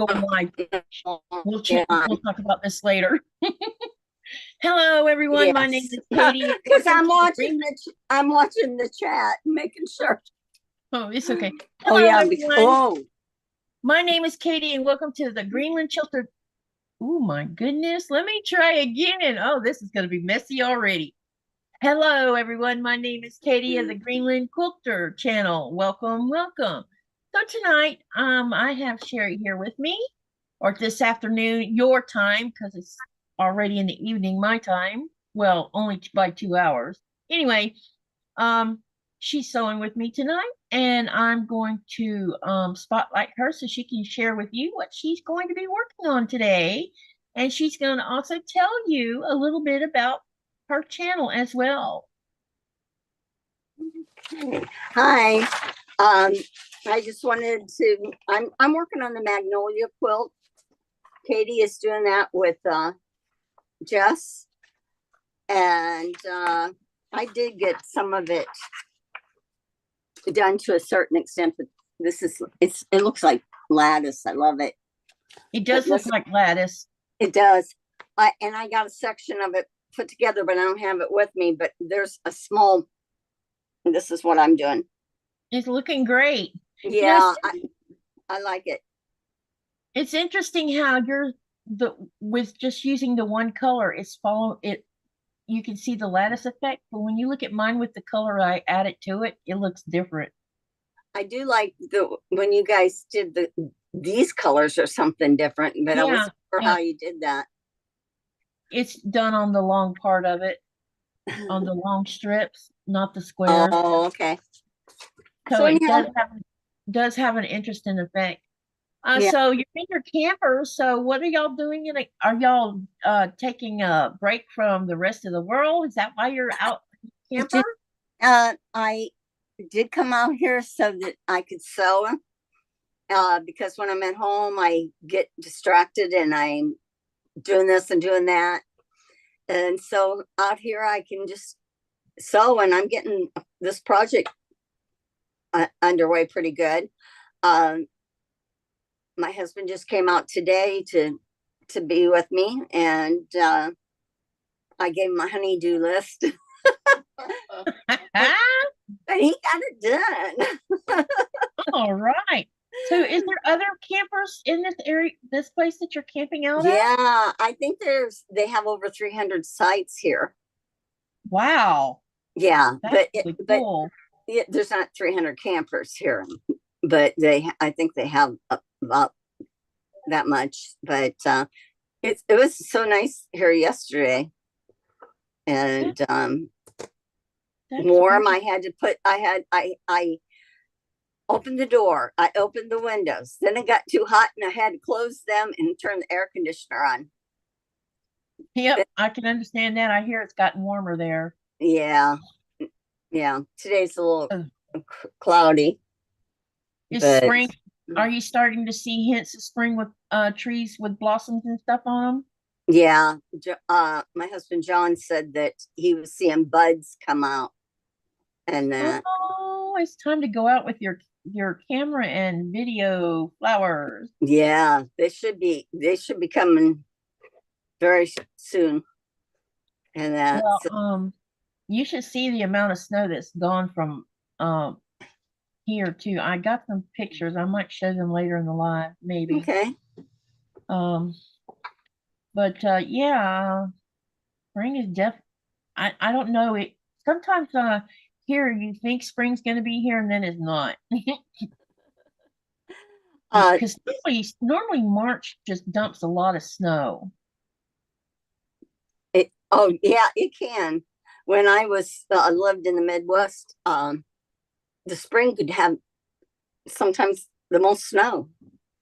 going live. Yeah, We'll talk about this later. Hello, everyone. My name yes. is Katie. Because I'm Welcome to the watching the chat, making sure. Oh, it's okay. Oh Hello, yeah. everyone. My name is Katie, and welcome to the Greenland Quilter. Oh my goodness. Let me try again. Oh, this is going to be messy already. Hello, everyone. My name is Katie of the Greenland Quilter channel. Welcome, welcome. So tonight, I have Cheri here with me, or this afternoon, your time, because it's already in the evening, my time. Well, only by 2 hours. Anyway, she's sewing with me tonight, and I'm going to spotlight her so she can share with you what she's going to be working on today. And she's going to also tell you a little bit about her channel as well. Hi. I just wanted to. I'm working on the magnolia quilt. Katie is doing that with Jess, and I did get some of it done to a certain extent, but it looks like lattice. I love it. It does look like lattice. It does. And I got a section of it put together, but I don't have it with me. But there's a small. This is what I'm doing. It's looking great. Yeah, I like it. It's interesting how with just using the one color, you can see the lattice effect, but when you look at mine with the color I added to it, it looks different. I do like when you guys did these colors or something different, but I wasn't sure how you did that. It's done on the long part of it, on the long strips, not the square. Oh, okay. So it does have an interesting effect. So you're in your camper. So what are y'all doing? Are y'all taking a break from the rest of the world? Is that why you're out camper? I did come out here so that I could sew. Because when I'm at home, I get distracted and I'm doing this and doing that. And so out here, I can just sew, and I'm getting this project underway pretty good. My husband just came out today to be with me, and I gave him a honey-do list. And he got it done. All right. So is there other campers in this area, this place that you're camping out at? Yeah, I think they have over 300 sites here. Wow. Yeah, but cool. There's not 300 campers here, but I think they have about that much. But it was so nice here yesterday, and warm. I had to put. I opened the door. I opened the windows. Then it got too hot, and I had to close them and turn the air conditioner on. Yep, I can understand that. I hear it's gotten warmer there. Yeah. Today's a little cloudy. Is spring? Are you starting to see hints of spring with trees with blossoms and stuff on them? Yeah. My husband John said that he was seeing buds come out, and that. Oh, it's time to go out with your camera and video flowers. Yeah, they should be coming very soon. And that. Well, you should see the amount of snow that's gone from here too. I got some pictures. I might show them later in the live, maybe. Okay. But yeah, spring is I don't know it. Sometimes here you think spring's going to be here and then it's not. Because normally March just dumps a lot of snow. Oh yeah, it can. When I lived in the Midwest, the spring could have sometimes the most snow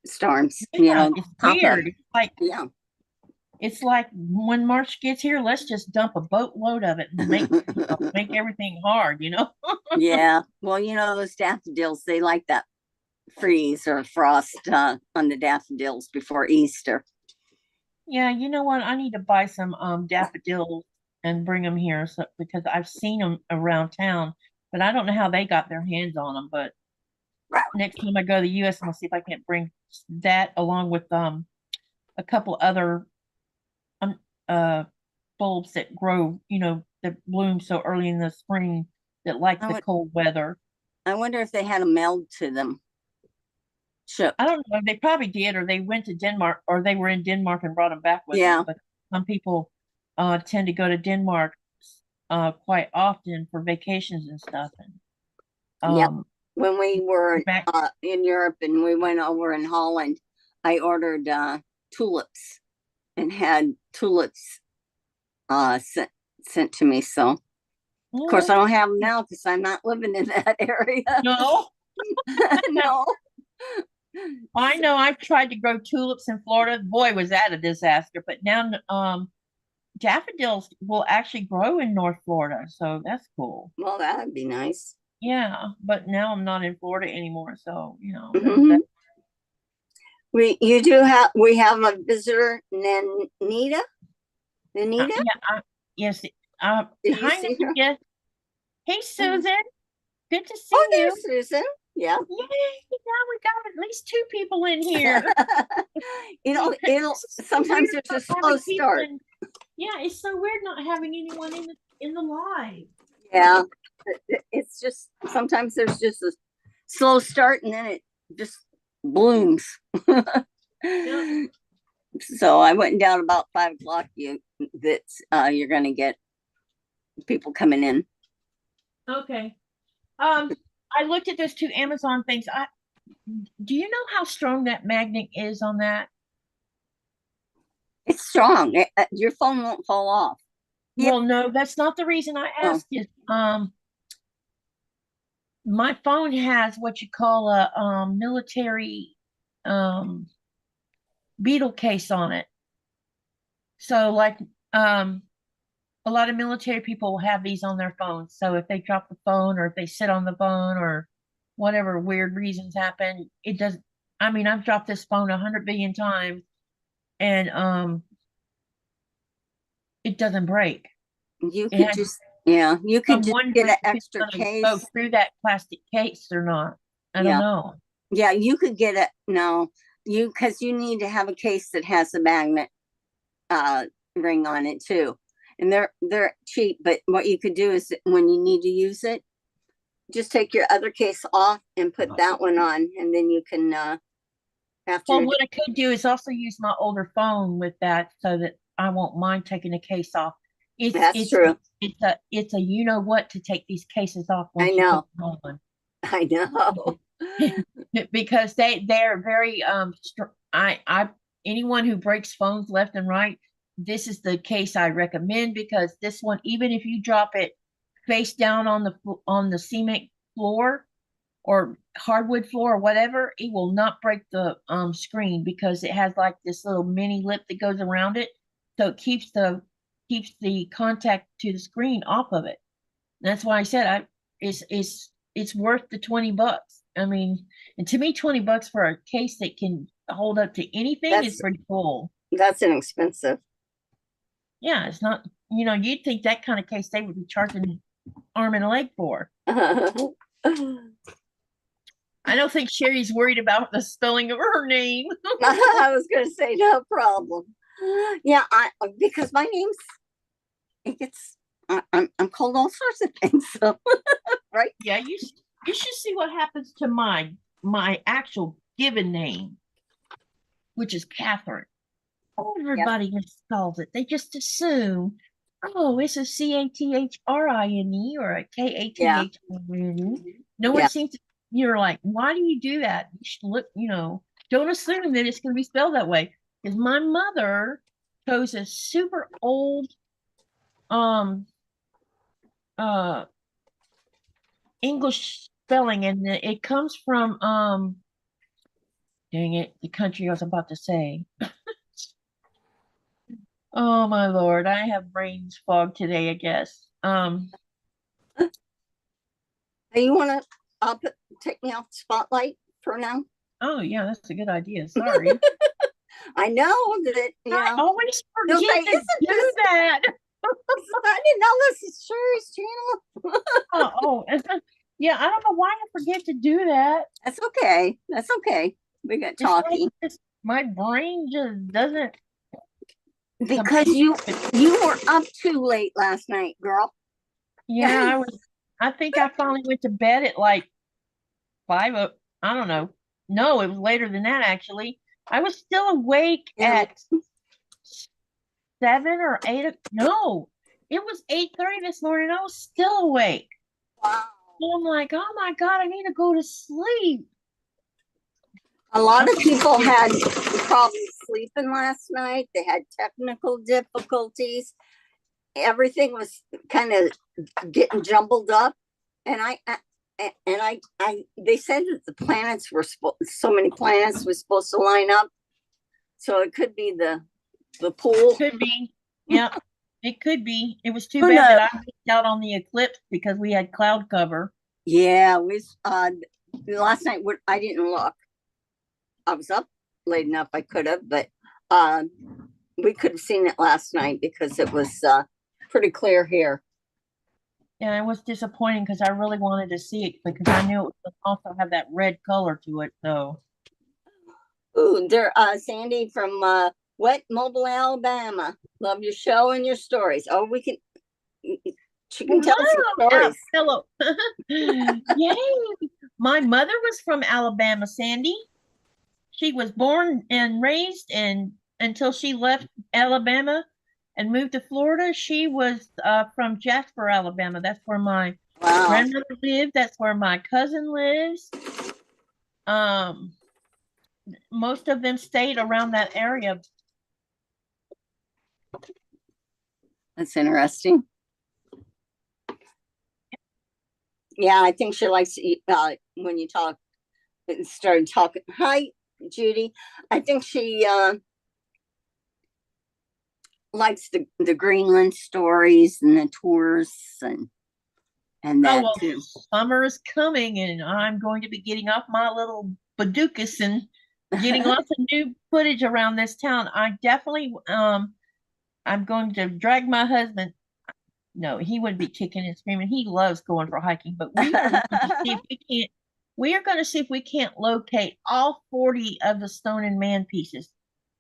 storms. Yeah, it's weird. It's like when March gets here, let's just dump a boatload of it and make everything hard, Yeah. Well, those daffodils, they like that freeze or frost on the daffodils before Easter. Yeah, you know what? I need to buy some daffodils and bring them here because I've seen them around town, but I don't know how they got their hands on them. But next time I go to the U.S., I'll see if I can't bring that along with a couple other um bulbs that grow, that bloom so early in the spring that like the cold weather. I wonder if they had a mailed to them. Sure. I don't know. They probably did, or they went to Denmark, or they were in Denmark and brought them back with them. But some people tend to go to Denmark quite often for vacations and stuff. And when we were in Europe and we went over in Holland, I ordered tulips and had tulips sent to me. So of course I don't have them now because I'm not living in that area. No. No. I know I've tried to grow tulips in Florida. Boy, was that a disaster. But now daffodils will actually grow in North Florida. So that's cool. Well, that'd be nice. Yeah, but now I'm not in Florida anymore. So, we have a visitor, Nanita. Yeah, yes. Hi, Nanita. Hey, Susan. Good to see you. There's Susan. Yeah. Yay! Now we got at least 2 people in here. It'll sometimes there's a slow start. Yeah, it's so weird not having anyone in the live. Yeah, it's just sometimes there's just a slow start and then it just blooms. Yep. So I went down about 5 o'clock. You're gonna get people coming in. Okay. I looked at those 2 Amazon things. Do you know how strong that magnet is on that? It's strong. Your phone won't fall off. Well, no, that's not the reason I asked you. My phone has what you call a military beetle case on it. So like a lot of military people will have these on their phones. So if they drop the phone or if they sit on the phone or whatever weird reasons happen, it doesn't. I mean, I've dropped this phone 100 billion times and it doesn't break. You could just get an extra case. Go through that plastic case or not. I don't know. Yeah, you could get it. No, because you need to have a case that has a magnet ring on it too. And they're cheap, but what you could do is when you need to use it, just take your other case off and put that one on, and then you can well, what I could do is also use my older phone with that so that I won't mind taking the case off. That's true. It's a you know what to take these cases off. I know. I know. Because they're very anyone who breaks phones left and right, this is the case I recommend, because this one, even if you drop it face down on the cement floor or hardwood floor or whatever, it will not break the screen, because it has like this little mini lip that goes around it, so it keeps the contact to the screen off of it. That's why I said it's worth the $20. I mean, and to me, $20 for a case that can hold up to anything is pretty cool. That's inexpensive. Yeah, it's not. You'd think that kind of case they would be charging arm and a leg for. I don't think Cheri's worried about the spelling of her name. I was going to say no problem. Yeah, because my name's I'm called all sorts of things. So right? Yeah, you should see what happens to my actual given name, which is Catherine. Everybody misspells it. They just assume, oh, it's a Cathrine or a Kathine. No one seems to. You're like, why do you do that? You should look. Don't assume that it's going to be spelled that way. Because my mother chose a super old, English spelling, and it comes from dang it, the country I was about to say. Oh my Lord, I have brain fog today, I guess. You want to take me off the spotlight for now? Oh yeah, that's a good idea. Sorry. I know that I always forget to do that. I didn't know this is Cheri's channel. Yeah, I don't know why I forget to do that. That's okay. That's okay. We got It's like talking. my brain just doesn't Because compute. you were up too late last night, girl. Yeah, I think I finally went to bed at like I don't know. No, it was later than that actually. I was still awake Yeah. at 7 or 8. No, it was 8:30 this morning. I was still awake. Wow. And I'm like, oh my God, I need to go to sleep. A lot of people had problems sleeping last night. They had technical difficulties. Everything was kind of getting jumbled up. And they said that the planets were so many planets were supposed to line up. So it could be the pool. Could be. Yeah, it could be. It was too Who bad knows? that I missed out on the eclipse because we had cloud cover. Yeah, we last night I didn't look. I was up late enough I could have, but we could have seen it last night because it was pretty clear here. And it was disappointing because I really wanted to see it because I knew it would also have that red color to it. So, Ooh, there, Sandy from Wet Mobile, Alabama. Love your show and your stories. Oh, we can. She can tell some stories. Hello. Yay. My mother was from Alabama, Sandy. She was born and raised, and until she left Alabama and moved to Florida, she was from Jasper, Alabama. That's where my grandmother lived. That's where my cousin lives. Most of them stayed around that area. That's interesting. Yeah, I think she likes when you started talking. Hi, Judy. I think she likes the Greenland stories and the tours and that too. Summer is coming, and I'm going to be getting off my little badukas and getting lots of new footage around this town. I definitely I'm going to drag my husband. No, he would be kicking and screaming. He loves going for hiking, but we are going to see if we can't. We are going to see if we can't locate all 40 of the stone and man pieces.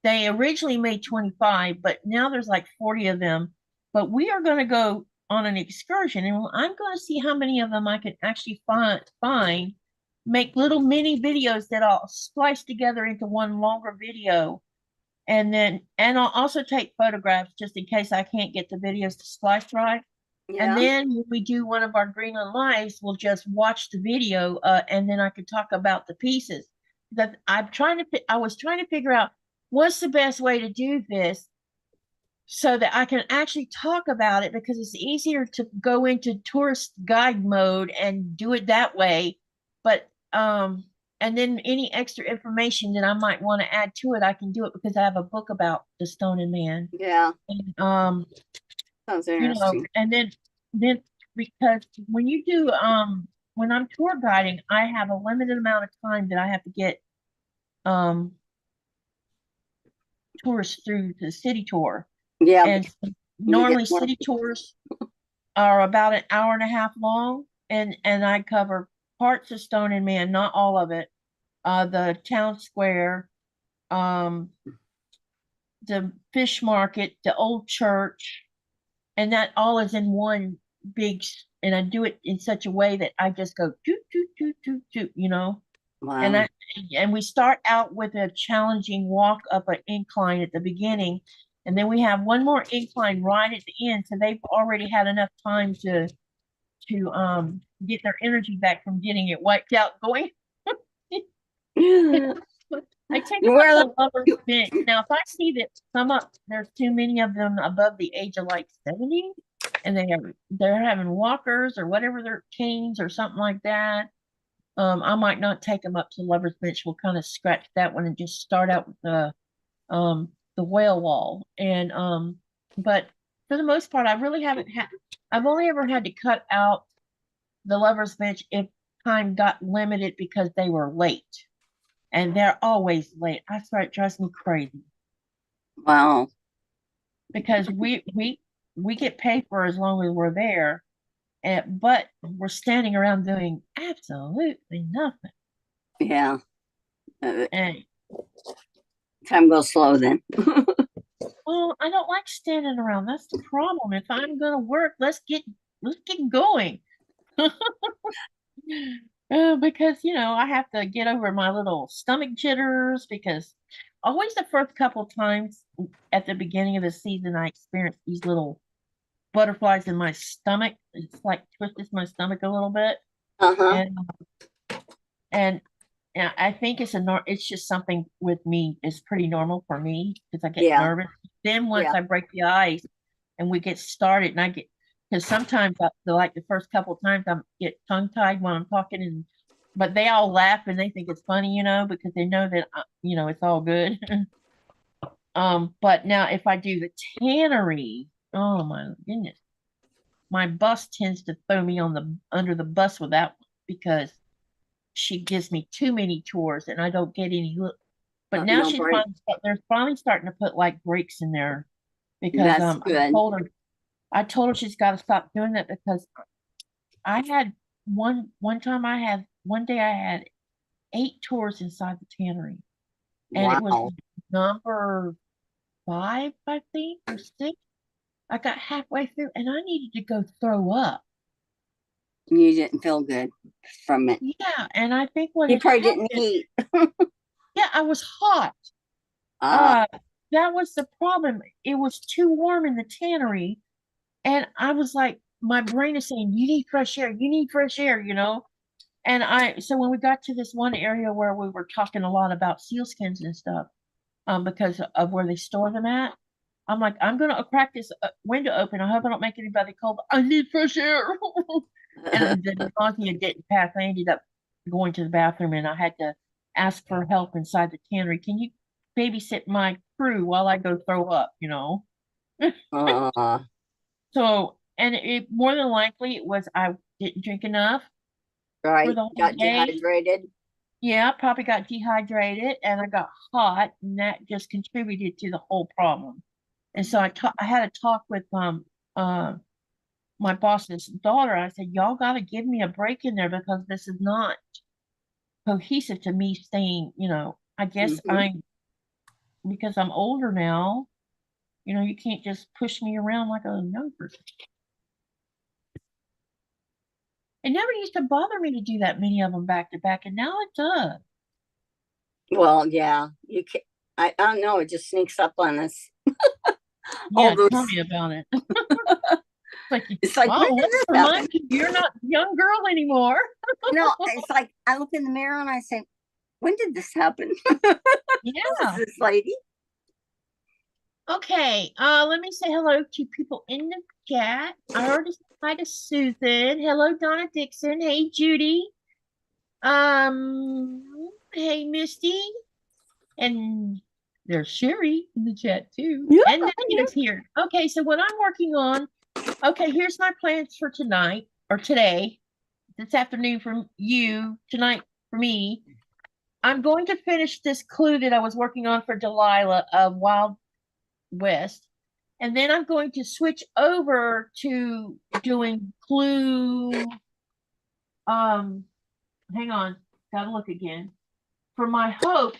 They originally made 25, but now there's like 40 of them. But we are going to go on an excursion, and I'm going to see how many of them I can actually find, make little mini videos that I'll splice together into one longer video. And I'll also take photographs just in case I can't get the videos to splice right. Yeah. And then when we do one of our Greenland lives, we'll just watch the video, and then I can talk about the pieces. That I was trying to figure out what's the best way to do this so that I can actually talk about it, because it's easier to go into tourist guide mode and do it that way. But and then any extra information that I might want to add to it, I can do it because I have a book about the stone and man. Yeah. And, sounds interesting. And then because when you do when I'm tour guiding, I have a limited amount of time that I have to get tourists through the city tour. Yeah. And normally city tours are about an hour and a half long, and I cover parts of Stone and Man, not all of it. The town square, the fish market, the old church, and that all is in one big. And I do it in such a way that I just go toot toot toot toot toot, Wow. And we start out with a challenging walk up an incline at the beginning, and then we have one more incline right at the end, so they've already had enough time to get their energy back from getting it wiped out going. I take them up the lover's bench. Now, if I see that there's too many of them above the age of like 70, and they're having walkers or whatever, their canes or something like that, I might not take them up to the lover's bench. We'll kind of scratch that one and just start out with the whale wall. And but for the most part, I've only ever had to cut out the lover's bench if time got limited because they were late. And they're always late. I swear it drives me crazy. Wow. Because we get paid for as long as we're there, but we're standing around doing absolutely nothing. Yeah. And Time goes slow then. well, I don't like standing around. That's the problem. If I'm gonna work, let's get going. Because I have to get over my little stomach jitters because always the first couple times at the beginning of the season I experience these little butterflies in my stomach. It's like twists my stomach a little bit, Uh-huh. and and yeah, I think it's just something with me. It's pretty normal for me because I get Yeah. nervous. Then once Yeah. I break the ice and we get started, and I get because sometimes like the first couple of times I get tongue tied when I'm talking, but they all laugh and they think it's funny, because they know that it's all good. But now if I do the tannery, oh my goodness, my boss tends to throw me under the bus with that one because she gives me too many chores and I don't get any look. But now No break. they're finally starting to put like breaks in there because That's good. I told her she's got to stop doing that because I had one day I had 8 tours inside the tannery and it was Wow. number 5, I think, or 6. I got halfway through and I needed to go throw up. You didn't feel good from it. Yeah, and I think what You had probably didn't happened, eat. yeah, I was hot. Uh, Uh, that was the problem. It was too warm in the tannery, and I was like, my brain is saying, "You need fresh air. You need fresh air." So when we got to this one area where we were talking a lot about sealskins and stuff, because of where they store them at, I'm like, I'm gonna crack this window open. I hope I don't make anybody cold. I need fresh air. And the nausea didn't pass. I ended up going to the bathroom and I had to ask for help inside the tannery. Can you babysit my crew while I go throw up? uh, So, and it more than likely it was I didn't drink enough for right. the whole Got day. dehydrated. Yeah, probably got dehydrated and I got hot, and that just contributed to the whole problem. And so I had a talk with uh my boss's daughter. I said, y'all got to give me a break in there because this is not cohesive to me staying, I guess Hmm. because I'm older now, you can't just push me around like a young person. It never used to bother me to do that many of them back to back, and now it does. Well, yeah. You can. I don't know. It just sneaks up on us. All Yeah, those. tell me about it. Like, It's like, when oh, did let's this happen? remind you, you're not a young girl anymore. No, it's like I look in the mirror and I say, when did this happen? Who is Yeah. this lady? Okay. Let me say hello to people in the chat. I already said hi to Susan. Hello, Donna Dixon. Hey, Judy. Hey, Misty. And there's Cheri in the chat too. Yeah. And Nadia's here. Okay, so what I'm working on, okay, here's my plans for tonight or today, this afternoon for you, tonight for me. I'm going to finish this clue that I was working on for Delilah of Wild West. And then I'm going to switch over to doing clue. Hang on, gotta look again. For my hope,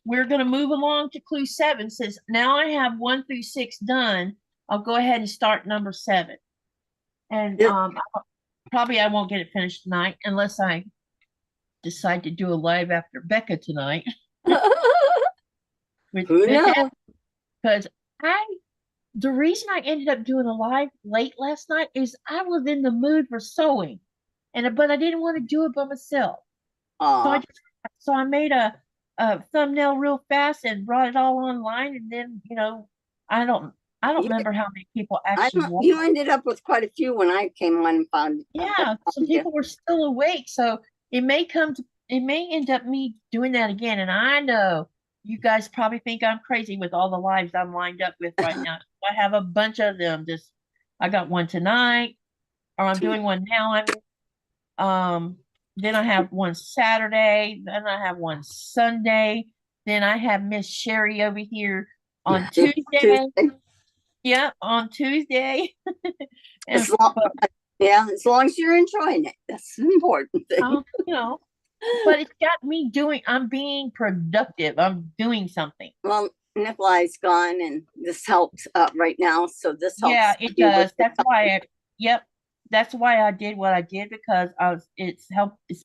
we're going to move along to clue 7. Says now I have 1 through 6 done. I'll go ahead and start number 7. And probably I won't get it finished tonight unless I decide to do a live after Becca tonight. Who knows? Because the reason I ended up doing a live late last night is I was in the mood for sewing, but I didn't want to do it by myself. So I made a thumbnail real fast and brought it all online, and then I don't remember how many people actually watched. You ended up with quite a few when I came on and found. Yeah, some people were still awake, so it may end up me doing that again. And I know you guys probably think I'm crazy with all the lives I'm lined up with right now. I have a bunch of them. I got one tonight, or I'm doing one now. Then I have one Saturday, then I have one Sunday, then I have Miss Cheri over here on Tuesday. Yeah, on Tuesday. As long as you're enjoying it, that's the important thing. but it's got me doing, I'm being productive. I'm doing something. Well, Nikolai's gone and this helps right now. So this Yeah, helps it you with does. the That's why yep. That's why I did what I did because it's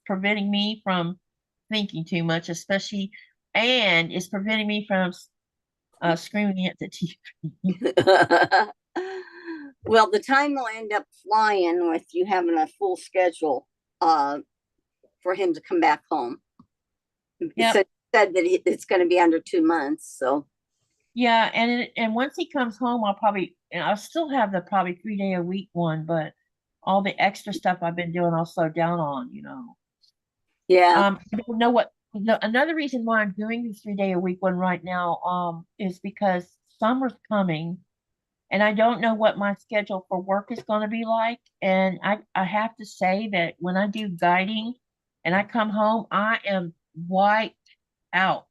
preventing me from thinking too much, especially, and it's preventing me from screaming at the TV. time. Well, the time will end up flying with you having a full schedule for him to come back home. So Yep. he said that it's going to be under 2 months. So Yeah, and once he comes home, I'll still have the probably 3 day a week one, but all the extra stuff I've been doing, I'll slow down on. yeah, I don't know another reason why I'm doing this 3 day a week one right now, is because summer's coming and I don't know what my schedule for work is going to be like. And I have to say that when I do guiding and I come home, I am wiped out.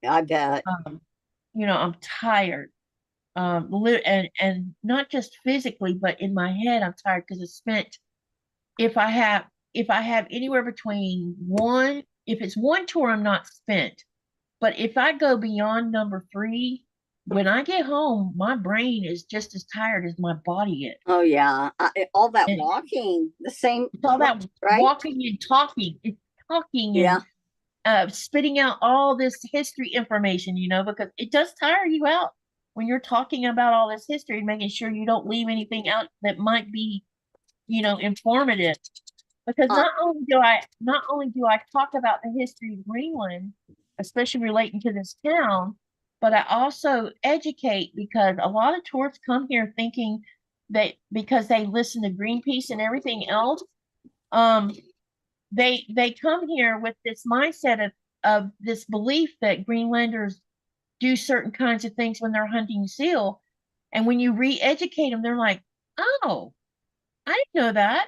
I bet. I'm tired. And not just physically, but in my head, I'm tired because it's spent. If I have if I have anywhere between one, if it's one tour, I'm not spent. But if I go beyond number three, when I get home, my brain is just as tired as my body is. Oh yeah, all that And walking, the same it's all place, that right? walking and talking, it's talking Yeah. and spitting out all this history information, because it does tire you out when you're talking about all this history and making sure you don't leave anything out that might be, informative. Because Uh, not only do I talk about the history of Greenland, especially relating to this town, but I also educate because a lot of tourists come here thinking that because they listen to Greenpeace and everything else, um, they come here with this mindset of this belief that Greenlanders do certain kinds of things when they're hunting seal. And when you re-educate them, they're like, oh, I didn't know that.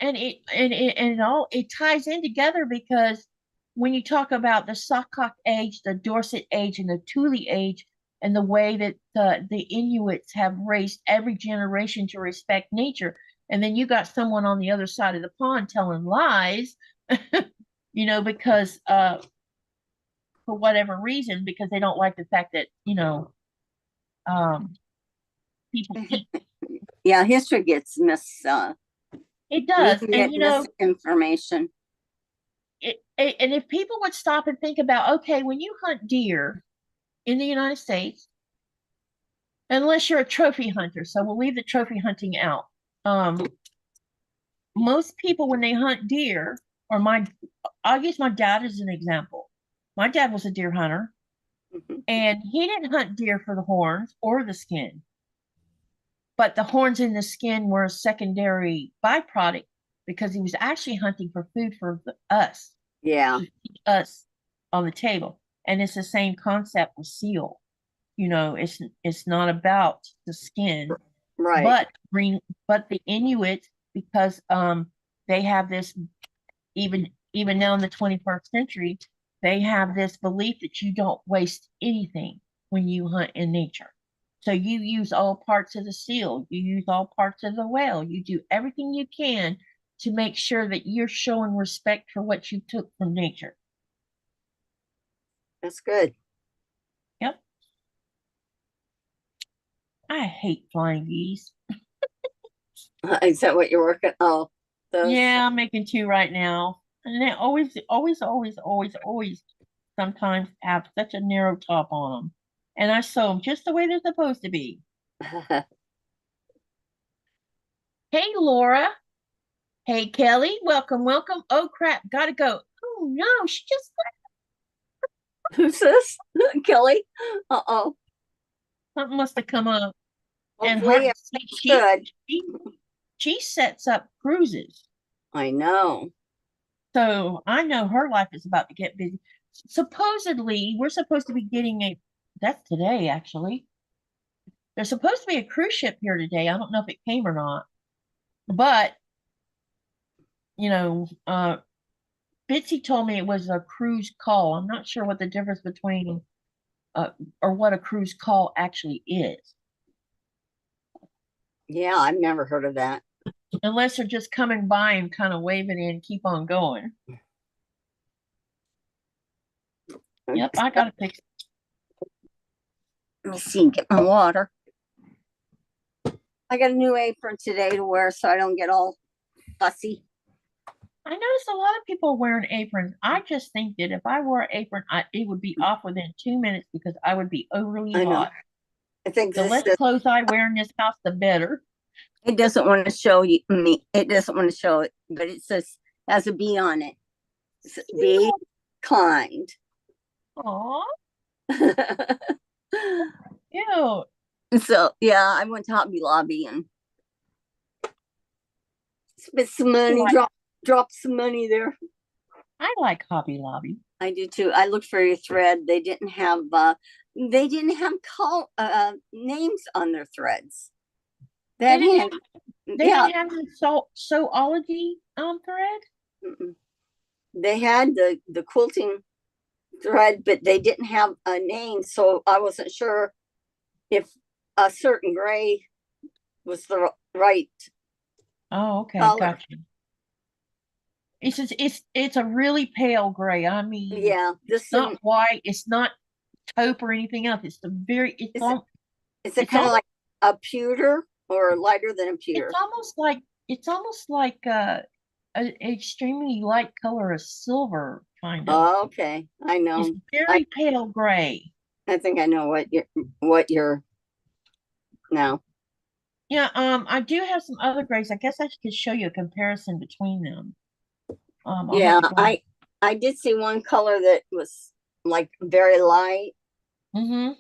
And it ties in together because when you talk about the Saukok age, the Dorset age, and the Thule age, and the way that the Inuits have raised every generation to respect nature, and then you got someone on the other side of the pond telling lies, because for whatever reason, because they don't like the fact that um, people eat. yeah, history gets It you does, can and get misinformation. and if people would stop and think about, okay, when you hunt deer in the United States, unless you're a trophy hunter, so we'll leave the trophy hunting out. Um, Most people, when they hunt deer, I'll use my dad as an example. My dad was a deer hunter, Mhm. and he didn't hunt deer for the horns or the skin, but the horns and the skin were a secondary byproduct because he was actually hunting for food for us, Yeah, to feed us on the table. And it's the same concept with seal. It's not about the skin, right. but the Inuit, because they have this, even now in the 21st century, they have this belief that you don't waste anything when you hunt in nature. So you use all parts of the seal, you use all parts of the whale, you do everything you can to make sure that you're showing respect for what you took from nature. That's good. Yep. I hate flying geese. Is that what you're working? Oh, those. Yeah, I'm making two right now. And they always, always, always, always, always sometimes have such a narrow top on them. And I sew them just the way they're supposed to be. Hey, Laura. Hey, Kelly. Welcome, welcome. Oh, crap. Gotta go. Oh, no. She just Who's this? Kelly? Uh-oh. something must have come up. And Hopefully everything's good. she, she sets up cruises. I know. So I know her life is about to get busy. Supposedly, we're supposed to be that's today, actually. There's supposed to be a cruise ship here today. I don't know if it came or not. But, you know, Bitsy told me it was a cruise call. I'm not sure what the difference between uh, or what a cruise call actually is, Yeah, I've never heard of that. unless they're just coming by and kind of waving in, keep on going. Yep, I gotta fix it. Let me see, get my water. I got a new apron today to wear so I don't get all fussy. I noticed a lot of people wearing aprons. I just think that if I wore an apron, it would be off within 2 minutes because I would be overly I know. hot. I think The less clothes I wear in this house, the better. it doesn't want to show you me. It doesn't want to show it, but it says has a B on it. Be kind. Aw, cute. So yeah, I went to Hobby Lobby and spent some money, dropped some money there. I like Hobby Lobby. I do too. I looked for your thread. They didn't have names on their threads. They didn't have the Soulology thread. They had the quilting thread, but they didn't have a name, so I wasn't sure if a certain gray was the right. Oh, okay, color. gotcha. It's a really pale gray. I mean, yeah, it's not white. It's not taupe or anything else. It's the very. It's kind of like a pewter or lighter than a pewter. It's almost like an extremely light color of silver, kind of. Oh, okay, I know. It's very pale gray. I think I know what you're now. Yeah, I do have some other grays. I guess I could show you a comparison between them. Yeah, I did see one color that was like very light. Mm-hmm.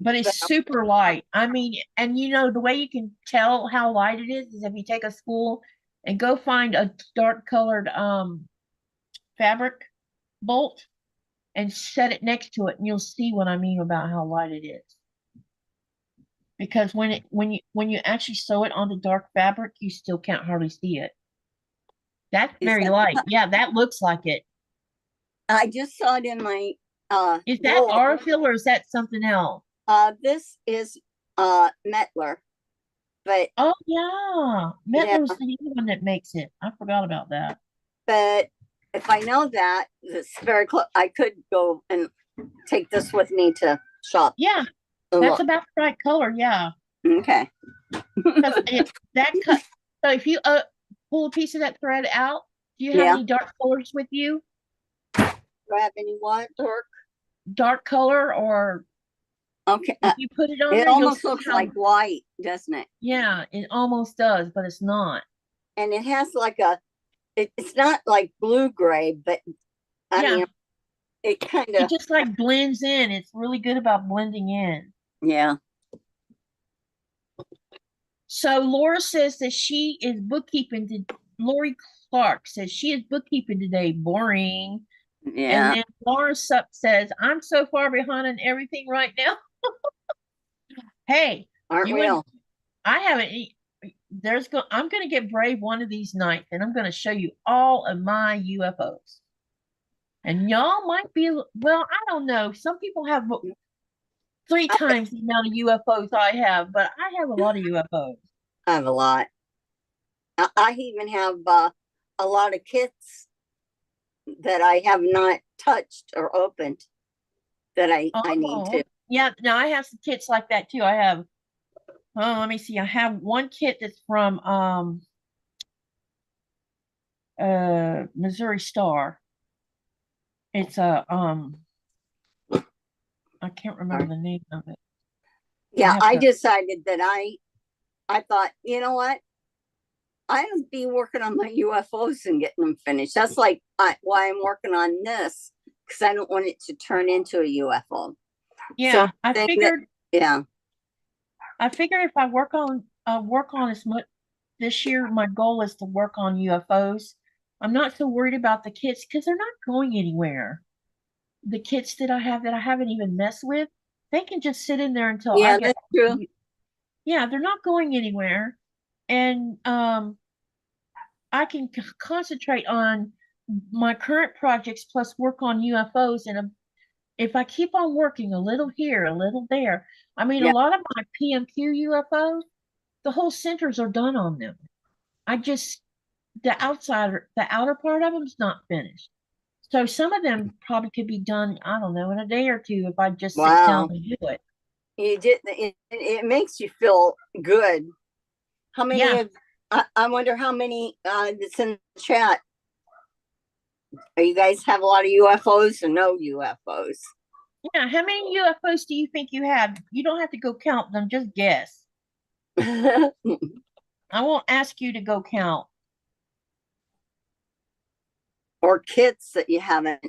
But it's super light. I mean, and you know, the way you can tell how light it is if you take a spool and go find a dark colored fabric bolt and set it next to it, and you'll see what I mean about how light it is. Because when you actually sew it onto dark fabric, you still can't hardly see it. That's very light. Yeah, that looks like it. I just saw it in my is that Aurifil or is that something else? This is Metler. But oh yeah, Metler's the one that makes it. I forgot about that. But if I know that it's very close, I could go and take this with me to shop. Yeah, that's about the right color. Yeah. Okay. that cut. So if you pull a piece of that thread out, do you have any dark colors with you? Do I have any what dark color or? Okay. If you put it on, it almost looks like white, doesn't it? Yeah, it almost does, but it's not. And it has like it's not like blue gray, but I mean, it kind of it just like blends in. It's really good about blending in. Yeah. So Laura says that she is bookkeeping. Lori Clark says she is bookkeeping today. Boring. Yeah. And then Laura Sup says, I'm so far behind on everything right now. Hey, aren't we all? I haven't. I'm going to get brave one of these nights, and I'm going to show you all of my UFOs. And y'all might be, well, I don't know. Some people have 3 times the amount of UFOs I have, but I have a lot of UFOs. I have a lot. I even have a lot of kits that I have not touched or opened that I need to. Yeah, now I have some kits like that too. I have, let me see. I have one kit that's from Missouri Star. It's a I can't remember the name of it. Yeah, I decided that I thought, you know what? I'll be working on my UFOs and getting them finished. That's like why I'm working on this, because I don't want it to turn into a UFO. Yeah, so I figured. I figured if I work on as much this year, my goal is to work on UFOs. I'm not so worried about the kits because they're not going anywhere. The kits that I haven't even messed with, they can just sit in there until I get. That's true. Yeah, they're not going anywhere, and I can concentrate on my current projects plus work on UFOs. And if I keep on working a little here, a little there, I mean, a lot of my PMQ UFOs, the whole centers are done on them. The outer part of them is not finished. So some of them probably could be done, I don't know, in a day or two if I just sit down Wow. and do it. You did it makes you feel good. How many Yeah. of I wonder how many that's in the chat. Are you guys have a lot of UFOs or no UFOs? Yeah. How many UFOs do you think you have? You don't have to go count them, just guess. I won't ask you to go count. Or kits that you haven't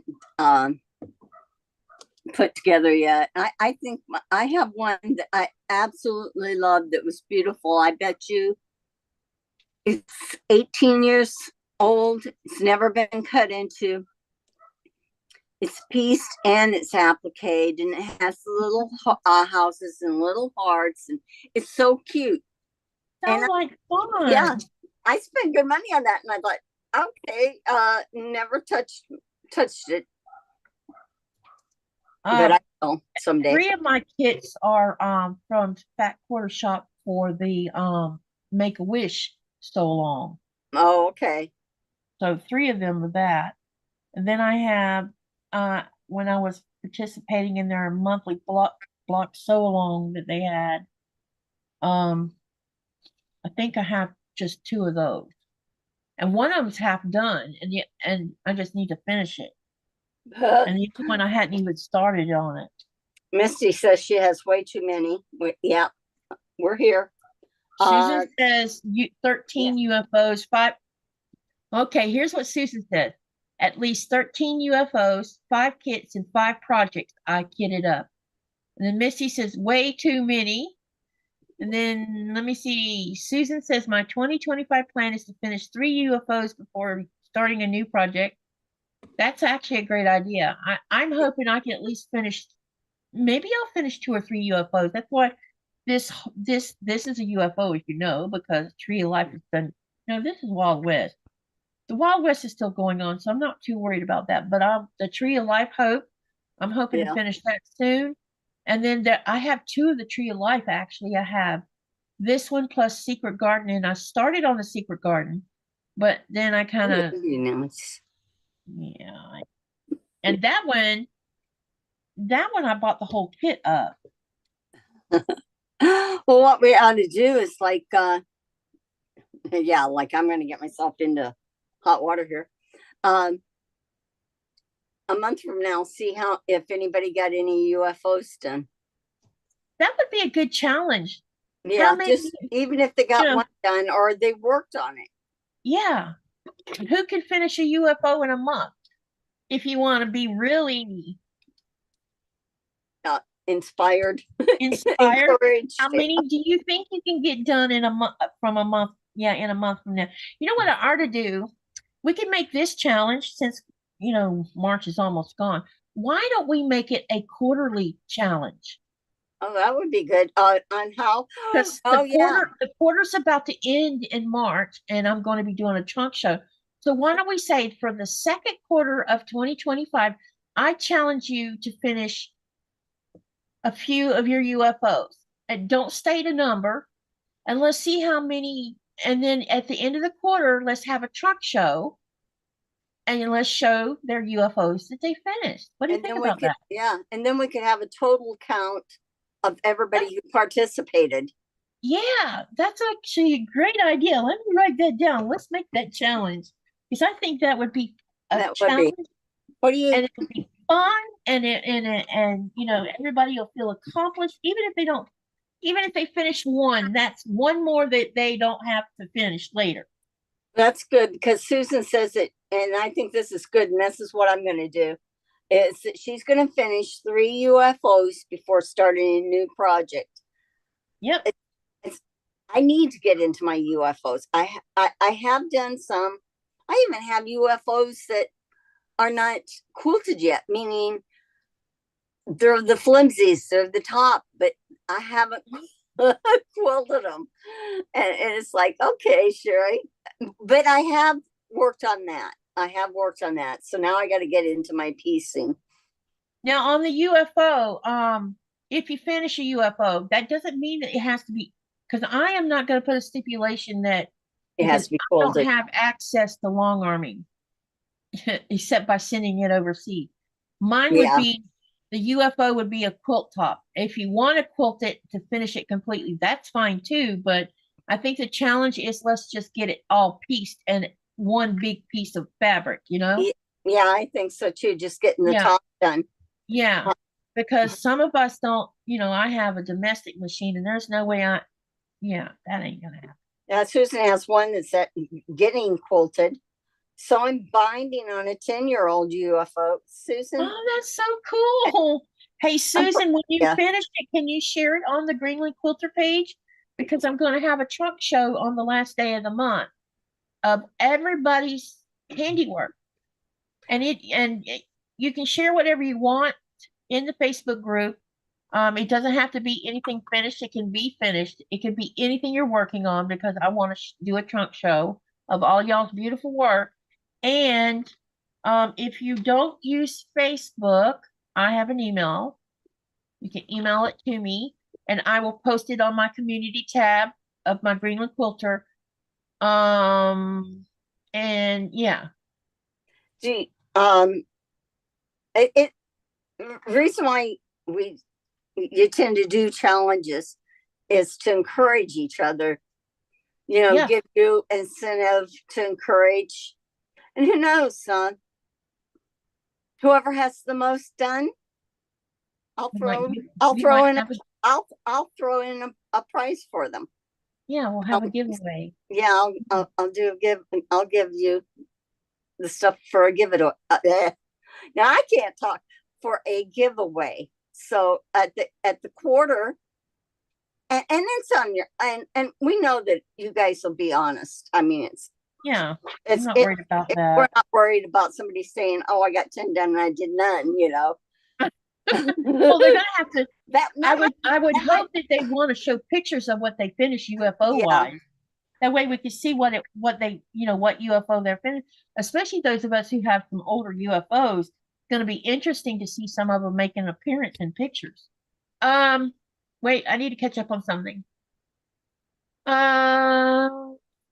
put together yet. I think I have one that I absolutely love that was beautiful. I bet you it's 18 years old. It's never been cut into. It's pieced and it's appliqued, and it has little houses and little hearts, and it's so cute. Sounds like Yeah, fun. I spent good money on that, and I thought, okay, never touched it, but I will someday. 3 of my kits are from Fat Quarter Shop for the Make-A-Wish so long. Oh, okay. So 3 of them are that. And then I have when I was participating in their monthly block so long that they had, I think I have just 2 of those. And one of them's half done, and I just need to finish it. And the other one I hadn't even started on it. Misty says she has way too many. Yeah, we're here. Susan says 13 UFOs, 5. Okay, here's what Susan said. At least 13 UFOs, 5 kits, and 5 projects I kitted up. And then Misty says, way too many. And then let me see. Susan says, my 2025 plan is to finish 3 UFOs before starting a new project. That's actually a great idea. I'm hoping I can at least finish, maybe I'll finish 2 or 3 UFOs. That's why this is a UFO, as you know, because Tree of Life is done. No, this is Wild West. The Wild West is still going on, so I'm not too worried about that. But the Tree of Life Hope, I'm hoping to finish that soon. And then I have 2 of the Tree of Life, actually. I have this one plus Secret Garden, and I started on the Secret Garden, but then I kind of, yeah. And that one I bought the whole kit up. Well, what we ought to do is like, yeah, like I'm going to get myself into hot water here. A month from now, see if anybody got any UFOs done. That would be a good challenge. Yeah, just even if they got one done or they worked on it. Yeah. Who can finish a UFO in a month? If you want to be really inspired. How many do you think you can get done in a month from a month? Yeah, in a month from now. You know what I ought to do? We can make this challenge since, you know, March is almost gone. Why don't we make it a quarterly challenge? Oh, that would be good. On how? Because the quarter's about to end in March, and I'm going to be doing a trunk show. So why don't we say for the second quarter of 2025, I challenge you to finish a few of your UFOs, and don't state a number, and let's see how many. And then at the end of the quarter, let's have a truck show, and let's show their UFOs that they finished. What do you think about that? Yeah, and then we could have a total count of everybody who participated. Yeah, that's actually a great idea. Let me write that down. Let's make that challenge, because I think that would be a challenge. What do you? And it would be fun, and you know, everybody will feel accomplished, even if they finish one. That's one more that they don't have to finish later. That's good, because Susan says it, and I think this is good, and this is what I'm going to do. Is that she's going to finish 3 UFOs before starting a new project. Yep. I need to get into my UFOs. I have done some. I even have UFOs that are not quilted yet, meaning they're the flimsies, they're the top, but I haven't quilted them. And it's like, okay, Cheri. But I have worked on that. So now I got to get into my piecing. Now on the UFO, if you finish a UFO, that doesn't mean that it has to be, because I am not going to put a stipulation that it has to be quilted. I don't have access to long arming. except by sending it overseas. Mine would Yeah, be the UFO would be a quilt top. If you want to quilt it to finish it completely, that's fine too. But I think the challenge is let's just get it all pieced and one big piece of fabric, you know? yeah, I think so too. Just getting the Yeah, top done. yeah. Uh, Because some of us don't, I have a domestic machine and there's no way yeah, that ain't gonna happen. Susan has one that's getting quilted. So I'm binding on a 10-year-old UFO. Susan, Oh, that's so cool. Hey, I'm, Susan, when you yeah, finish it, can you share it on the Greenland Quilter page? Because I'm going to have a trunk show on the last day of the month of everybody's handiwork. You can share whatever you want in the Facebook group. It doesn't have to be anything finished. It can be finished. It can be anything you're working on because I want to do a trunk show of all y'all's beautiful work. And if you don't use Facebook, I have an email. You can email it to me, and I will post it on my community tab of my Greenland Quilter. And yeah, gee, it reason why we you tend to do challenges is to encourage each other. yeah. Give you incentive to encourage, and who knows, son? Whoever has the most done, I'll We might throw, give, I'll we throw might in, have a I'll throw in a prize for them. yeah. We'll have a Um, giveaway. yeah, I'll do a I'll give you the stuff for a give it. Now I can't talk for a giveaway. So at the quarter, and it's on your and we know that you guys will be honest. I mean, Yeah, I'm it's not it, worried about we're that. not worried about somebody saying, "Oh, I got 10 done and I did none." Well, they're gonna have to. That might I would that might hope that they want to show pictures of what they finish UFO yeah. wise. That way we can see what UFO they're finished. Especially those of us who have some older UFOs. It's going to be interesting to see some of them make an appearance in pictures. Um, Wait, I need to catch up on something. Uh,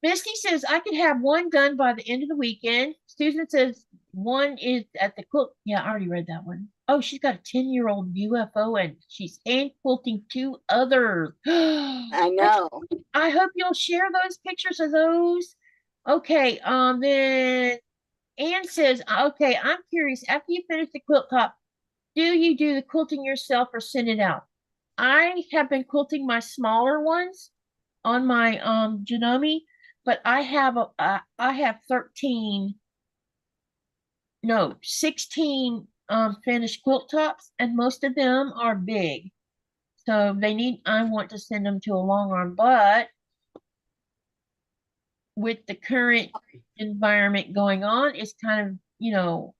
Misty says I could have one done by the end of the weekend. Susan says one is at the quilt. Yeah, I already read that one. Oh, she's got a 10-year-old UFO and she's hand quilting two others. I That's, know. I hope you'll share those pictures of those. Okay, then Anne says, okay, I'm curious, after you finish the quilt top, do you do the quilting yourself or send it out? I have been quilting my smaller ones on my Janome, but I have 13, no, 16 finished quilt tops, and most of them are big. So I want to send them to a long arm, but with the current environment going on, it's kind of,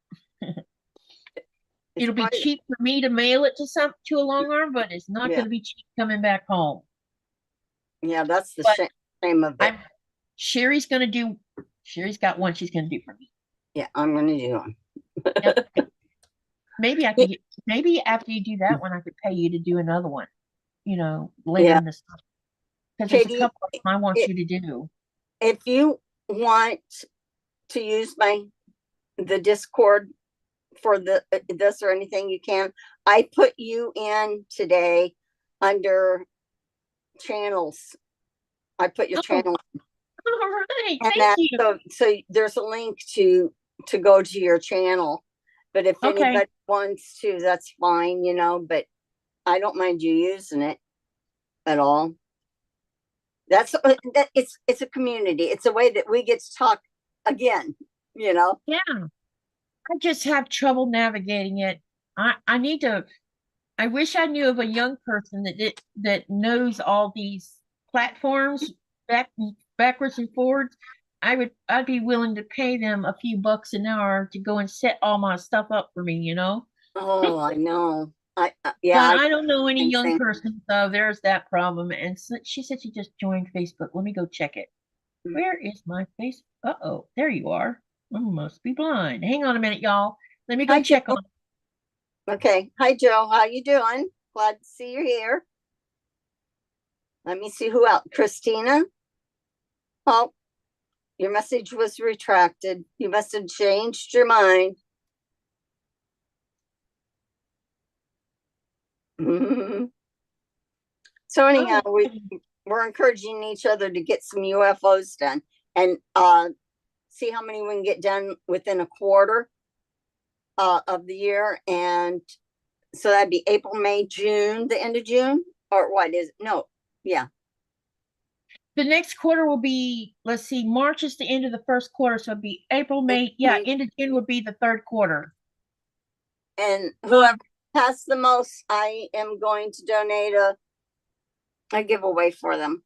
It's it'll be probably cheap for me to mail it to a long arm, but it's not yeah, going to be cheap coming back home. yeah. That's the But shame of it. I'm Sherry's gonna do. Sherry's got one she's gonna do for me. Yeah, I'm gonna do one. Yep. Maybe I could get. Maybe after you do that one, I could pay you to do another one. Later Yeah, in the summer, because there's a Katie, couple of them I want if, you to do. if you want to use the Discord for this or anything, you can. I put you in today under channels. I put your Oh, channel, all right. and Thank you. so there's a link to go to your channel. But if Okay. anybody wants to, that's fine, but I don't mind you using it at all. That's that it's a community. It's a way that we get to talk again, Yeah. I just have trouble navigating it. I need to. I wish I knew of a young person that knows all these platforms backwards and forwards. I'd be willing to pay them a few bucks an hour to go and set all my stuff up for me. Oh, I know. Yeah, But I I don't know any same young thing. person, so there's that problem. And so she said she just joined Facebook. Let me go check it. Where is my face? Uh-oh, there you are. I must be blind. Hang on a minute, y'all. Let me go Hi, Joe. check on. Okay. Hi, Joe. How you doing? Glad to see you here. Let me see who else. Christina. Oh, Your message was retracted. You must have changed your mind. So anyhow, we're encouraging each other to get some UFOs done and see how many we can get done within a quarter of the year. And so that'd be April, May, June, the end of June, or what is it? No, yeah. The next quarter will be, let's see, March is the end of the first quarter, so it'd be April, May. Yeah, end of June would be the third quarter. And whoever has the most, I am going to donate a giveaway for them.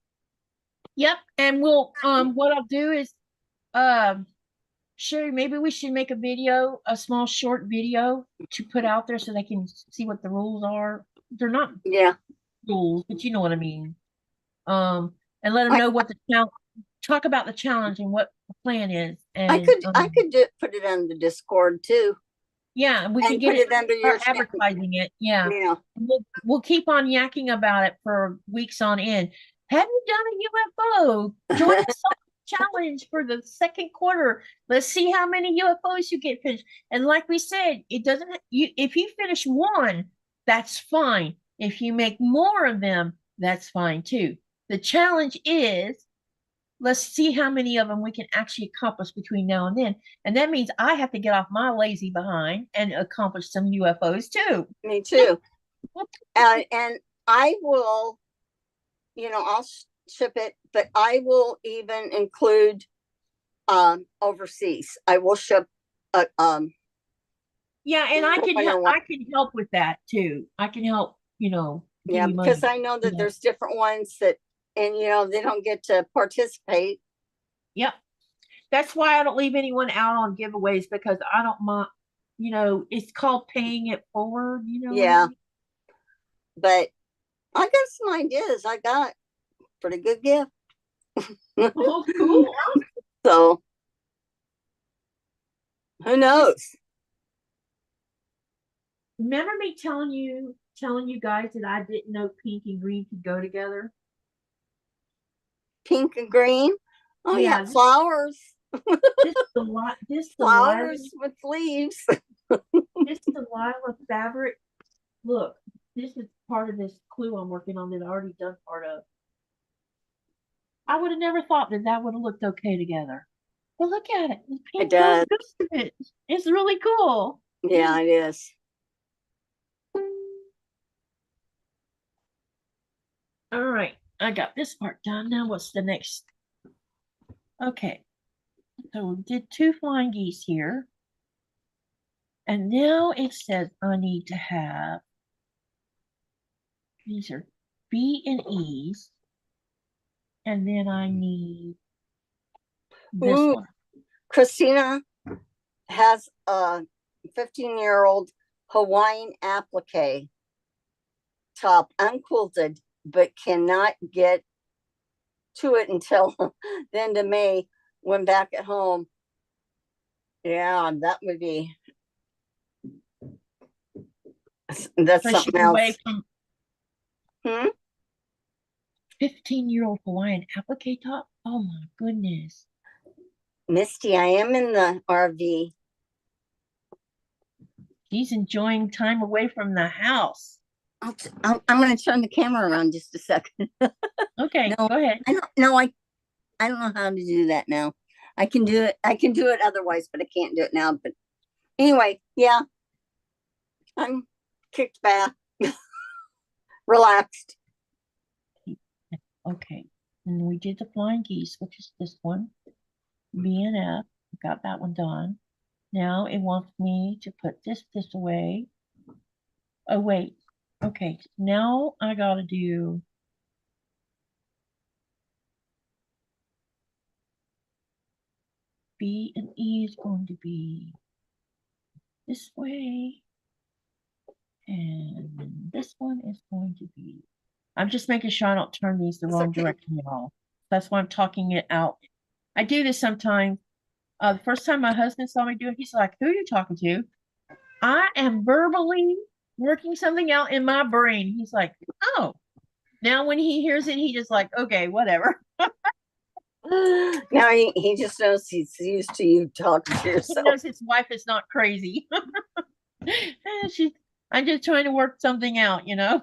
Yep, and we'll what I'll do is Cheri, maybe we should make a video, a small short video to put out there so they can see what the rules are. They're not rules, but you know what I mean. And let them know what the challenge, talk about the challenge and what the plan is. And I could put it on the Discord too. Yeah, we can get it under your advertising it. Yeah. We'll keep on yakking about it for weeks on end. Have you done a UFO? Join us on the challenge for the second quarter. Let's see how many UFOs you get finished. And like we said, it doesn't if you finish one, that's fine. If you make more of them, that's fine too. The challenge is, let's see how many of them we can actually accomplish between now and then. And that means I have to get off my lazy behind and accomplish some UFOs too. Me too. And I will, I'll ship it, but I will even include overseas. I will ship yeah, and I can help with that too. I can help, yeah, because I know that there's different ones that, and they don't get to participate. Yep. That's why I don't leave anyone out on giveaways, because I don't mind, it's called paying it forward, Yeah. But I got some ideas. I got pretty good gift. Oh, cool. So who knows? Remember me telling you guys that I didn't know pink and green could go together? Pink and green? Oh yeah, flowers. This flowers with leaves. This Delilah fabric. Look, this is part of this clue I'm working on that I already done part of. I would have never thought that would have looked okay together. But look at it. The pink goes good with it. It's really cool. Yeah, it is. All right. I got this part done. Now what's the next? Okay. So we did 2 flying geese here. And now it says I need to have, these are B and E's. And then I need this one. Christina has a 15-year-old Hawaiian applique top, unquilted, but cannot get to it until the end of May when back at home. Yeah, that would be, that's something else. 15-year-old Hawaiian applique top? Oh my goodness. Misty, I am in the RV. She's enjoying time away from the house. I'm going to turn the camera around just a second. Okay, go ahead. I don't know how to do that now. I can do it. I can do it otherwise, but I can't do it now. But anyway, yeah, I'm kicked back, relaxed. Okay, and we did the flying geese, which is this one, B and F. Got that one done. Now it wants me to put this away. Oh wait, okay. Now I gotta do B and E is going to be this way, and this one is going to be. I'm just making sure I don't turn these the wrong direction at all. That's why I'm talking it out. I do this sometimes. The first time my husband saw me do it, he's like, "Who are you talking to?" I am verbally working something out in my brain. He's like, "Oh." Now when he hears it, he just like, "Okay, whatever." Now he just knows he's used to you talking to yourself. He knows his wife is not crazy. I'm just trying to work something out, you know?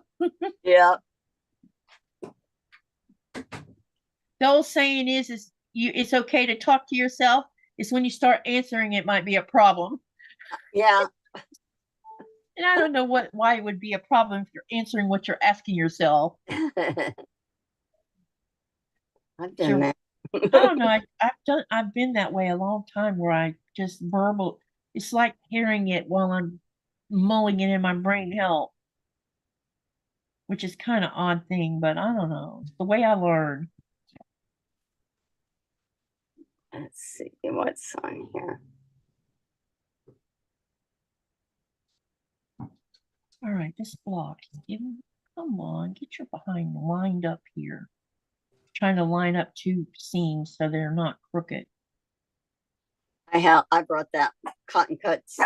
Yeah. The old saying is it's okay to talk to yourself. It's when you start answering it might be a problem. Yeah. And I don't know why it would be a problem if you're answering what you're asking yourself. I've done that. I don't know. I've been that way a long time where I just verbal. It's like hearing it while I'm mulling it in my brain help, which is kind of odd thing, but I don't know. It's the way I learn. Let's see what's on here. All right, this block. Come on, get your behind lined up here. Trying to line up two seams so they're not crooked. I brought that cotton cuts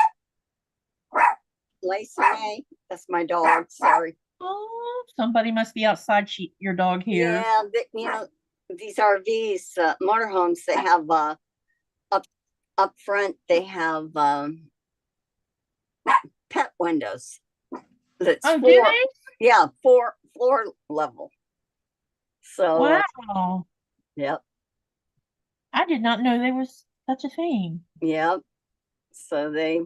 lace away. That's my dog. Sorry. Oh, somebody must be outside your dog here. Yeah, you know, these RVs, motorhomes, they have up front, they have pet windows. That's do they? Yeah, floor level. So wow. Yep. I did not know there was such a thing. Yep. So they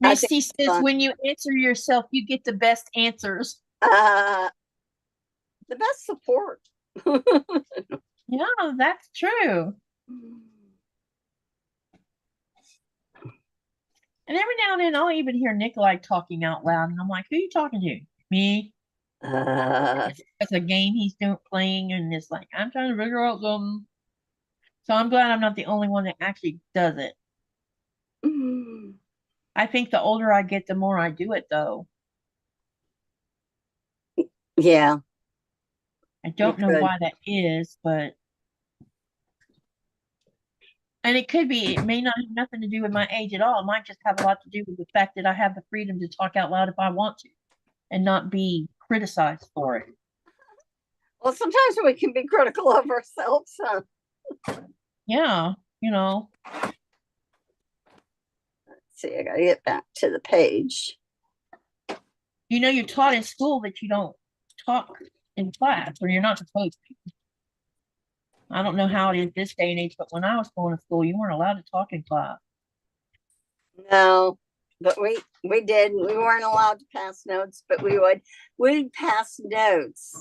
Misty says when you answer yourself, you get the best answers. The best support. Yeah, that's true. And every now and then I'll even hear Nikolai talking out loud, and I'm like, who are you talking to? Me? It's a game he's playing, and it's like, I'm trying to figure out something. So I'm glad I'm not the only one that actually does it. I think the older I get, the more I do it, though. Yeah. I don't know why that is, but and it may not have nothing to do with my age at all. It might just have a lot to do with the fact that I have the freedom to talk out loud if I want to and not be criticized for it. Well, sometimes we can be critical of ourselves. Yeah, you know. Let's see, I gotta get back to the page. You know, you're taught in school that you don't talk in class, or you're not supposed to. I don't know how it is this day and age, but when I was going to school, you weren't allowed to talk in class. No, but we did. We weren't allowed to pass notes, but we'd pass notes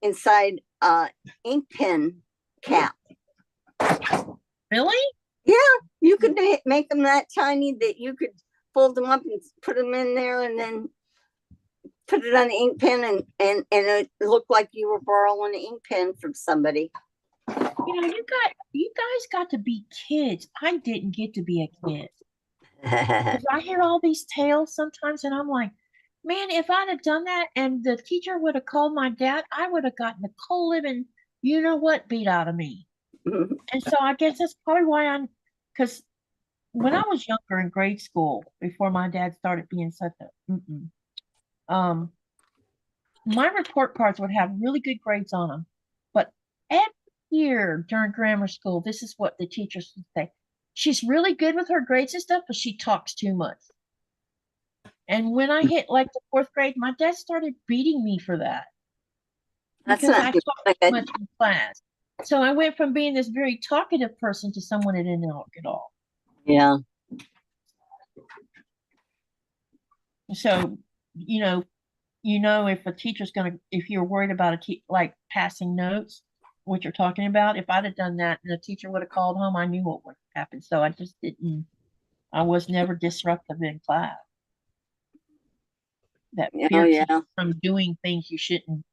inside ink pen cap. Really? Yeah, you could make them that tiny that you could fold them up and put them in there, and then put it on the ink pen, and it looked like you were borrowing an ink pen from somebody. You know, you guys got to be kids. I didn't get to be a kid. I hear all these tales sometimes, and I'm like, man, if I'd have done that and the teacher would have called my dad, I would have gotten the cold living, you know what, beat out of me. And so I guess that's probably why because when I was younger in grade school, before my dad started being such a, my report cards would have really good grades on them. But every year during grammar school, this is what the teachers would say. She's really good with her grades and stuff, but she talks too much. And when I hit like the 4th grade, my dad started beating me for that. Because I talked too much in class. So I went from being this very talkative person to someone that didn't talk at all. Yeah. So, you know, if a teacher's if you're worried about like passing notes, what you're talking about, if I'd have done that and the teacher would have called home, I knew what would happen. So I just didn't, I was never disruptive in class. That fear from doing things you shouldn't,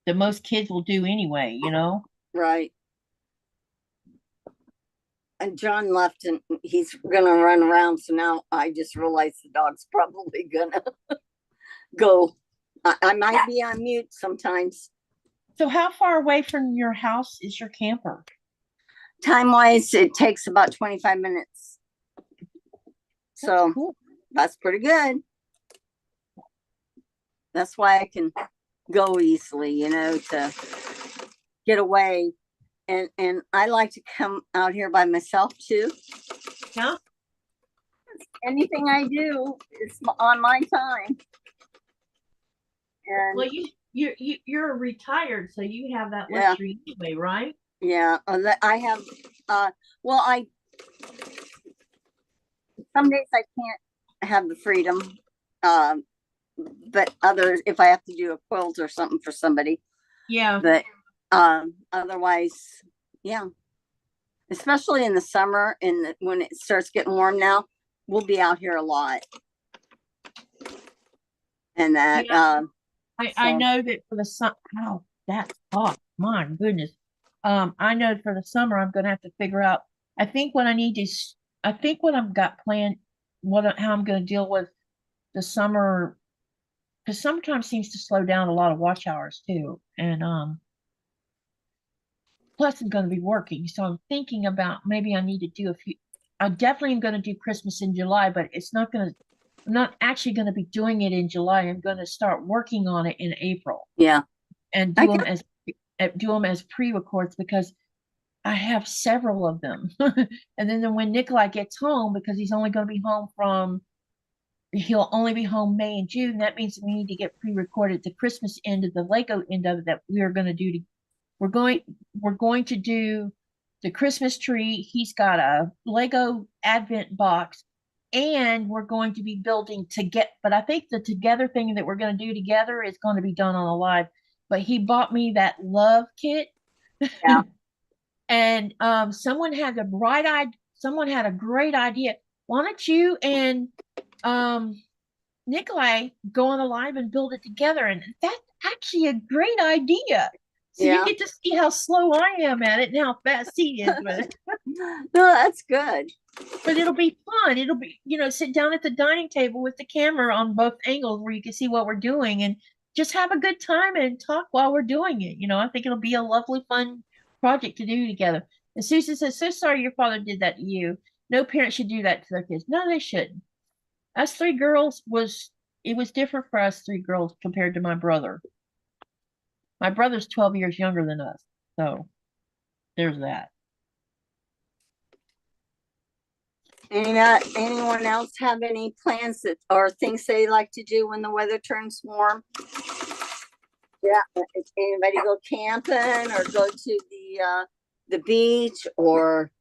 that most kids will do anyway, you know? Right. And John left and he's gonna run around. So now I just realized the dog's probably gonna go. I might be on mute sometimes. So how far away from your house is your camper? Time-wise, it takes about 25 minutes. So cool. That's pretty good. That's why I can go easily, you know, to get away. And I like to come out here by myself too. Yeah. Anything I do is on my time. And well, you're retired, so you have that luxury anyway, right? Yeah, I have. Well, some days I can't have the freedom, but others, if I have to do a quilt or something for somebody. Yeah. But otherwise, yeah. Especially in the summer and when it starts getting warm now, we'll be out here a lot. And that, I know that for the summer. Oh, that's hot. My goodness. I know for the summer I'm going to have to figure out. I think what I need to. I think what I've got planned. How I'm going to deal with the summer, because sometimes seems to slow down a lot of watch hours too, and plus I'm going to be working, so I'm thinking about maybe I need to do a few. I definitely am going to do Christmas in July, but it's not going to. I'm not actually going to be doing it in July. I'm going to start working on it in April. Yeah. And do them as pre-records because I have several of them. And then when Nikolai gets home, because he's only going to be home he'll only be home May and June. That means we need to get pre-recorded the Christmas end of the Lego end of it that we are going to do. We're going to do the Christmas tree. He's got a Lego Advent box, and we're going to be building but I think the together thing that we're going to do together is going to be done on a live. But he bought me that love kit. Yeah. And someone had a great idea. Why don't you and Nikolai go on a live and build it together? And that's actually a great idea. So you get to see how slow I am at it and how fast he is with it. No, that's good. But it'll be fun. It'll be, sit down at the dining table with the camera on both angles where you can see what we're doing and just have a good time and talk while we're doing it. I think it'll be a lovely, fun project to do together. And Susan says, so sorry your father did that to you. No parent should do that to their kids. No, they shouldn't. Us three girls it was different for us three girls compared to my brother. My brother's 12 years younger than us. So there's that. Anyone else have any plans or things they like to do when the weather turns warm? Yeah. Anybody go camping or go to the beach or?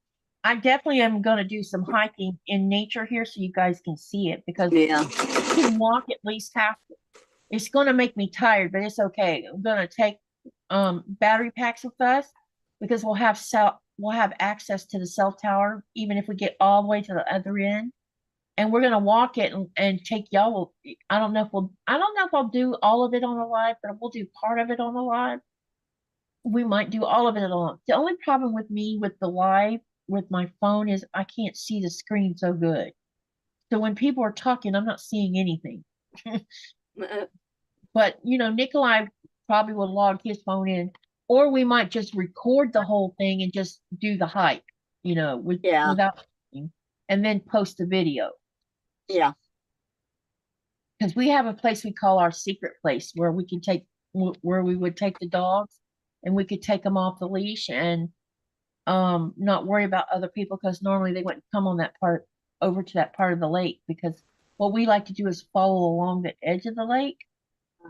I definitely am going to do some hiking in nature here so you guys can see it because you can walk at least half. It's going to make me tired, but it's okay. I'm going to take battery packs with us because we'll have access to the cell tower even if we get all the way to the other end. And we're going to walk it and take y'all. I don't know if I'll do all of it on the live, but we'll do part of it on the live. We might do all of it on. The only problem with me with the live with my phone is I can't see the screen so good. So when people are talking, I'm not seeing anything. But Nikolai probably will log his phone in, or we might just record the whole thing and just do the hike, without, and then post the video. Yeah. Because we have a place we call our secret place where we would take the dogs and we could take them off the leash and not worry about other people because normally they wouldn't come on over to that part of the lake because what we like to do is follow along the edge of the lake.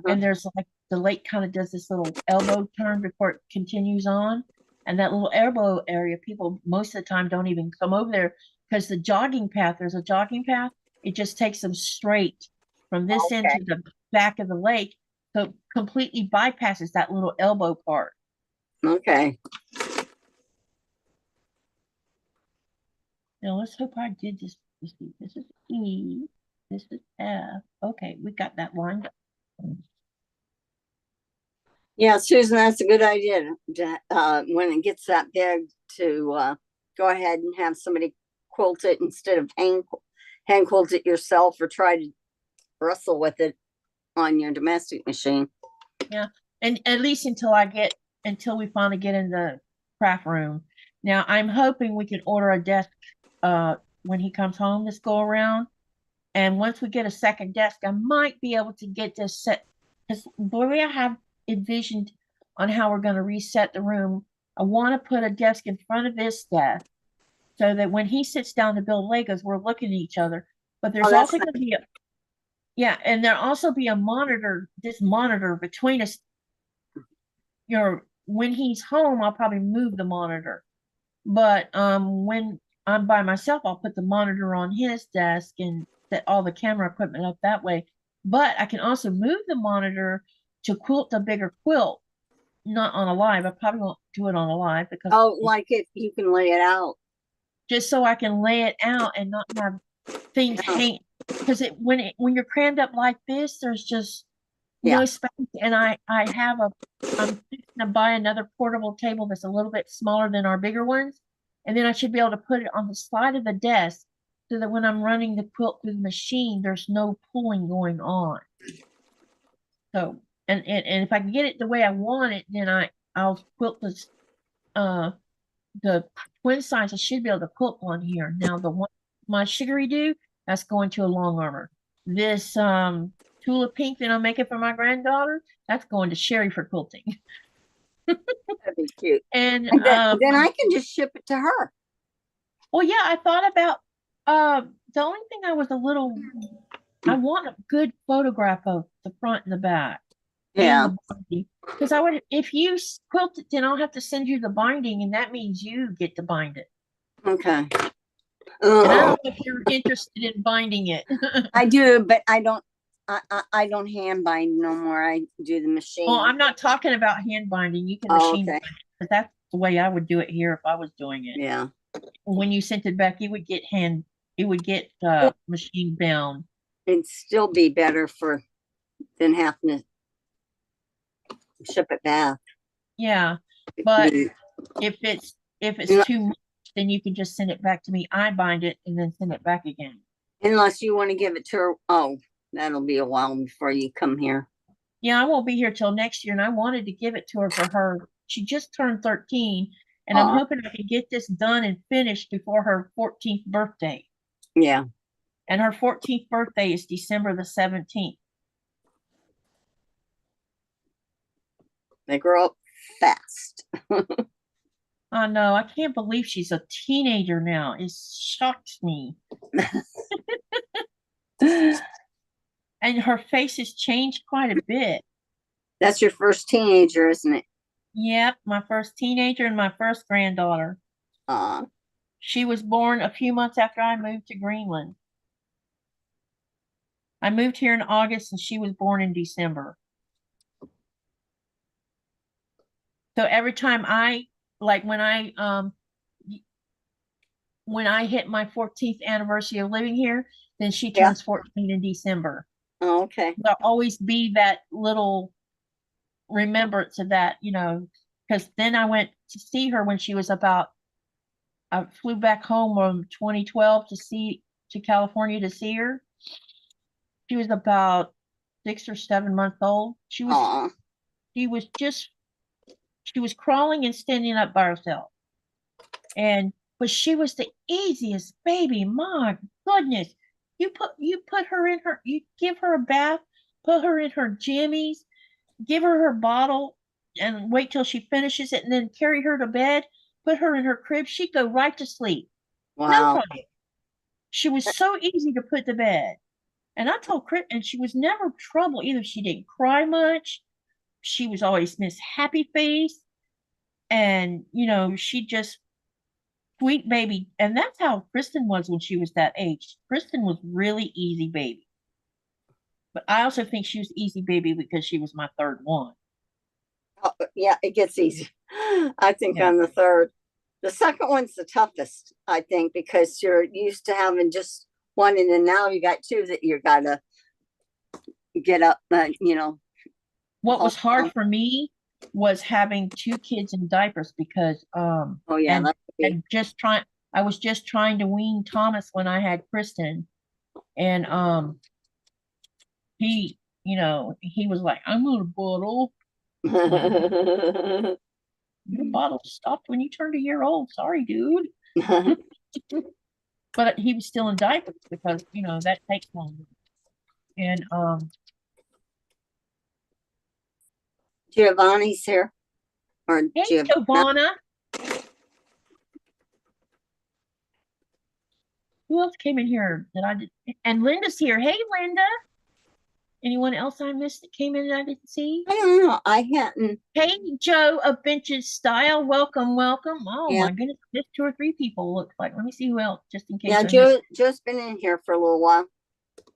And there's the lake kind of does this little elbow turn before it continues on. And that little elbow area, people most of the time don't even come over there because there's a jogging path. It just takes them straight from this end to the back of the lake. So it completely bypasses that little elbow part. Okay. Now let's hope I did this. This is E. This is F. Okay, we got that lined up. Yeah, Susan, that's a good idea when it gets that big to go ahead and have somebody quilt it instead of hand quilt it yourself or try to wrestle with it on your domestic machine. Yeah, and at least until we finally get in the craft room. Now I'm hoping we can order a desk when he comes home this go around. And once we get a second desk, I might be able to get this set because the way I have envisioned on how we're going to reset the room. I want to put a desk in front of this desk so that when he sits down to build Legos, we're looking at each other. But there's also going to be and there'll also be a monitor, this monitor between us. When he's home, I'll probably move the monitor. But when I'm by myself, I'll put the monitor on his desk and set all the camera equipment up that way. But I can also move the monitor to quilt a bigger quilt, not on a live. I probably won't do it on a live because like if you can lay it out. Just so I can lay it out and not have things hang. Because when you're crammed up like this, there's just no space. And I'm fixing to buy another portable table that's a little bit smaller than our bigger ones. And then I should be able to put it on the side of the desk so that when I'm running the quilt through the machine, there's no pulling going on. So, and if I can get it the way I want it, then I'll quilt this, the twin size. I should be able to quilt on here. Now the one, my sugary do, that's going to a long armor. This Tula pink that I'm making for my granddaughter, that's going to Cheri for quilting. That'd be cute. And then I can just ship it to her. Well, yeah, I thought about the only thing I want a good photograph of the front and the back. Yeah. Because I would, if you quilt it, then I'll have to send you the binding, and that means you get to bind it. Okay. And I don't know if you're interested in binding it. I do, but I don't hand bind no more. I do the machine. Well, I'm not talking about hand binding. You can machine bind it, because that's the way I would do it here if I was doing it. Yeah. When you sent it back, it would get machine bound. It'd still be better than having to ship it back. Yeah, but if it's too much, then you can just send it back to me. I bind it and then send it back again. Unless you want to give it to her. Oh, that'll be a while before you come here. Yeah, I won't be here till next year, and I wanted to give it to her for her. She just turned 13, and I'm hoping I can get this done and finished before her 14th birthday. Yeah. And her 14th birthday is December the 17th. They grow up fast. I know. I can't believe she's a teenager now. It shocks me. And her face has changed quite a bit. That's your first teenager, isn't it? Yep, my first teenager and my first granddaughter. She was born a few months after I moved to Greenland. I moved here in August and she was born in December. So every time when I hit my 14th anniversary of living here, then she turns 14 in December. Oh, okay. There'll always be that little remembrance of that, because then I went to see her when she was I flew back home in 2012 to California to see her. She was about 6 or 7 months old. She was crawling and standing up by herself. But she was the easiest baby. My goodness. You give her a bath, put her in her jammies, give her bottle, and wait till she finishes it, and then carry her to bed, put her in her crib. She'd go right to sleep. Wow. No problem. She was so easy to put to bed. And I told Chris, and she was never trouble either. She didn't cry much. She was always Miss Happy Face. And, she just sweet baby. And that's how Kristen was when she was that age. Kristen was really easy baby. But I also think she was easy baby because she was my third one. Oh, yeah, it gets easy. I think on the third. The second one's the toughest, I think, because you're used to having just one, and then now you got two that you gotta get up, What was hard for me was having two kids in diapers because I was just trying to wean Thomas when I had Kristen, and he was like, I'm on a bottle. Your bottle stopped when you turned a year old. Sorry, dude. But he was still in diapers because that takes longer. And Giovanni's here. Or Hey, Giovanna. Giovanna. Who else came in here that I did? And Linda's here. Hey, Linda. Anyone else I missed that came in that I didn't see? I don't know. I hadn't. Hey, Joe of Benches Style. Welcome, welcome. Oh Yeah. my goodness, just 2 or 3 people looks like. Let me see who else, just in case. Yeah, Joe's been in here for a little while.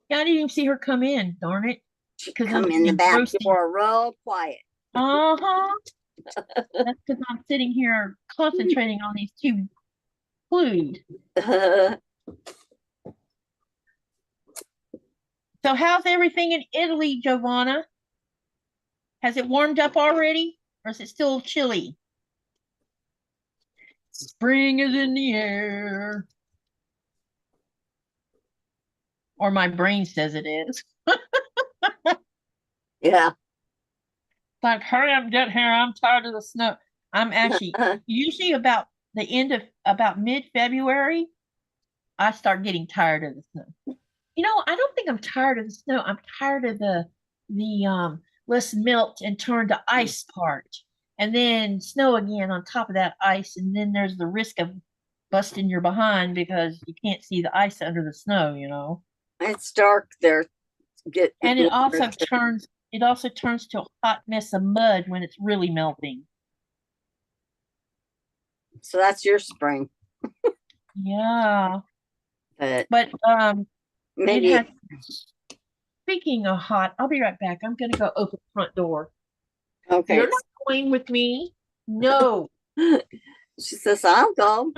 Yeah, I didn't even see her come in. Darn it. She come in the back door real quiet. Uh-huh. That's because I'm sitting here concentrating on these 2 food. So how's everything in Italy, Giovanna? Has it warmed up already, or is it still chilly? Spring is in the air. Or my brain says it is. Yeah. Like, hurry up, get here. I'm tired of the snow. I'm actually usually about the end of about mid-February, I start getting tired of the snow. You know, I don't think I'm tired of the snow. I'm tired of the let's melt and turn to ice part. And then snow again on top of that ice. And then there's the risk of busting your behind because you can't see the ice under the snow, you know. It's dark there. And it also turns to a hot mess of mud when it's really melting. So that's your spring. Yeah. But maybe speaking of hot, I'll be right back. I'm gonna go open the front door. Okay. You're not going with me? No. She says, I'll go.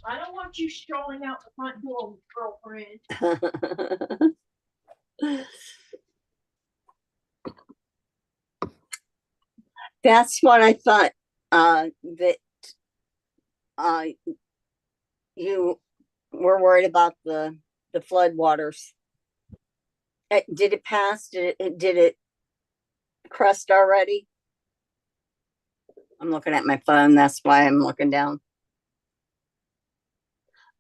I don't want you strolling out the front door, girlfriend. That's what I thought, that you were worried about the flood waters. Did it pass? Did it crest already? I'm looking at my phone. That's why I'm looking down.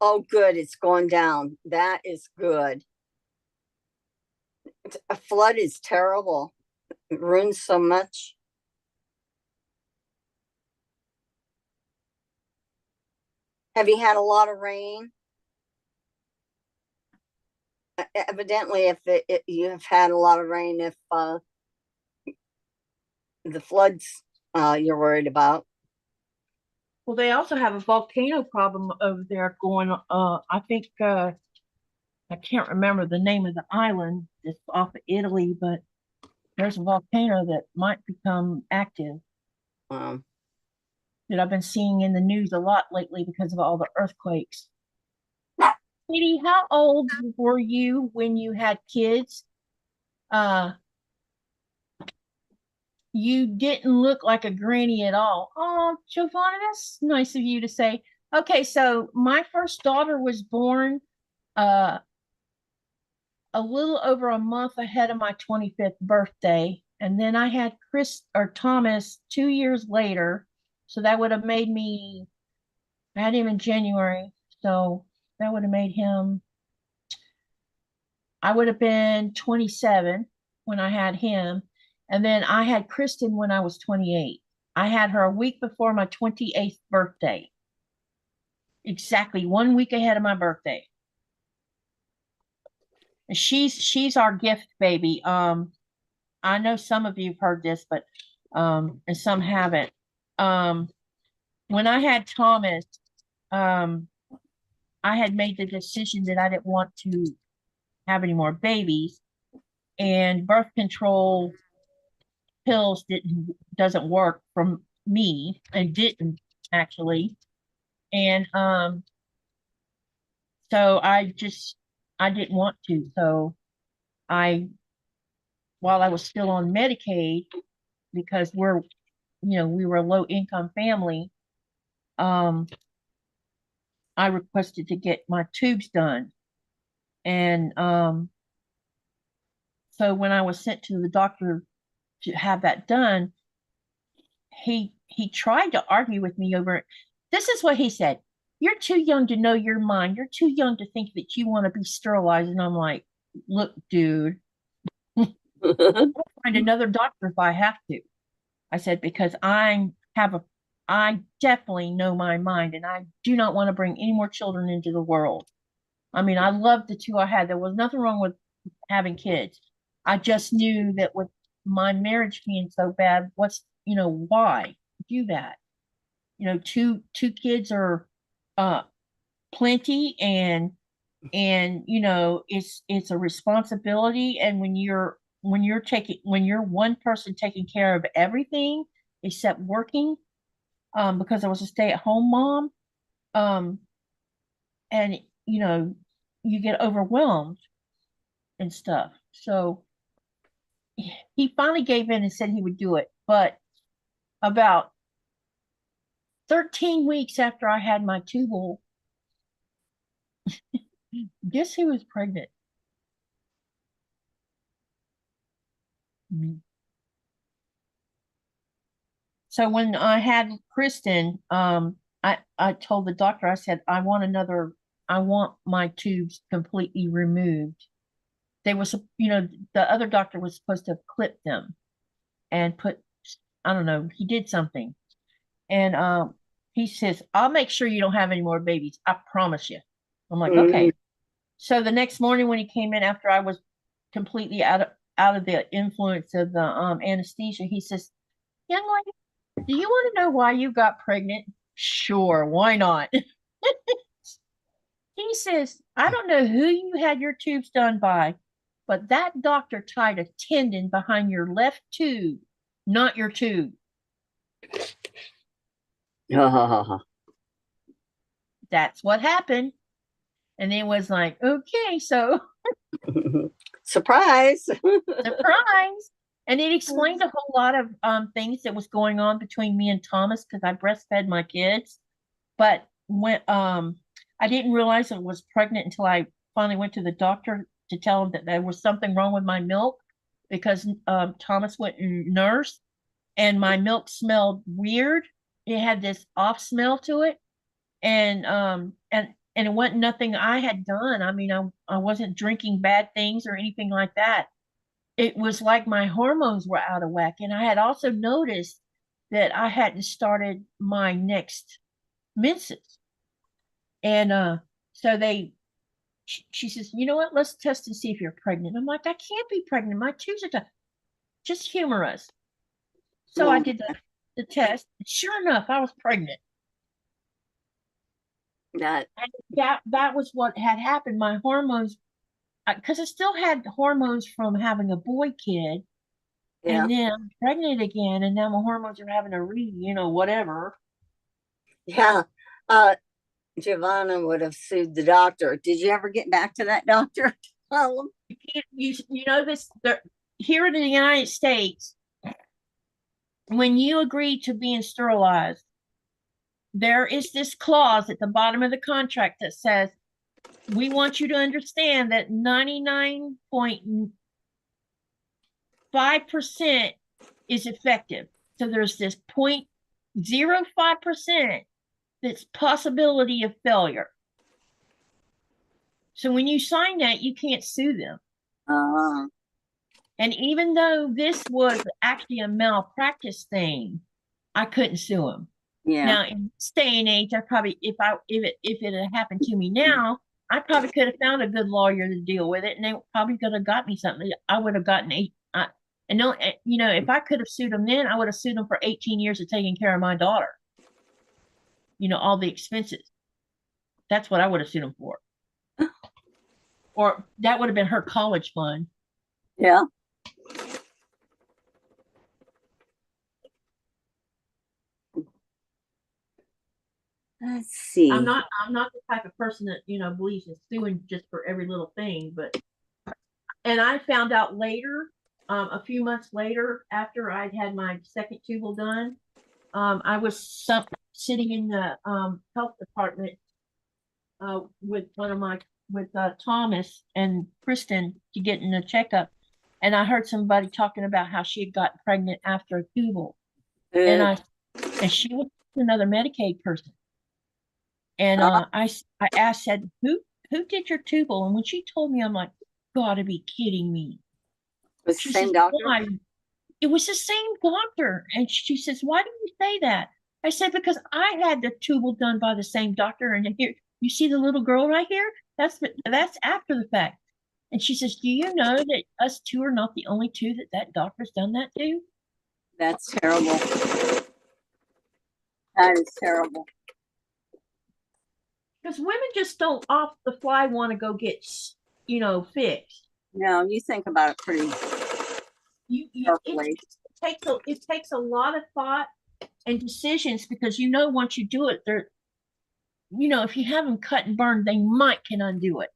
Oh, good. It's going down. That is good. A flood is terrible. It ruins so much. Have you had a lot of rain? Evidently, if you have had a lot of rain, if the floods you're worried about. Well, they also have a volcano problem over there going. I think I can't remember the name of the island. It's off of Italy, but there's a volcano that might become active. Wow. That I've been seeing in the news a lot lately because of all the earthquakes. Katie, how old were you when you had kids? You didn't look like a granny at all. Oh, Giovanna, that's nice of you to say. Okay, so my first daughter was born a little over a month ahead of my 25th birthday. And then I had Thomas 2 years later. So that would have made me, I had him in January. So that would have made him, I would have been 27 when I had him. And then I had Kristen when I was 28. I had her a week before my 28th birthday. Exactly 1 week ahead of my birthday. And she's our gift baby. I know some of you have heard this, but and some haven't. When I had Thomas, I had made the decision that I didn't want to have any more babies, and birth control pills doesn't work from me, and didn't actually. And so I didn't want to. So while I was still on Medicaid, because we were a low income family, I requested to get my tubes done. And so when I was sent to the doctor to have that done, he tried to argue with me over it. This is what he said: "You're too young to know your mind. You're too young to think that you want to be sterilized." And I'm like, "Look, dude, I'll find another doctor if I have to." I said, "Because I'm I definitely know my mind, and I do not want to bring any more children into the world. I mean, I loved the two I had. There was nothing wrong with having kids. I just knew that with my marriage being so bad, why do that? Two kids are uh plenty, and it's a responsibility. And when you're one person taking care of everything except working, because I was a stay-at-home mom, um and you get overwhelmed and stuff. So he finally gave in and said he would do it. But about 13 weeks after I had my tubal, guess who was pregnant? Me. So when I had Kristen, I told the doctor, I said, I want my tubes completely removed. They were, the other doctor was supposed to clip them and I don't know, he did something. And he says, I'll make sure you don't have any more babies. I promise you. I'm like, okay. So the next morning when he came in after I was completely out of the influence of the anesthesia, he says, young lady, do you want to know why you got pregnant? Sure, why not? He says, I don't know who you had your tubes done by, but that doctor tied a tendon behind your left tube, not your tube. That's what happened. And it was like, okay, so surprise. surprise. And it explained a whole lot of things that was going on between me and Thomas, because I breastfed my kids. But when I didn't realize I was pregnant until I finally went to the doctor to tell him that there was something wrong with my milk, because Thomas went and nursed, and my milk smelled weird. It had this off smell to it, and it wasn't nothing I had done. I mean, I wasn't drinking bad things or anything like that. It was like my hormones were out of whack, and I had also noticed that I hadn't started my next menses. And so she says, you know what, let's test and see if you're pregnant. I'm like, I can't be pregnant, my tubes are done. Just humor us. So I did the test, and sure enough, I was pregnant. That was what had happened. My hormones, because I still had hormones from having a boy kid, yeah. and then I'm pregnant again, and now my hormones are having a whatever. Yeah. Giovanna would have sued the doctor. Did you ever get back to that doctor? You know this here in the United States, when you agree to being sterilized, there is this clause at the bottom of the contract that says, we want you to understand that 99.5% is effective. So there's this 0.05% that's possibility of failure. So when you sign that, you can't sue them. And even though this was actually a malpractice thing, I couldn't sue them. Yeah. Now, in this day and age, I probably, if it had happened to me now, I probably could have found a good lawyer to deal with it, and they probably could have got me something. I would have gotten if I could have sued them then, I would have sued them for 18 years of taking care of my daughter. All the expenses. That's what I would have sued them for. Or that would have been her college fund. Yeah. Let's see. I'm not the type of person that believes in suing just for every little thing, and I found out later, a few months later, after I'd had my second tubal done, I was sitting in the health department with Thomas and Kristen to get in a checkup, and I heard somebody talking about how she had gotten pregnant after a tubal, and she was another Medicaid person. And I asked, said, who did your tubal? And when she told me, I'm like, gotta be kidding me. Was the same doctor? it was the same doctor. And she says, why do you say that? I said, because I had the tubal done by the same doctor. And here, you see the little girl right here? That's after the fact. And she says, do you know that us two are not the only two that doctor's done that to? That's terrible. That is terrible. Because women just don't off the fly want to go get, fixed. No, you think about it pretty carefully. It takes a lot of thought and decisions, because once you do it, if you have them cut and burned, they can undo it.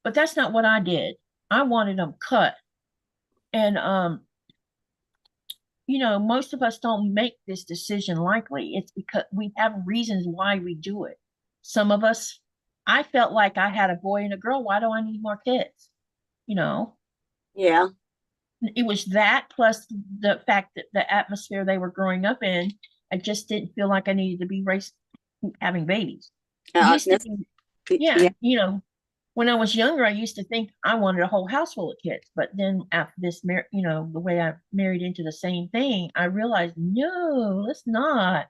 But that's not what I did. I wanted them cut. And most of us don't make this decision lightly. It's because we have reasons why we do it. Some of us, I felt like I had a boy and a girl. Why do I need more kids? Yeah. It was that, plus the fact that the atmosphere they were growing up in, I just didn't feel like I needed to be having babies. When I was younger, I used to think I wanted a whole house full of kids. But then after this, the way I married into the same thing, I realized, no, let's not.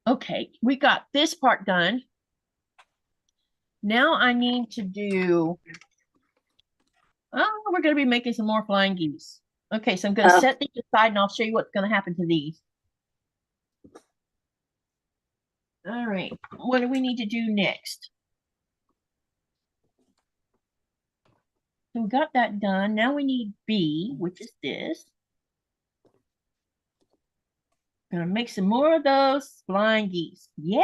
Okay, we got this part done. Now I need to do, we're going to be making some more flying geese. Okay, so I'm going to set these aside and I'll show you what's going to happen to these. All right, what do we need to do next? So we got that done. Now we need B, which is this. Gonna make some more of those flying geese. Yay!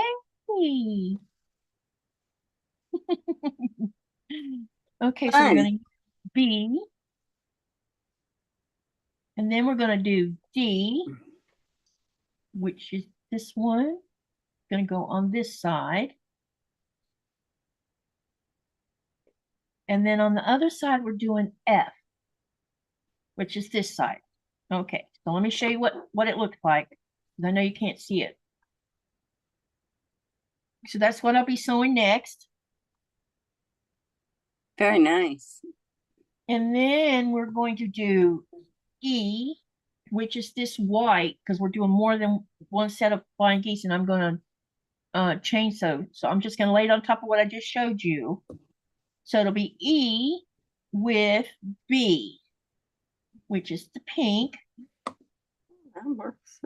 Okay, so we're gonna use B. And then we're gonna do D, which is this one. Gonna go on this side. And then on the other side, we're doing F, which is this side. Okay, so let me show you what it looks like, because I know you can't see it. So that's what I'll be sewing next. Very nice. And then we're going to do E, which is this white, because we're doing more than one set of flying geese, and I'm going to chain sew. So I'm just going to lay it on top of what I just showed you. So it'll be E with B, which is the pink. That works.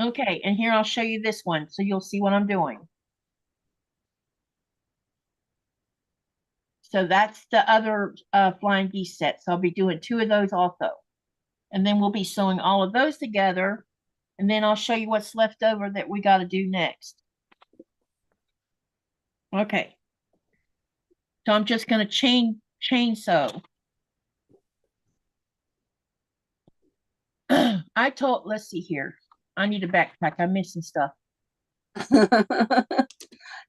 Okay, and here I'll show you this one, so you'll see what I'm doing. So that's the other flying geese set. So I'll be doing 2 of those also. And then we'll be sewing all of those together. And then I'll show you what's left over that we got to do next. Okay. So I'm just going to chain sew. Let's see here. I need a backpack. I'm missing stuff.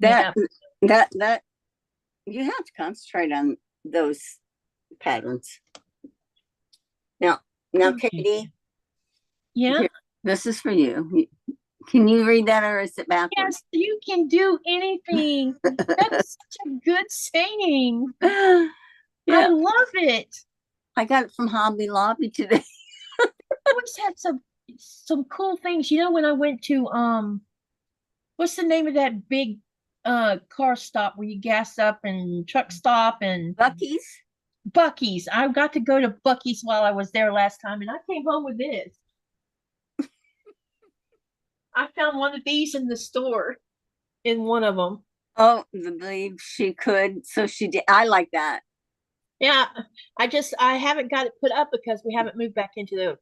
that you have to concentrate on those patterns. Now, okay. Katie. Yeah. Here, this is for you. Can you read that, or is it backwards? Yes, you can do anything. That's such a good saying. Yeah. I love it. I got it from Hobby Lobby today. I always had some cool things. When I went to what's the name of that big car stop where you gas up, and truck stop, and Buc-ee's. I got to go to Buc-ee's while I was there last time, and I came home with this. I found one of these in the store, in one of them. Oh, I believe she could. So she did. I like that. Yeah, I haven't got it put up because we haven't moved back into the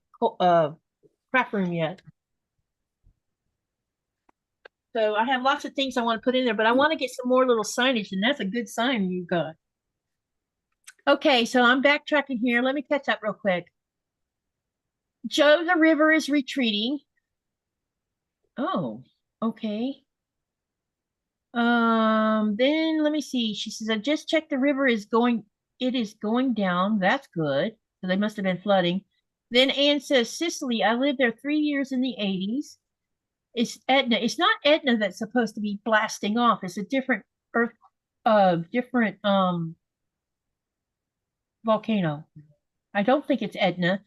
craft room yet. So I have lots of things I want to put in there, but I want to get some more little signage, and that's a good sign you got. Okay, so I'm backtracking here. Let me catch up real quick. Joe the River is retreating. Oh, okay. Then let me see. She says, I just checked the river is going down. That's good. So they must have been flooding. Then Anne says, Sicily, I lived there 3 years in the 80s. It's Etna. It's not Etna that's supposed to be blasting off. It's a different different volcano. I don't think it's Etna.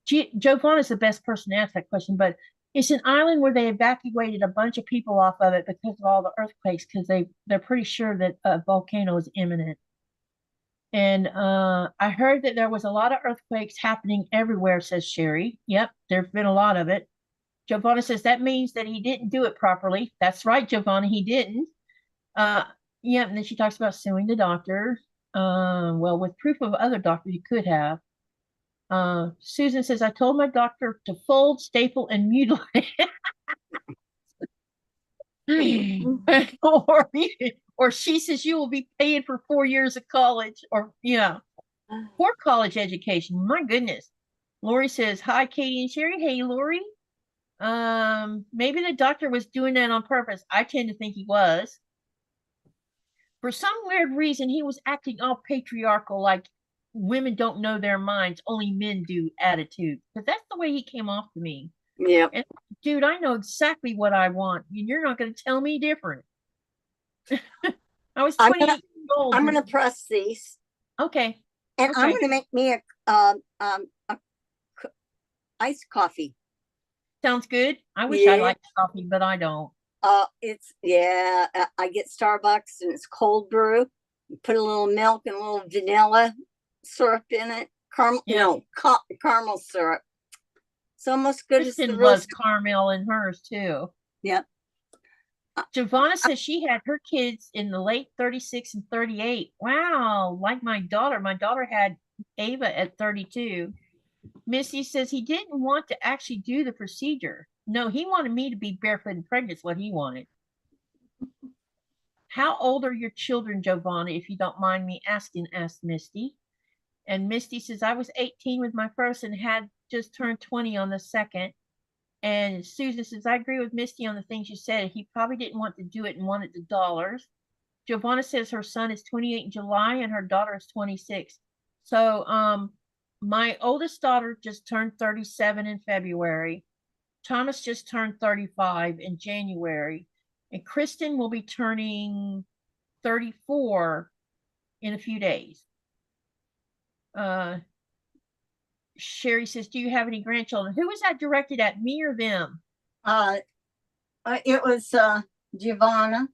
Giovanna is the best person to ask that question, but it's an island where they evacuated a bunch of people off of it because of all the earthquakes, because they're pretty sure that a volcano is imminent. And I heard that there was a lot of earthquakes happening everywhere, says Cheri. Yep, there's been a lot of it. Giovanna says that means that he didn't do it properly. That's right, Giovanna, he didn't. Yeah, and then she talks about suing the doctor. Well, with proof of other doctors, he could have. Susan says, I told my doctor to fold, staple, and mutilate. or, or she says you will be paying for 4 years of college, or yeah, for college education. My goodness. Lori says, hi, Katie and Cheri. Hey, Lori. Maybe the doctor was doing that on purpose. I tend to think he was. For some weird reason, he was acting all patriarchal, like women don't know their minds, only men do attitude. Because that's the way he came off to me. Yeah. And dude, I know exactly what I want, and you're not going to tell me different. I was 28 years old. I'm gonna press these. Okay. And okay. I'm gonna make me a iced coffee. Sounds good. I wish I liked coffee, but I don't. It's I get Starbucks and it's cold brew. You put a little milk and a little vanilla syrup in it. Caramel syrup. It's almost good Kristen as the loves caramel in hers too. Yep. Giovanna says she had her kids in the late 36 and 38. Wow, like my daughter. My daughter had Ava at 32. Missy says he didn't want to actually do the procedure. No, he wanted me to be barefoot and pregnant is what he wanted. How old are your children, Giovanna, if you don't mind me asking, asked Misty. And Misty says, I was 18 with my first and had just turned 20 on the second. And Susan says, I agree with Misty on the things you said. He probably didn't want to do it and wanted the dollars. Giovanna says her son is 28 in July and her daughter is 26. So my oldest daughter just turned 37 in February. Thomas just turned 35 in January. And Kristen will be turning 34 in a few days. Cheri says, do you have any grandchildren? Who was that directed at, me or them? It was Giovanna.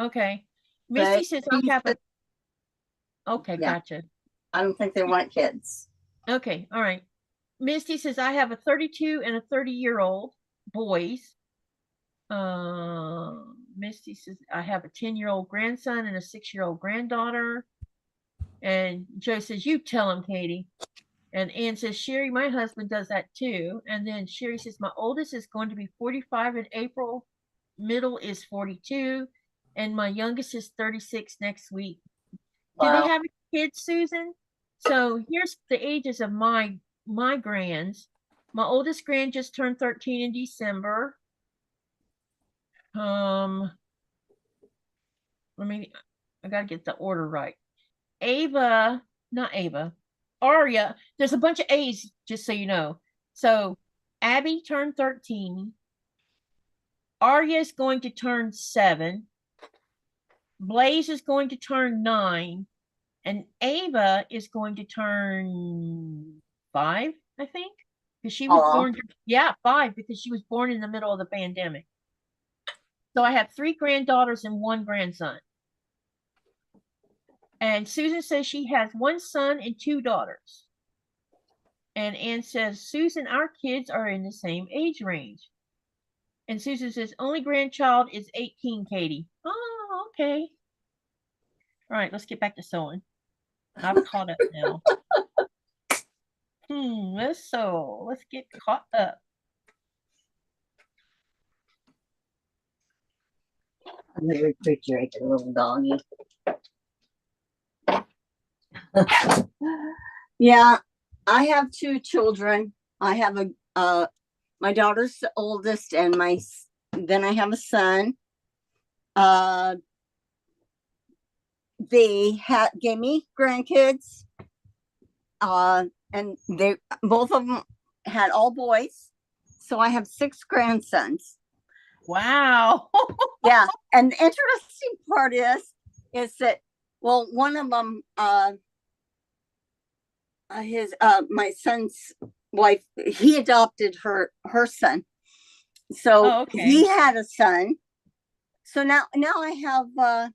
Okay. Misty says, I have a... Okay, yeah. Gotcha. I don't think they want kids. Okay, all right. Misty says, I have a 32 and a 30-year-old boys. Misty says, I have a 10-year-old grandson and a 6-year-old granddaughter. And Joe says, you tell him, Katie. And Ann says, Cheri, my husband does that too. And then Cheri says, my oldest is going to be 45 in April. Middle is 42. And my youngest is 36 next week. Wow. Do they have kids, Susan? So here's the ages of my grands. My oldest grand just turned 13 in December. I gotta get the order right. Aria, there's a bunch of A's, just so you know. So Abby turned 13. Aria is going to turn 7. Blaze is going to turn 9. And Ava is going to turn 5, I think. Because she was born, 5, because she was born in the middle of the pandemic. So I have 3 granddaughters and 1 grandson. And Susan says she has 1 son and 2 daughters. And Ann says, Susan, our kids are in the same age range. And Susan says, only grandchild is 18, Katie. Oh, okay. All right, let's get back to sewing. I'm caught up now. Let's get caught up. I'm gonna refrigerate the little doggy. Yeah, I have 2 children. I have my daughter's the oldest, and then I have a son. They gave me grandkids, and they both of them had all boys. So I have 6 grandsons. Wow. Yeah, and the interesting part is that Well, one of them, my son's wife, he adopted her son. So Oh, okay. he had a son. So now I have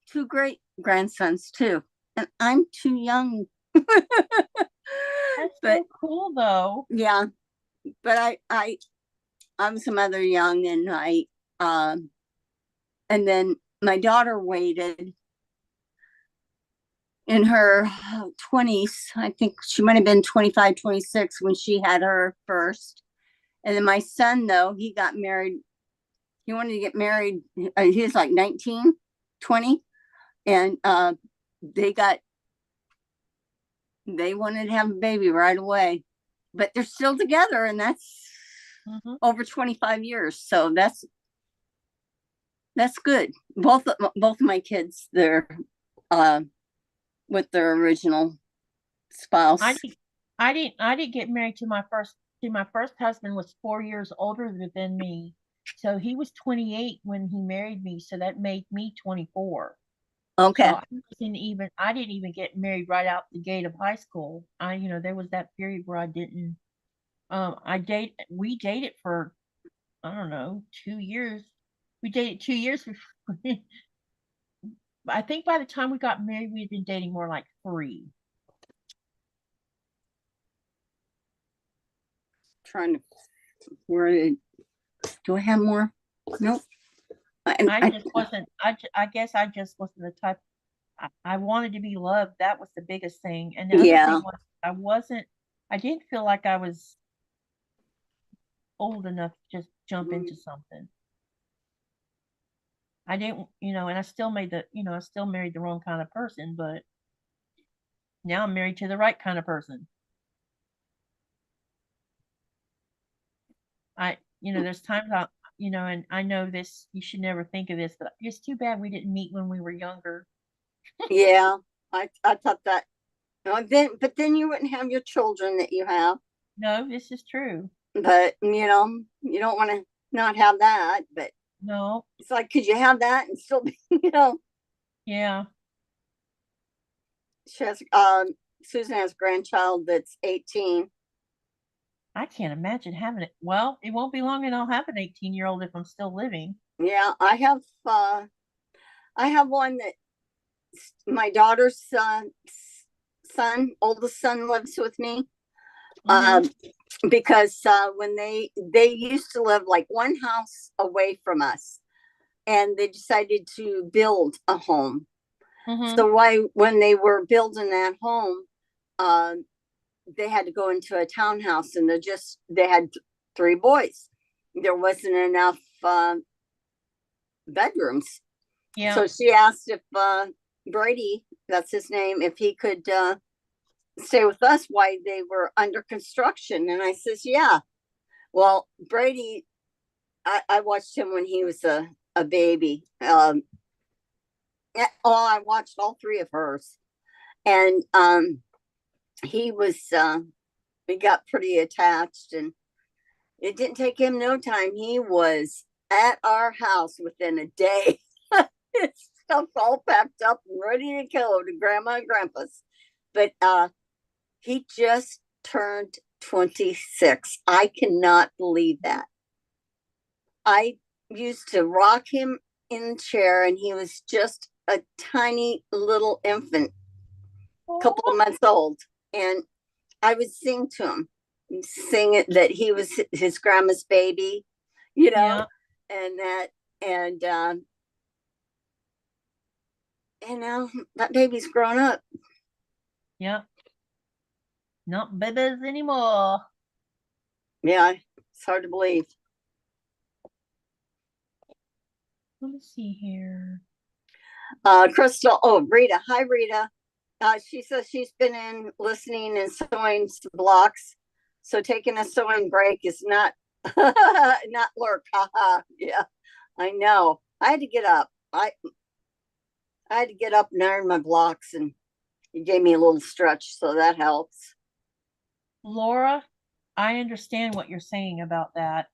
two great grandsons too, and I'm too young. That's But so cool though. yeah, but I'm some other young, and and then my daughter waited in her 20s. I think she might have been 25, 26 when she had her first. And then my son, though, he got married. He wanted to get married. He was like 19, 20. And they wanted to have a baby right away. But they're still together, and that's over 25 years. So that's good. Both of my kids, they're with their original spouse. I didn't get married to my first husband was 4 years older than me. So he was 28 when he married me, so that made me 24. Okay. So I didn't even get married right out the gate of high school. There was that period where I didn't we dated for I don't know, 2 years. We dated 2 years before. I think by the time we got married, we had been dating more like 3. Trying to do I have more? Nope. I just wasn't. I guess I just wasn't the type. I wanted to be loved. That was the biggest thing. And the other Yeah. thing was I wasn't. I didn't feel like I was old enough to just jump into something. I didn't, and I still married the wrong kind of person, but now I'm married to the right kind of person. There's times and I know this, you should never think of this, but it's too bad we didn't meet when we were younger. Yeah. I thought that. But then you wouldn't have your children that you have. No, this is true. But you don't want to not have that. But No. it's like, could you have that and still be, Yeah. She has Susan has a grandchild that's 18. I can't imagine having it. Well, it won't be long and I'll have an 18-year-old if I'm still living. Yeah, I have one that my daughter's oldest son, lives with me. Because when they used to live like one house away from us, and they decided to build a home. So when they were building that home, they had to go into a townhouse, and they had 3 boys. There wasn't enough bedrooms. Yeah. So she asked if Brady, that's his name, if he could stay with us while they were under construction. And I says, yeah. Well, Brady, I watched him when he was a baby. I watched all 3 of hers. And he got pretty attached, and it didn't take him no time. He was at our house within a day. His stuff's all packed up and ready to go to Grandma and Grandpa's. But he just turned 26. I cannot believe that. I used to rock him in the chair, and he was just a tiny little infant, a couple of months old. And I would sing to him, sing it that he was his grandma's baby, Yeah. and that, and now that baby's grown up. Yeah. Not babies anymore. Yeah, it's hard to believe. Let me see here. Crystal, Rita. Hi, Rita. She says she's been in listening and sewing blocks. So taking a sewing break is not not work. Yeah, I know. I had to get up. I had to get up and iron my blocks, and it gave me a little stretch, so that helps. Laura, I understand what you're saying about that.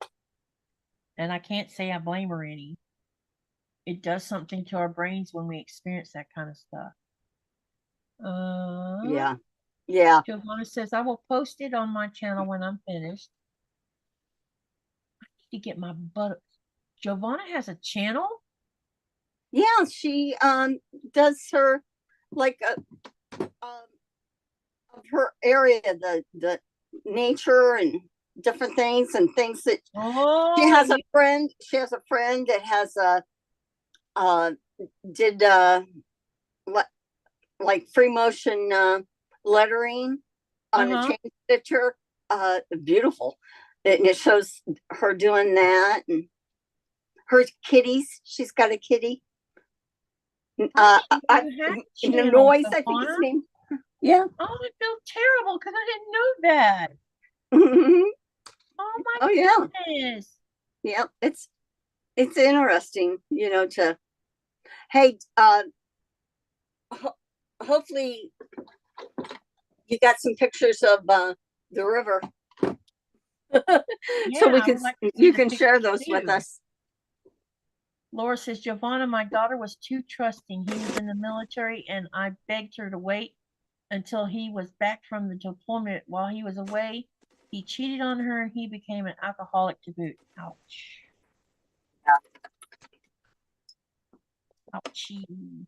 And I can't say I blame her any. it does something to our brains when we experience that kind of stuff. Yeah. Yeah. Giovanna says, I will post it on my channel when I'm finished. I need to get my butt. Giovanna has a channel? Yeah, she does her like of her area, the nature and different things and things that she has a friend. She has a friend that has a did like free motion lettering on a chain stitcher. Beautiful. And it shows her doing that and her kitties. She's got a kitty. Noise, I think his name. Yeah. Oh, I feel terrible because I didn't know that. Oh my goodness. Yeah, it's interesting, you know, to hey, hopefully you got some pictures of the river. So we can you can share those with us. Laura says, Giovanna, my daughter was too trusting. He was in the military and I begged her to wait until he was back from the deployment. While he was away, he cheated on her and he became an alcoholic to boot. Ouch. Ouchie.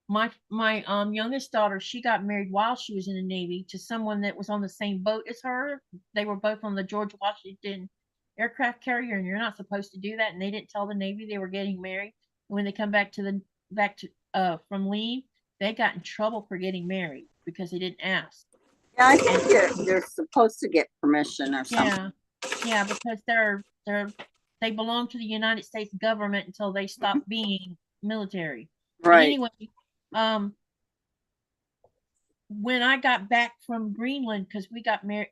My youngest daughter, she got married while she was in the Navy to someone that was on the same boat as her. They were both on the George Washington aircraft carrier, and you're not supposed to do that. And they didn't tell the Navy they were getting married. When they come back to from leave, they got in trouble for getting married because they didn't ask. Yeah, I think they're supposed to get permission or something. Yeah, because they belong to the United States government until they stop being military. Right. But anyway, when I got back from Greenland, because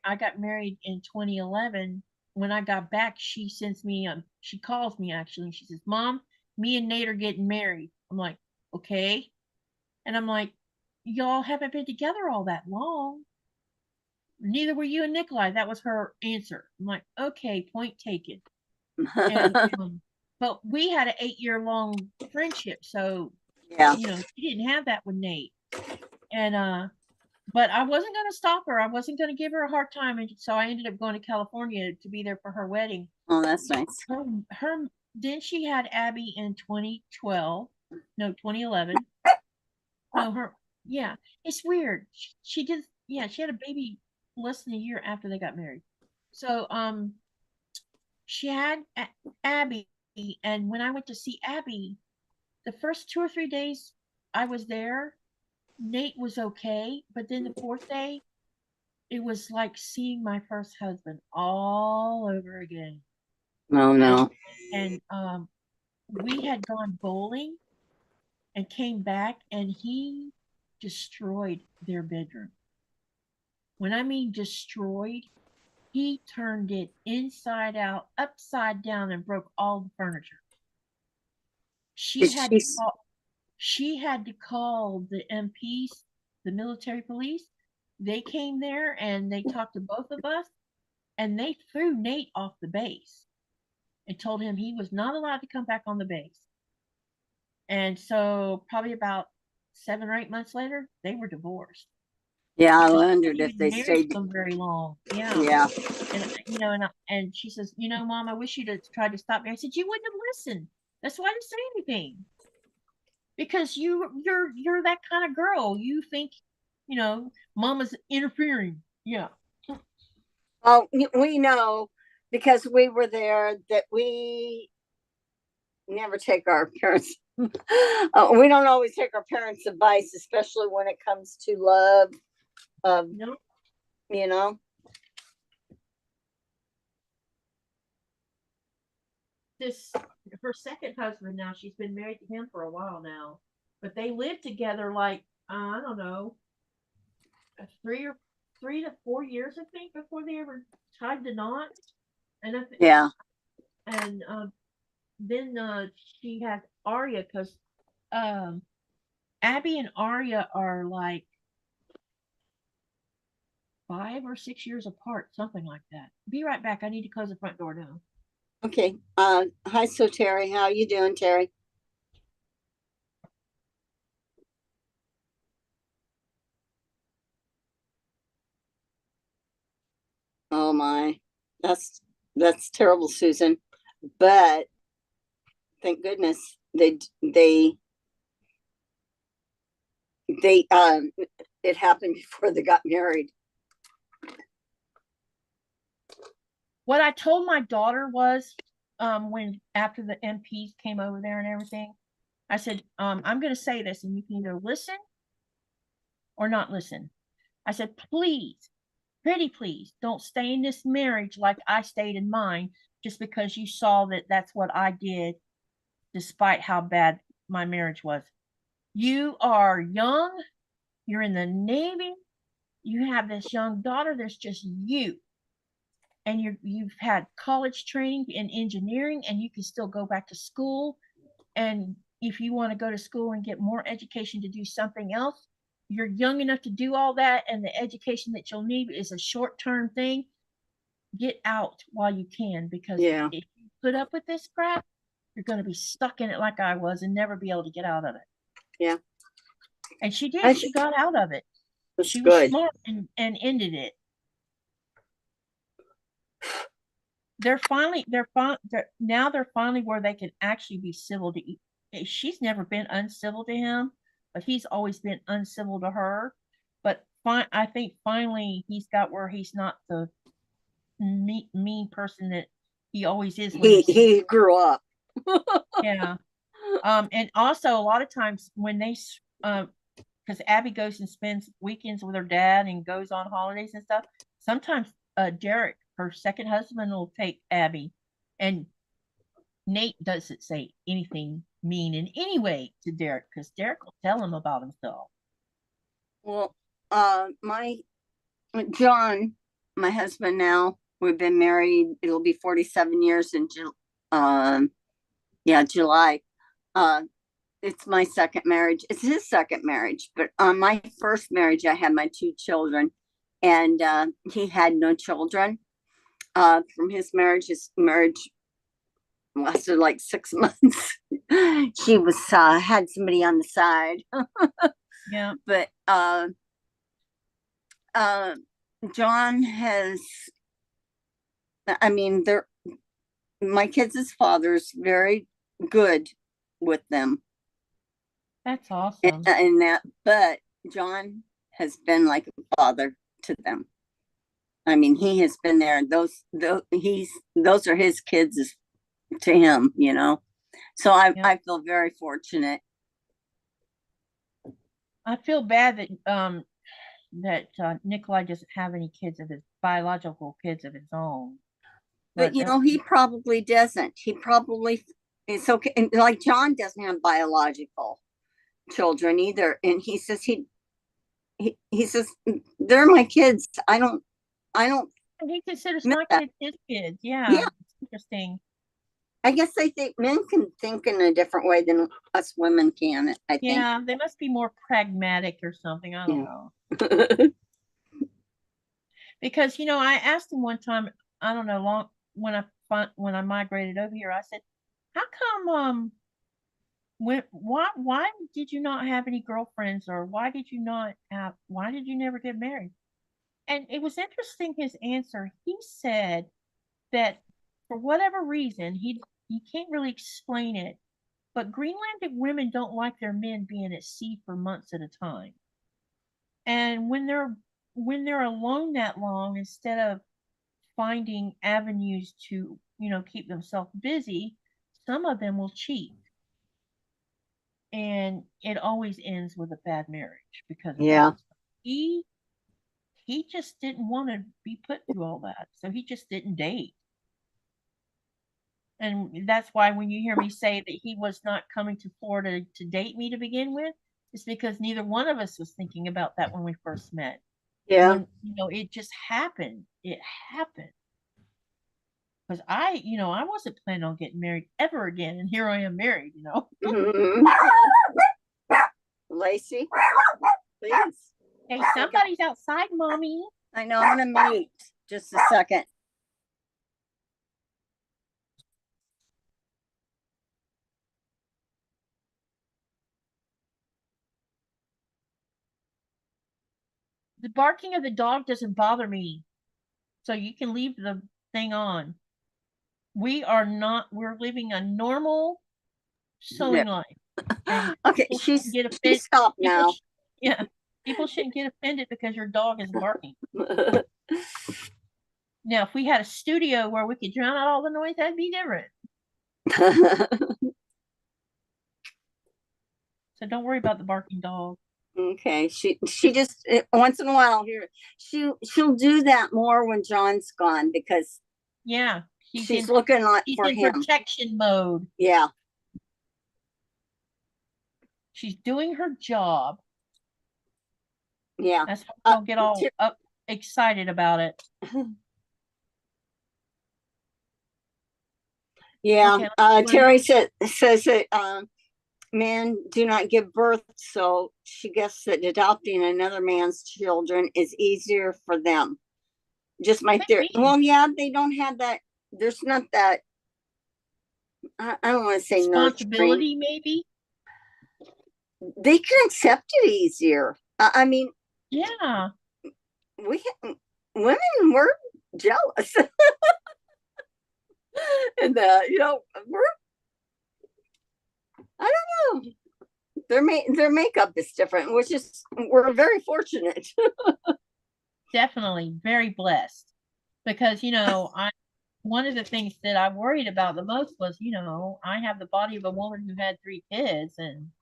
I got married in 2011. When I got back, she sends me, she calls me actually, and she says, Mom, me and Nate are getting married. I'm like, okay. And I'm like, y'all haven't been together all that long. Neither were you and Nikolai. That was her answer. I'm like, okay, point taken. And, but we had an 8-year-long friendship. So, yeah, you know, she didn't have that with Nate. And, but I wasn't going to stop her. I wasn't going to give her a hard time. And so I ended up going to California to be there for her wedding. Oh, that's nice. Then she had Abby in 2011. No, it's weird. She had a baby less than a year after they got married. So, she had Abby. And when I went to see Abby, the first 2 or 3 days I was there, Nate was okay, but then the 4th day, it was like seeing my first husband all over again. Oh no. And we had gone bowling and came back and he destroyed their bedroom. When I mean destroyed, he turned it inside out, upside down, and broke all the furniture. She had to call the MPs, the military police. They came there and they talked to both of us, and they threw Nate off the base and told him he was not allowed to come back on the base. And so probably about 7 or 8 months later, they were divorced. Yeah, I wondered if they stayed them very long. Yeah. Yeah. And and she says, Mom, I wish you'd have tried to stop me. I said, you wouldn't have listened. That's why I didn't say anything. Because you're that kind of girl. You think, Mama's interfering. Yeah. Well, we know because we were there that we never take our parents. We don't always take our parents' advice, especially when it comes to love. Nope. Her second husband now, she's been married to him for a while now, but they lived together like, I don't know, 3 to 4 years, I think, before they ever tied the knot. And and then she had Aria, because Abby and Aria are like 5 or 6 years apart, something like that. Be right back. I need to close the front door down. Okay. Hi, so Terry, how you doing, Terry? Oh my, that's terrible, Susan. But thank goodness they it happened before they got married. What I told my daughter was, when after the MPs came over there and everything, I said, I'm going to say this, and you can either listen or not listen. I said, please, pretty please, don't stay in this marriage like I stayed in mine, just because you saw that that's what I did, despite how bad my marriage was. You are young. You're in the Navy. You have this young daughter. There's just you. And you've had college training in engineering, and you can still go back to school. And if you want to go to school and get more education to do something else, you're young enough to do all that, and the education that you'll need is a short-term thing. Get out while you can, because Yeah. if you put up with this crap, you're going to be stuck in it like I was and never be able to get out of it. Yeah. And she did. She got out of it. She was good. smart and ended it. They're finally where they can actually be civil to each. She's never been uncivil to him, but he's always been uncivil to her. But I think finally he's got where he's not the mean person that he always is. He grew up. Yeah. And also a lot of times when they because Abby goes and spends weekends with her dad and goes on holidays and stuff, sometimes Derek, her second husband, will take Abby, and Nate doesn't say anything mean in any way to Derek, because Derek will tell him about himself. Well, my John, my husband now, we've been married, it'll be 47 years in July. It's my second marriage. It's his second marriage, but on my first marriage, I had my 2 children, and he had no children. From his marriage lasted like 6 months. He was had somebody on the side. Yeah. But John has, I mean, my kids' father's very good with them. That's awesome. And that, but John has been like a father to them. I mean, he has been there. Those are his kids to him, you know. So I feel very fortunate. I feel bad that Nikolai doesn't have any biological kids of his own. But you know, he probably doesn't. He probably is okay. And like John doesn't have biological children either, and he says he says they're my kids. I don't. He considers my kids his kids. Yeah. It's interesting. I guess I think men can think in a different way than us women can. I think. Yeah, they must be more pragmatic or something. I don't know. Because I asked him one time. I don't know, when I migrated over here. I said, "How come why did you not have any girlfriends, or why did you never get married?" And it was interesting, his answer. He said that for whatever reason, he can't really explain it, but Greenlandic women don't like their men being at sea for months at a time. And when they're alone that long, instead of finding avenues to, keep themselves busy, some of them will cheat. And it always ends with a bad marriage because of that. He just didn't want to be put through all that. So he just didn't date. And that's why when you hear me say that he was not coming to Florida to date me to begin with, it's because neither one of us was thinking about that when we first met. Yeah. It just happened. It happened. Because I wasn't planning on getting married ever again. And here I am married, Lacey, please. Hey, somebody's outside, Mommy. I know, I'm gonna mute just a second. The barking of the dog doesn't bother me. So you can leave the thing on. We're living a normal sewing life. And Okay, she stopped now. Yeah. People shouldn't get offended because your dog is barking. Now, if we had a studio where we could drown out all the noise, that'd be different. So don't worry about the barking dog. Okay, she just once in a while here she'll do that more when John's gone because yeah, she's looking for him. Protection mode. Yeah, she's doing her job. Yeah, that's why I'll get all excited about it. Yeah, okay, Terry says that men do not give birth, so she guesses that adopting another man's children is easier for them. Just my theory. Well, yeah, they don't have that. There's not that. I don't want to say responsibility. Maybe they can accept it easier. I mean, yeah, women were jealous, and I don't know. Their makeup is different, which is we're very fortunate. Definitely very blessed because one of the things that I worried about the most was I have the body of a woman who had 3 kids, and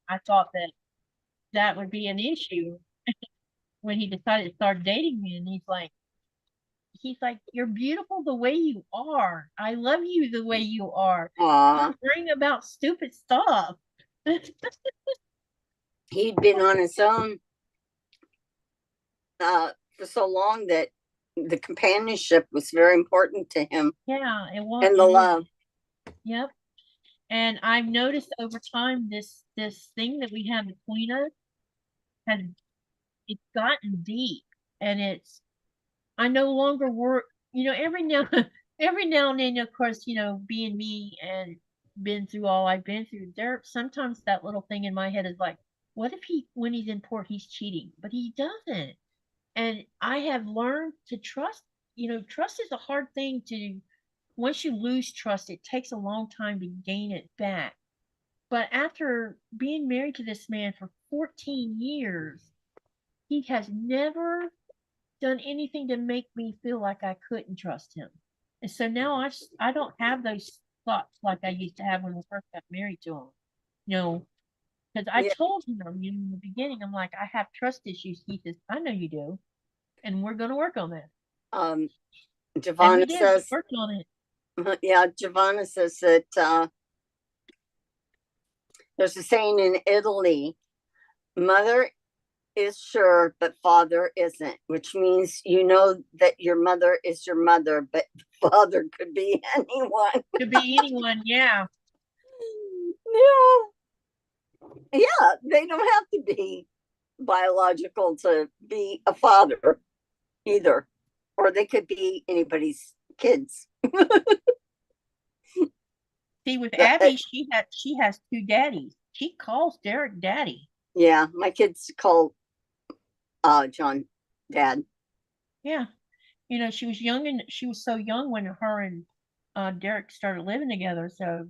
I thought that would be an issue when he decided to start dating me, and he's like, you're beautiful the way you are. I love you the way you are. Don't worry about stupid stuff. He'd been on his own for so long that the companionship was very important to him. Yeah, it was. And the love. Yep. And I've noticed over time this thing that we have between us it's gotten deep, and I no longer work, every now and then, of course, being me and been through all I've been through, there sometimes that little thing in my head is like, what if when he's in port, he's cheating? But he doesn't. And I have learned to trust. Trust is a hard thing once you lose trust, it takes a long time to gain it back. But after being married to this man for 14 years, he has never done anything to make me feel like I couldn't trust him. And so now I don't have those thoughts like I used to have when I first got married to him. Because I told him in the beginning, I'm like, I have trust issues. He says, I know you do, and we're going to work on that. Giovanna says, worked on it. Yeah, Giovanna says that there's a saying in Italy, mother is sure, but father isn't, which means that your mother is your mother, but father could be anyone. Could be anyone, yeah. Yeah, they don't have to be biological to be a father either, or they could be anybody's kids. See, with Abby, she has 2 daddies. She calls Derek daddy. Yeah, my kids call John dad. Yeah, she was young, and she was so young when her and Derek started living together. So,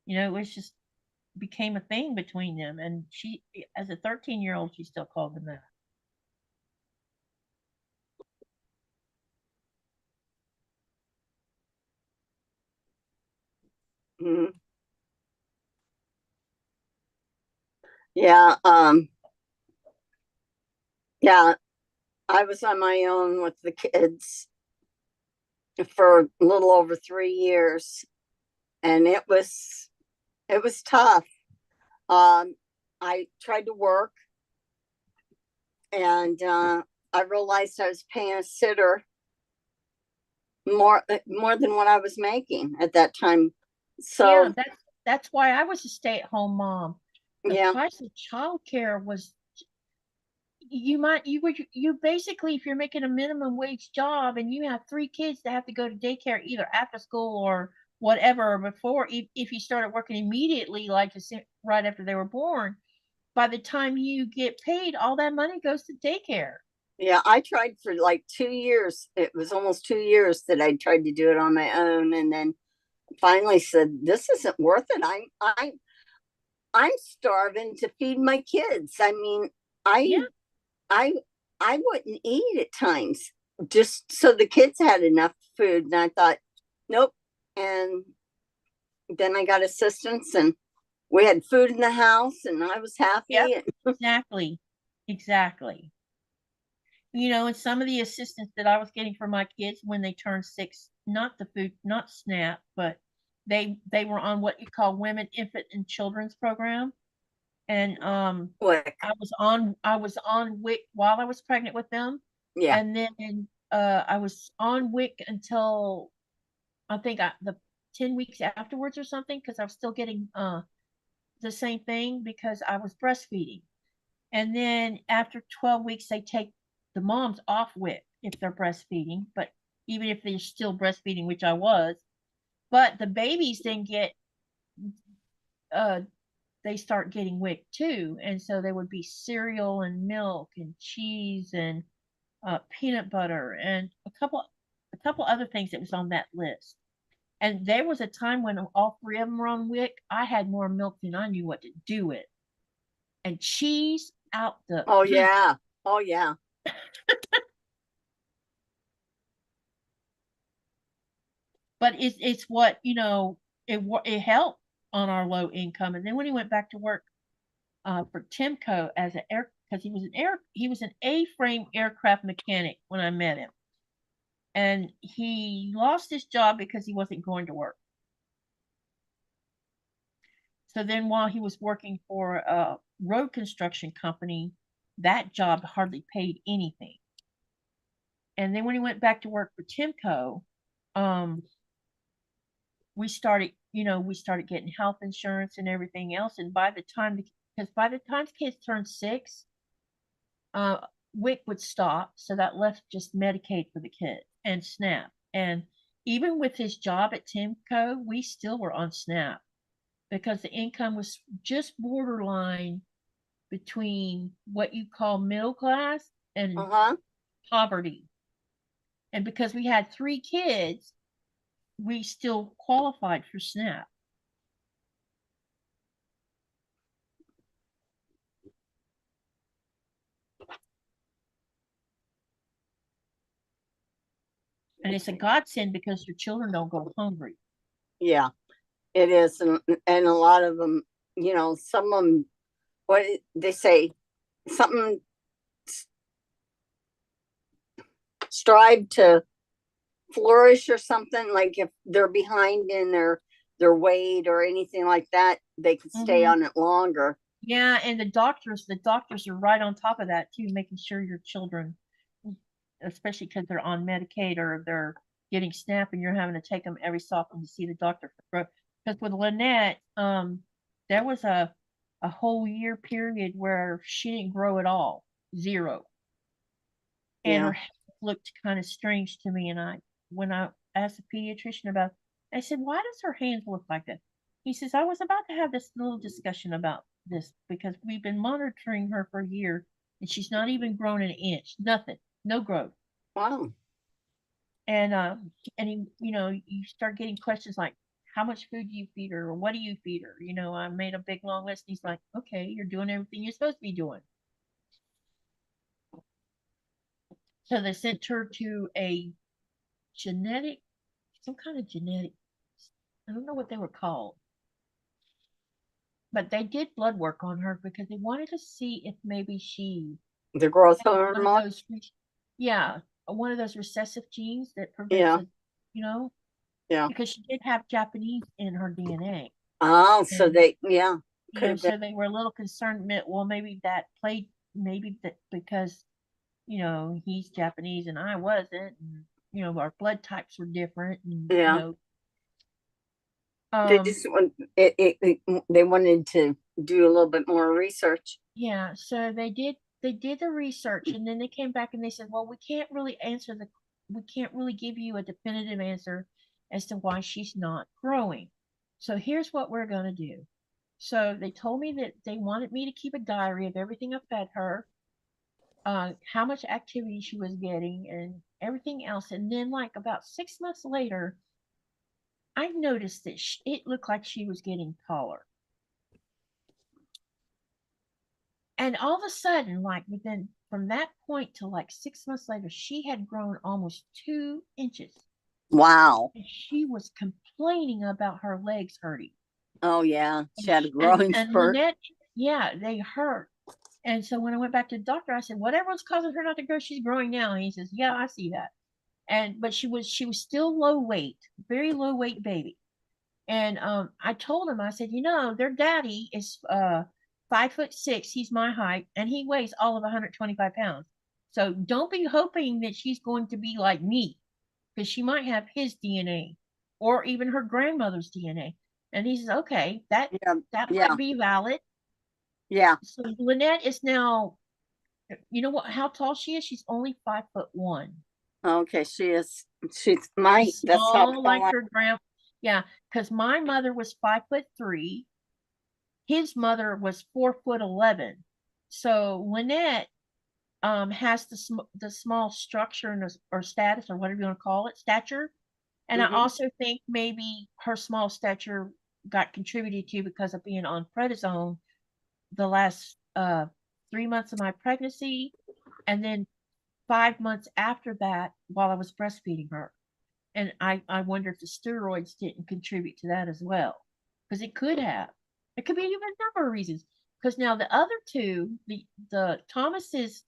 it was just became a thing between them. And she, as a 13-year-old, she still called him that. Mm-hmm. Yeah. Yeah. I was on my own with the kids for a little over 3 years, and it was tough. I tried to work, and I realized I was paying a sitter more than what I was making at that time. So yeah, that's why I was a stay-at-home mom. The price of childcare was, you basically, if you're making a minimum wage job and you have 3 kids that have to go to daycare either after school or whatever, or before, if you started working immediately, like right after they were born, by the time you get paid, all that money goes to daycare. Yeah, I tried for like 2 years. It was almost 2 years that I tried to do it on my own, and then finally said, "This isn't worth it. I'm starving to feed my kids. I mean, I Yeah, I I wouldn't eat at times just so the kids had enough food." And I thought, nope. And then I got assistance, and we had food in the house, and I was yep, happy. exactly, exactly. And some of the assistance that I was getting for my kids when they turned 6, not the food, not SNAP, but they were on what you call Women, Infant, and Children's Program. And Quick. I was on WIC while I was pregnant with them. Yeah. And then I was on WIC until I think the 10 weeks afterwards or something, because I was still getting the same thing because I was breastfeeding. And then after 12 weeks, they take the moms off WIC if they're breastfeeding, but even if they're still breastfeeding, which I was, but the babies then uh, they start getting WIC too. And so there would be cereal and milk and cheese and peanut butter and a couple other things that was on that list. And there was a time when all 3 of them were on WIC. I had more milk than I knew what to do with, and cheese out the. Oh yeah. Oh yeah. But it's what it helped on our low income. And then when he went back to work for Timco as an air, because he was an A-frame aircraft mechanic when I met him, and he lost his job because he wasn't going to work. So then while he was working for a road construction company, that job hardly paid anything. And then when he went back to work for Timco, um, we started getting health insurance and everything else. And by the time kids turned 6, WIC would stop, so that left just Medicaid for the kid and SNAP. And even with his job at Timco, we still were on SNAP because the income was just borderline between what you call middle class and Uh-huh. poverty. And because we had 3 kids, we still qualified for SNAP. And it's a godsend because your children don't go hungry. Yeah, it is. And a lot of them, some of them, what they say, something strive to flourish or something, like if they're behind in their weight or anything like that, they could stay on it longer. Yeah, and the doctors are right on top of that too, making sure your children, especially because they're on Medicaid or they're getting SNAP and you're having to take them every so often to see the doctor for growth. Because with Lynette, there was a whole year period where she didn't grow at all, 0, and Yeah. her health looked kind of strange to me. And when I asked the pediatrician about, I said, "Why does her hands look like that?" He says, "I was about to have this little discussion about this because we've been monitoring her for a year, and she's not even grown an inch, nothing, no growth." Wow. And you start getting questions like, "How much food do you feed her, or what do you feed her?" I made a big long list. He's like, "Okay, you're doing everything you're supposed to be doing." So they sent her to a genetic, some kind of genetic, I don't know what they were called, but they did blood work on her because they wanted to see if maybe she The growth had one of hormone. those, yeah, one of those recessive genes that prevents Yeah. it, you know, Yeah. because she did have Japanese in her DNA. Oh, so And, yeah, could have been. so they were a little concerned that, well, maybe that played, maybe that because, he's Japanese and I wasn't, and, our blood types were different, and, Yeah. They um, just want they wanted to do a little bit more research. yeah, so they did they did the research, and then they came back and they said, well, we can't really give you a definitive answer as to why she's not growing. So here's what we're going to do. So they told me that they wanted me to keep a diary of everything I fed her, how much activity she was getting, and everything else. And then, like about 6 months later, I noticed that it looked like she was getting taller. And all of a sudden, like within from that point to like 6 months later, she had grown almost 2 inches. Wow. And she was complaining about her legs hurting. Oh yeah, she had a growing spurt. Lynette, yeah, they hurt. And so when I went back to the doctor, I said, whatever was causing her not to grow, she's growing now. And he says, yeah, I see that. But she was still low weight, very low weight baby. And I told him, I said, their daddy is 5'6". He's my height, and he weighs all of 125 pounds. So don't be hoping that she's going to be like me, because she might have his DNA or even her grandmother's DNA. And he says, okay, that might be valid. Yeah. So Lynette is now, how tall she is? She's only 5'1". Okay, she's that's how like her grandma. Yeah, because my mother was 5'3". His mother was 4'11". So Lynette has the small structure or status, or whatever you want to call it, stature. And I also think maybe her small stature got contributed to because of being on prednisone the last 3 months of my pregnancy, and then 5 months after that while I was breastfeeding her. And I wonder if the steroids didn't contribute to that as well, because it could have. It could be even a number of reasons. Because now the other two, the Thomas is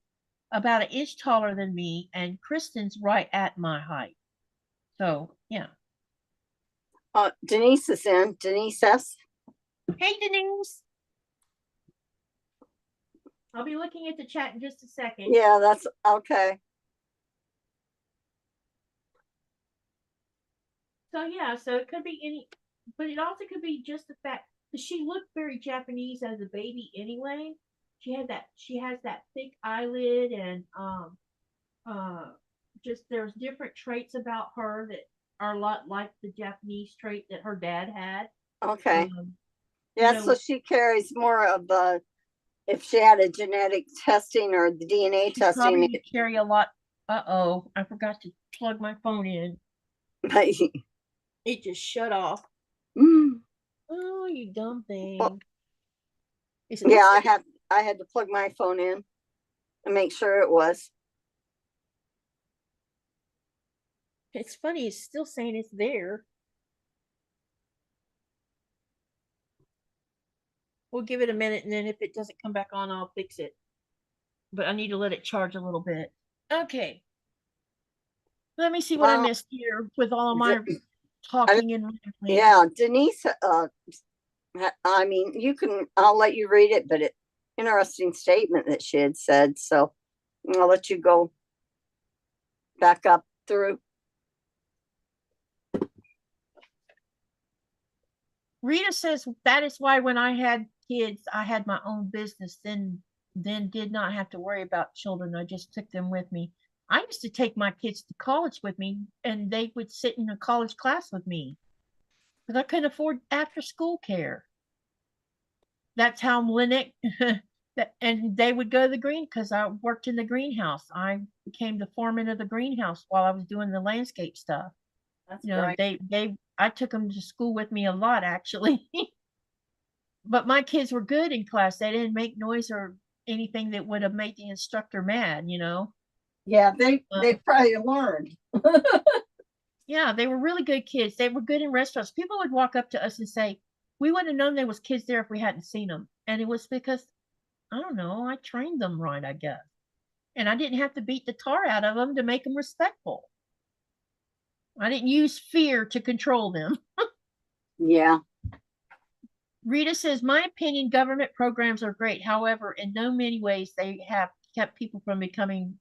about an inch taller than me, and Kristen's right at my height. So yeah. Denise is in. Denise S. Hey, Denise. I'll be looking at the chat in just a second. Yeah, that's okay. So yeah, so it could be any, but it also could be just the fact that she looked very Japanese as a baby anyway. She has that thick eyelid, and just there's different traits about her that are a lot like the Japanese trait that her dad had. Okay. Yeah, so she carries more of if she had a genetic testing or the DNA testing. Probably carry a lot. Uh-oh, I forgot to plug my phone in. It just shut off. Oh, you dumb thing. Well, yeah, I had to plug my phone in and make sure it was. It's funny, it's still saying it's there. We'll give it a minute, and then if it doesn't come back on, I'll fix it. But I need to let it charge a little bit. Okay. Let me see what I missed here with all of my talking and rambling. Yeah, Denise, I mean, I'll let you read it, but it's an interesting statement that she had said. So I'll let you go back up through. Rita says that is why when I had kids, I had my own business, then did not have to worry about children. I just took them with me. I used to take my kids to college with me, and they would sit in a college class with me because I couldn't afford after school care. That's how Lynette, and they would go to the green, because I worked in the greenhouse. I became the foreman of the greenhouse while I was doing the landscape stuff. That's great. I took them to school with me a lot, actually. But my kids were good in class. They didn't make noise or anything that would have made the instructor mad, Yeah, they probably learned. Yeah, they were really good kids. They were good in restaurants. People would walk up to us and say, we wouldn't have known there was kids there if we hadn't seen them. And it was because, I don't know, I trained them right, I guess. And I didn't have to beat the tar out of them to make them respectful. I didn't use fear to control them. Yeah. Rita says, my opinion, government programs are great. However, in no many ways they have kept people from becoming,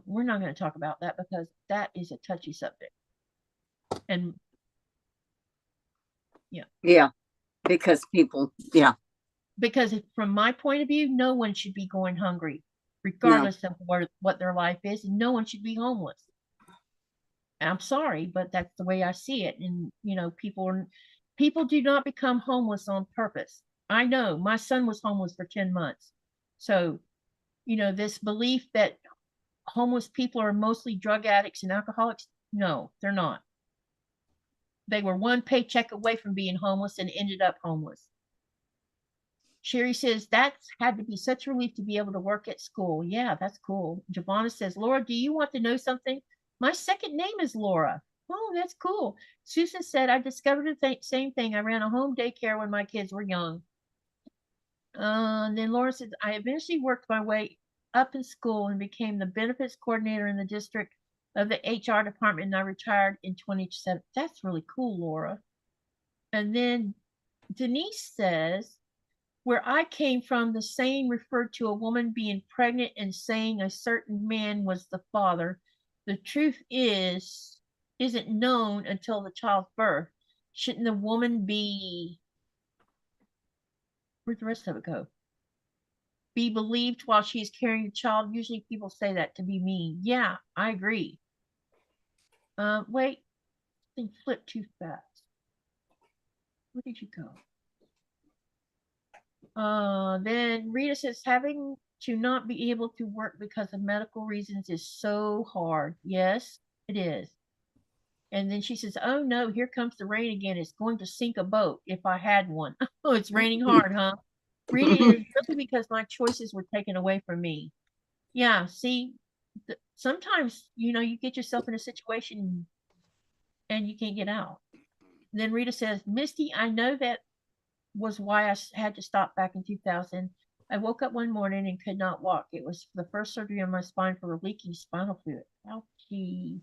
we're not going to talk about that because that is a touchy subject. And yeah. Yeah, because people, yeah. because from my point of view, no one should be going hungry, No. regardless of what their life is, and no one should be homeless. I'm sorry, but that's the way I see it. And people do not become homeless on purpose. I know my son was homeless for 10 months. So, this belief that homeless people are mostly drug addicts and alcoholics, no, they're not. They were one paycheck away from being homeless and ended up homeless. Cheri says that's had to be such a relief to be able to work at school. Yeah, that's cool. Giovanna says, Laura, do you want to know something? My second name is Laura. Oh, that's cool. Susan said, I discovered the same thing. I ran a home daycare when my kids were young. Then Laura says, I eventually worked my way up in school and became the benefits coordinator in the district of the HR department, and I retired in 2017. That's really cool, Laura. And then Denise says, where I came from, the saying referred to a woman being pregnant and saying a certain man was the father. The truth isn't known until the child's birth. Shouldn't the woman be, where'd the rest of it go? Be believed while she's carrying the child? Usually people say that to be mean. Yeah, I agree. Wait, I think flipped too fast. Where did you go? Then Rita says having to not be able to work because of medical reasons is so hard. Yes, it is. And then she says, oh no, here comes the rain again. It's going to sink a boat if I had one. Oh, it's raining hard, huh? Rita is really because my choices were taken away from me. Yeah, see, sometimes, you get yourself in a situation and you can't get out. Then Rita says, Misty, I know that was why I had to stop back in 2000. I woke up one morning and could not walk. It was the first surgery on my spine for a leaking spinal fluid. Ouchie.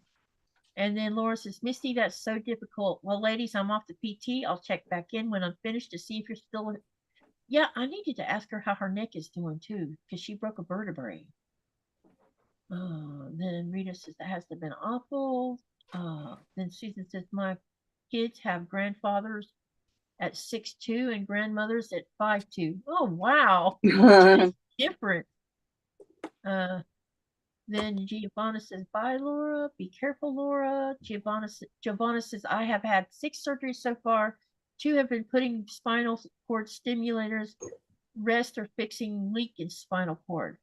And then Laura says, Misty, that's so difficult. Well, ladies, I'm off to PT. I'll check back in when I'm finished to see if you're still. Yeah, I needed to ask her how her neck is doing too, because she broke a vertebrae. Then Rita says, that has to have been awful. Then Susan says, my kids have grandfathers at 6'2" and grandmothers at 5'2". Oh wow, different. Then Giovanna says, bye Laura, be careful Laura. Giovanna says, I have had 6 surgeries so far. 2 have been putting spinal cord stimulators. Rest are fixing leak in spinal cord.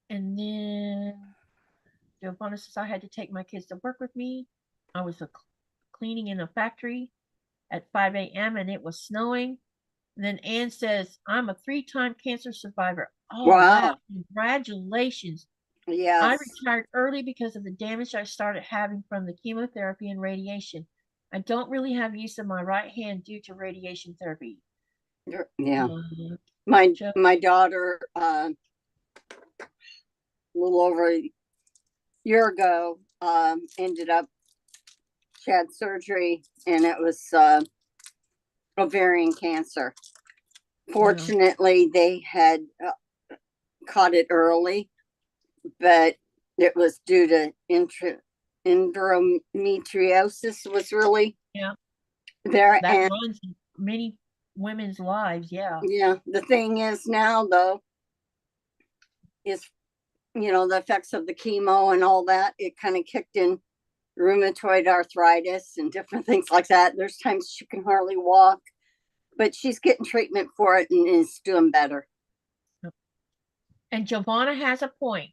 And then Giovanna says, I had to take my kids to work with me. I was cleaning in a factory at 5 a.m. and it was snowing. And then Anne says, I'm a 3-time cancer survivor. Oh, wow. Congratulations. Yes. I retired early because of the damage I started having from the chemotherapy and radiation. I don't really have use of my right hand due to radiation therapy. Yeah. My daughter, a little over a year ago, ended up, she had surgery and it was ovarian cancer. Fortunately, they had caught it early, but it was due to endometriosis was really there. That runs many women's lives. Yeah. The thing is now though, is the effects of the chemo and all that, it kind of kicked in rheumatoid arthritis and different things like that. There's times she can hardly walk, but she's getting treatment for it and is doing better. And Giovanna has a point.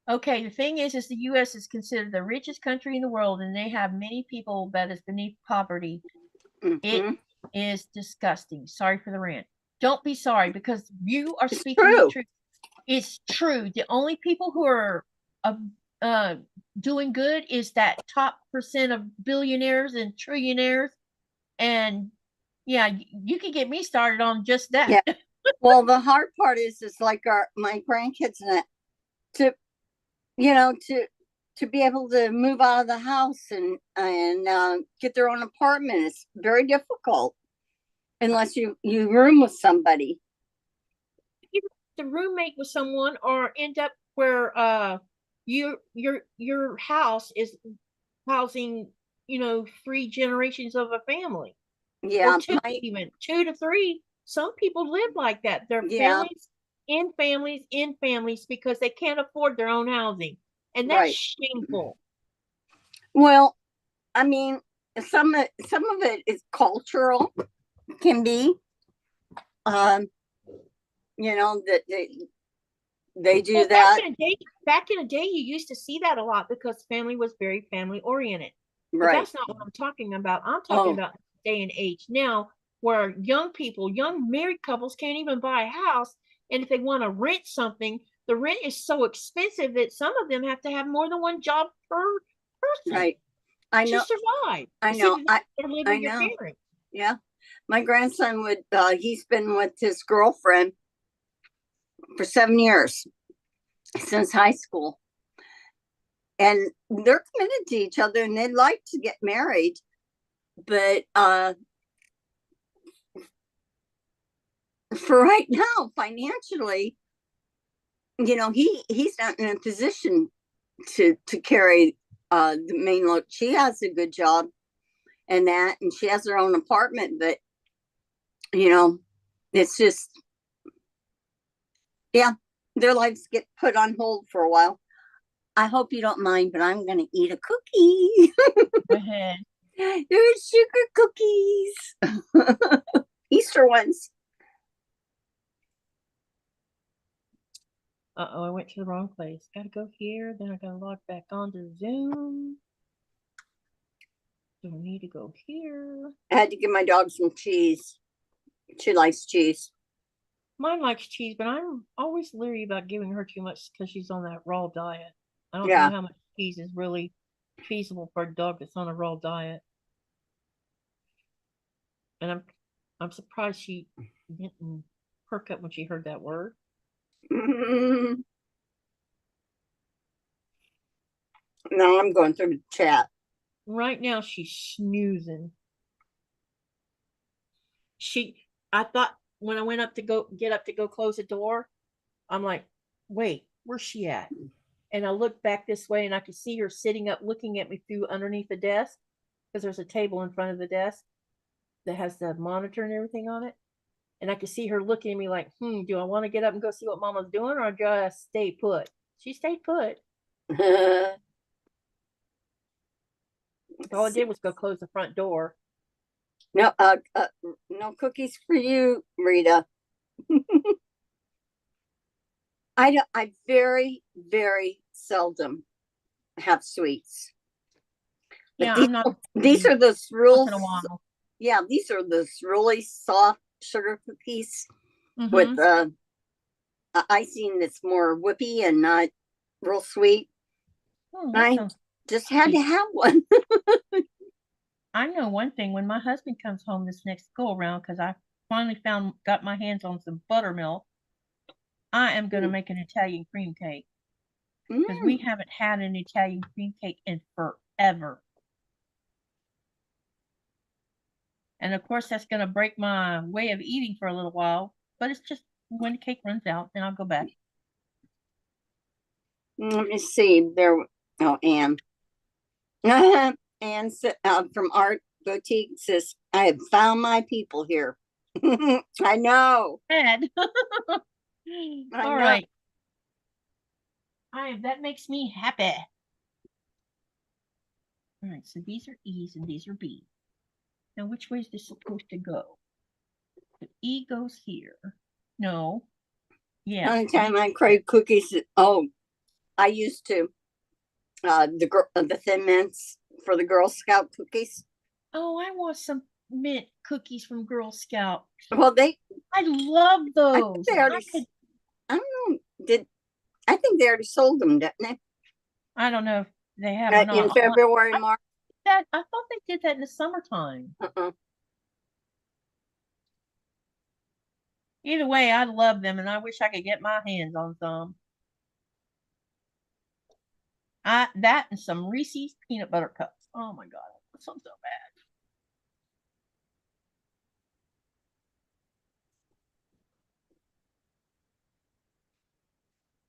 Okay, the thing is the U.S. is considered the richest country in the world, and they have many people that is beneath poverty. It is disgusting. Sorry for the rant. Don't be sorry, because you are speaking the truth. It's true. The only people who are doing good is that top % of billionaires and trillionaires. And yeah, you can get me started on just that. Yeah. Well, the hard part is like my grandkids and that, to be able to move out of the house and get their own apartment is very difficult unless you room with somebody. Either to roommate with someone or end up where your house is housing 3 generations of a family. Yeah, or two, even 2 to 3. Some people live like that. Their yeah, families in families because they can't afford their own housing, and that's right. shameful. Well, I mean, some of it is cultural, can be. Um, you know that they do Well, that, back in the day, you used to see that a lot because family was very family oriented. But right? that's not what I'm talking about. I'm talking Oh, about day and age now, where young people, young married couples can't even buy a house, and if they want to rent something, the rent is so expensive that some of them have to have more than one job per person right. I to know. survive. I See, know. they're living I with your know. parents. Yeah. My grandson would. He's been with his girlfriend for 7 years since high school, and they're committed to each other, and they'd like to get married, but for right now, financially, he's not in a position to carry the main load. She has a good job and that, and she has her own apartment, but it's just, yeah, their lives get put on hold for a while. I hope you don't mind, but I'm gonna eat a cookie. Go ahead. They're sugar cookies. Easter ones. Uh-oh, I went to the wrong place. Gotta go here, then I gotta log back on to Zoom. Do I need to go here? I had to give my dog some cheese. She likes cheese. Mine likes cheese, but I'm always leery about giving her too much because she's on that raw diet. I don't know Yeah. how much cheese is really feasible for a dog that's on a raw diet. And I'm surprised she didn't perk up when she heard that word. Mm-hmm. No, I'm going through the chat. Right now she's snoozing. I thought when I went up to go close the door, I'm like, wait, where's she at? And I looked back this way and I could see her sitting up looking at me through underneath the desk because there's a table in front of the desk that has the monitor and everything on it. And I could see her looking at me like, do I want to get up and go see what mama's doing or just stay put? She stayed put. All I did was go close the front door. No, no cookies for you, Rita. I very, very seldom have sweets. But Yeah, I'm not. these are those Once real, in a while. yeah, these are those really soft sugar cookies with icing that's more whippy and not real sweet. I just had to have one. I know one thing. When my husband comes home this next go around, because I finally got my hands on some buttermilk, I am going to make an Italian cream cake because we haven't had an Italian cream cake in forever. And of course, that's going to break my way of eating for a little while. But it's just when the cake runs out, then I'll go back. Let me see. Anne. Anne from Art Boutique says, I have found my people here. I know. Bad. All right. That makes me happy. All right, so these are E's and these are B's. Now, which way is this supposed to go? The E goes here. No. Yeah. Only time I crave cookies. Oh, I used to. The Thin Mints for the Girl Scout cookies. Oh, I want some mint cookies from Girl Scout. Well, I love those. I don't know. I think they already sold them, didn't they? I don't know if they have or not. In February, March. I thought they did that in the summertime. Either way, I love them, and I wish I could get my hands on some. That and some Reese's peanut butter cups. Oh my god, that sounds so bad.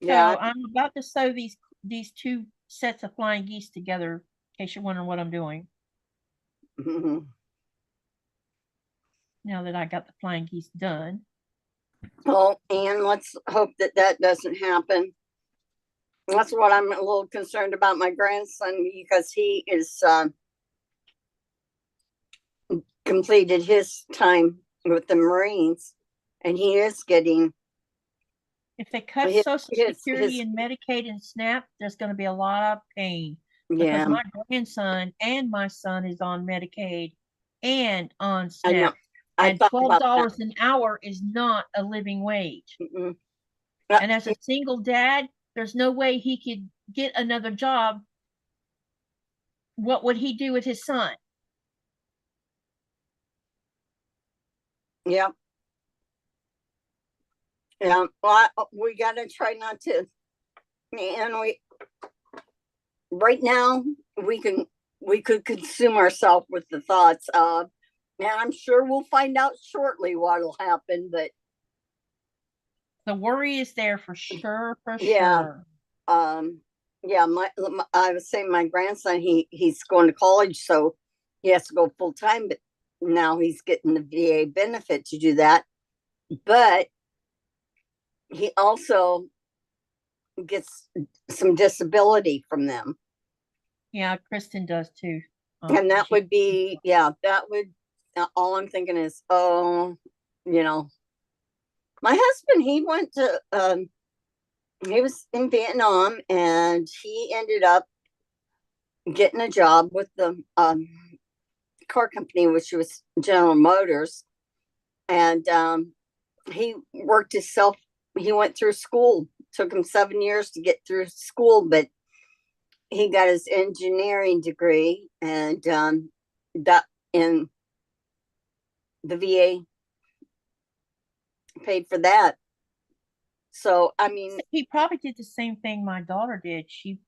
Yeah. So I'm about to sew these 2 sets of flying geese together, in case you're wondering what I'm doing. now that I got the flying geese done. Well, and let's hope that that doesn't happen. That's what I'm a little concerned about my grandson, because he is completed his time with the Marines, and he is getting If they cut his, Social Security and Medicaid and SNAP, there's going to be a lot of pain because yeah, my grandson and my son is on Medicaid and on I know. SNAP. I And thought about that. $12 an hour is not a living wage. Mm-mm. And as a single dad, there's no way he could get another job. What would he do with his son? Yeah. Yeah. Well, we got to try not to. And we, right now, we could consume ourselves with the thoughts of, and I'm sure we'll find out shortly what'll happen, but The worry is there for sure, for yeah. sure. Yeah, I was saying my grandson, he's going to college, so he has to go full time, but now he's getting the VA benefit to do that. But he also gets some disability from them. Yeah, Kristen does too. And that would be, yeah, that would, all I'm thinking is, oh, you know, my husband, he went to, he was in Vietnam, and he ended up getting a job with the car company, which was General Motors. And he worked himself, he went through school, took him 7 years to get through school, but he got his engineering degree, and that in the VA paid for that. So I mean, he probably did the same thing my daughter did. She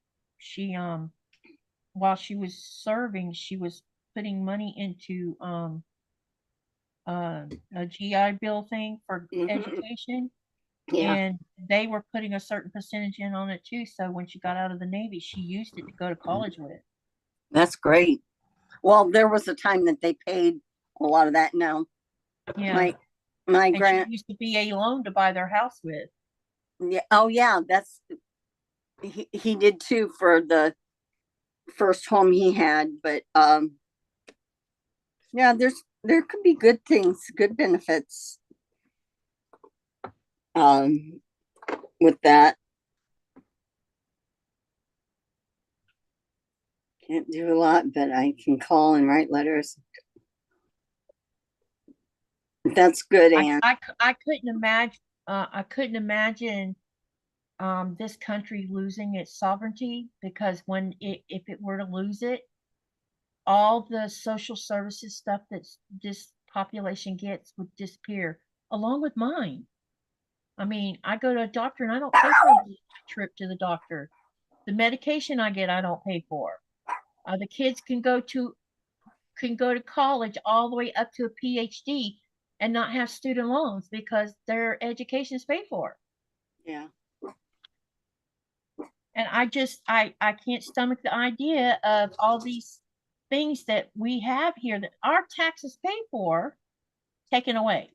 while she was serving, she was putting money into a GI Bill thing for education, yeah, and they were putting a certain percentage in on it too. So when she got out of the Navy, she used it to go to college with. that's great. Well, there was a time that they paid a lot of that. Now, Yeah, my and she used the VA loan to buy their house with. yeah, oh yeah, that's he did too for the first home he had, but yeah, there could be good things, good benefits um with that. Can't do a lot, but I can call and write letters. That's good, Anne. I couldn't imagine. I couldn't imagine this country losing its sovereignty, because if it were to lose it, all the social services stuff that this population gets would disappear, along with mine. I mean, I go to a doctor and I don't pay for a trip to the doctor. The medication I get, I don't pay for. The kids can go to college all the way up to a PhD and not have student loans because their education is paid for. Yeah. And I can't stomach the idea of all these things that we have here that our taxes pay for taken away.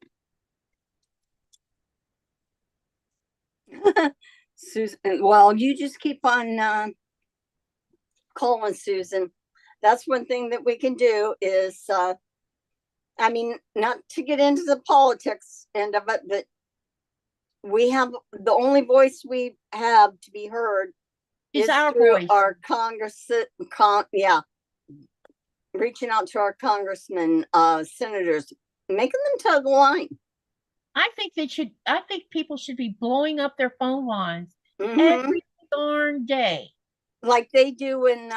Susan, well, you just keep on calling, Susan. That's one thing that we can do is I mean, not to get into the politics end of it, but we have the only voice we have to be heard Is is our through voice. our yeah, reaching out to our congressmen, senators, making them toe the line. I think people should be blowing up their phone lines Mhm. every darn day. Like they do when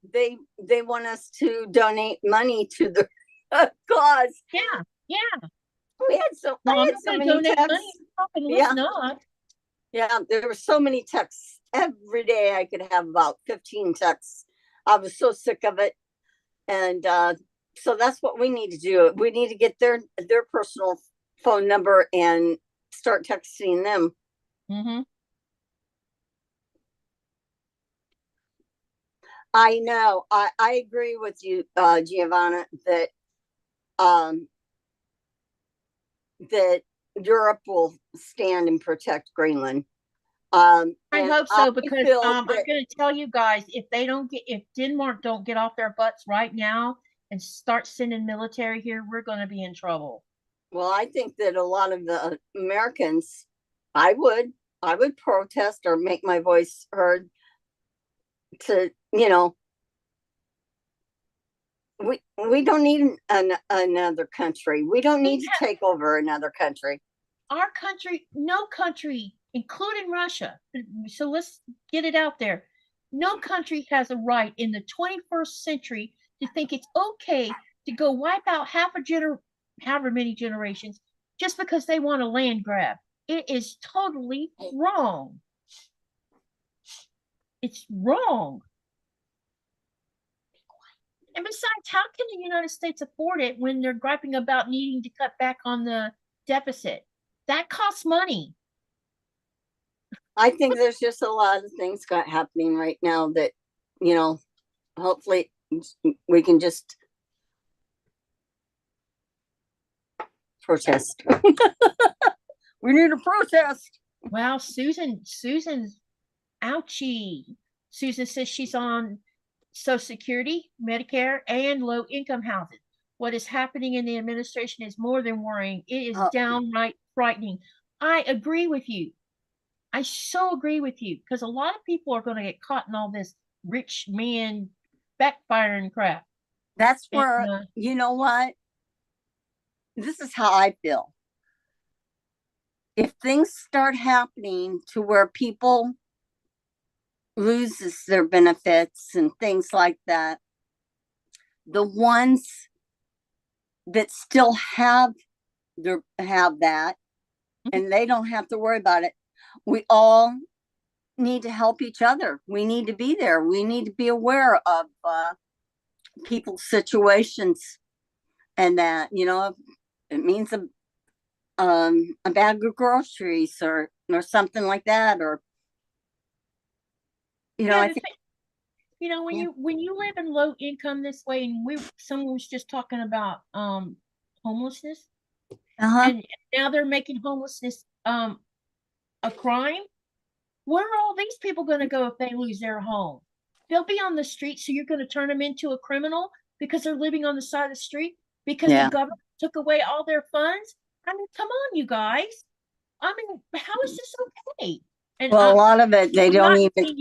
they want us to donate money to the cause. Yeah, yeah. We had so Well, I I'm had not so going to many donate texts. money. Let's Yeah, not. yeah, there were so many texts every day. I could have about 15 texts. I was so sick of it, and so that's what we need to do. We need to get their personal phone number and start texting them. Mm-hmm. I know. I agree with you, Giovanna, that that Europe will stand and protect Greenland. I And hope so, I because feel I'm that, going to tell you guys, if Denmark don't get off their butts right now and start sending military here, we're going to be in trouble. well, I think that a lot of the Americans, I would protest or make my voice heard to, we don't need another country. We don't need to take over another country. Our country, no country, including Russia. So let's get it out there. No country has a right in the 21st century to think it's okay to go wipe out however many generations just because they want a land grab. It is totally wrong. It's wrong. And besides, how can the United States afford it when they're griping about needing to cut back on the deficit? That costs money. I think there's just a lot of things happening right now that, hopefully we can just protest. We need a protest. Well, Susan's ouchie. Susan says she's on Social Security, Medicare, and low income housing. What is happening in the administration is more than worrying. It is downright frightening. I agree with you. I so agree with you, because a lot of people are going to get caught in all this rich man backfiring crap. That's where, you know what? This is how I feel. If things start happening to where people loses their benefits and things like that, the ones that still have that, and they don't have to worry about it, we all need to help each other. We need to be there. We need to be aware of people's situations, and that, it means a bag of groceries or something like that, or I think, when you live in low income this way, and someone was just talking about homelessness, and now they're making homelessness a crime. Where are all these people going to go if they lose their home? They'll be on the street, so you're going to turn them into a criminal because they're living on the side of the street because the government took away all their funds? I mean, come on, you guys. I mean, how is this okay? And well, a lot of it, they don't even.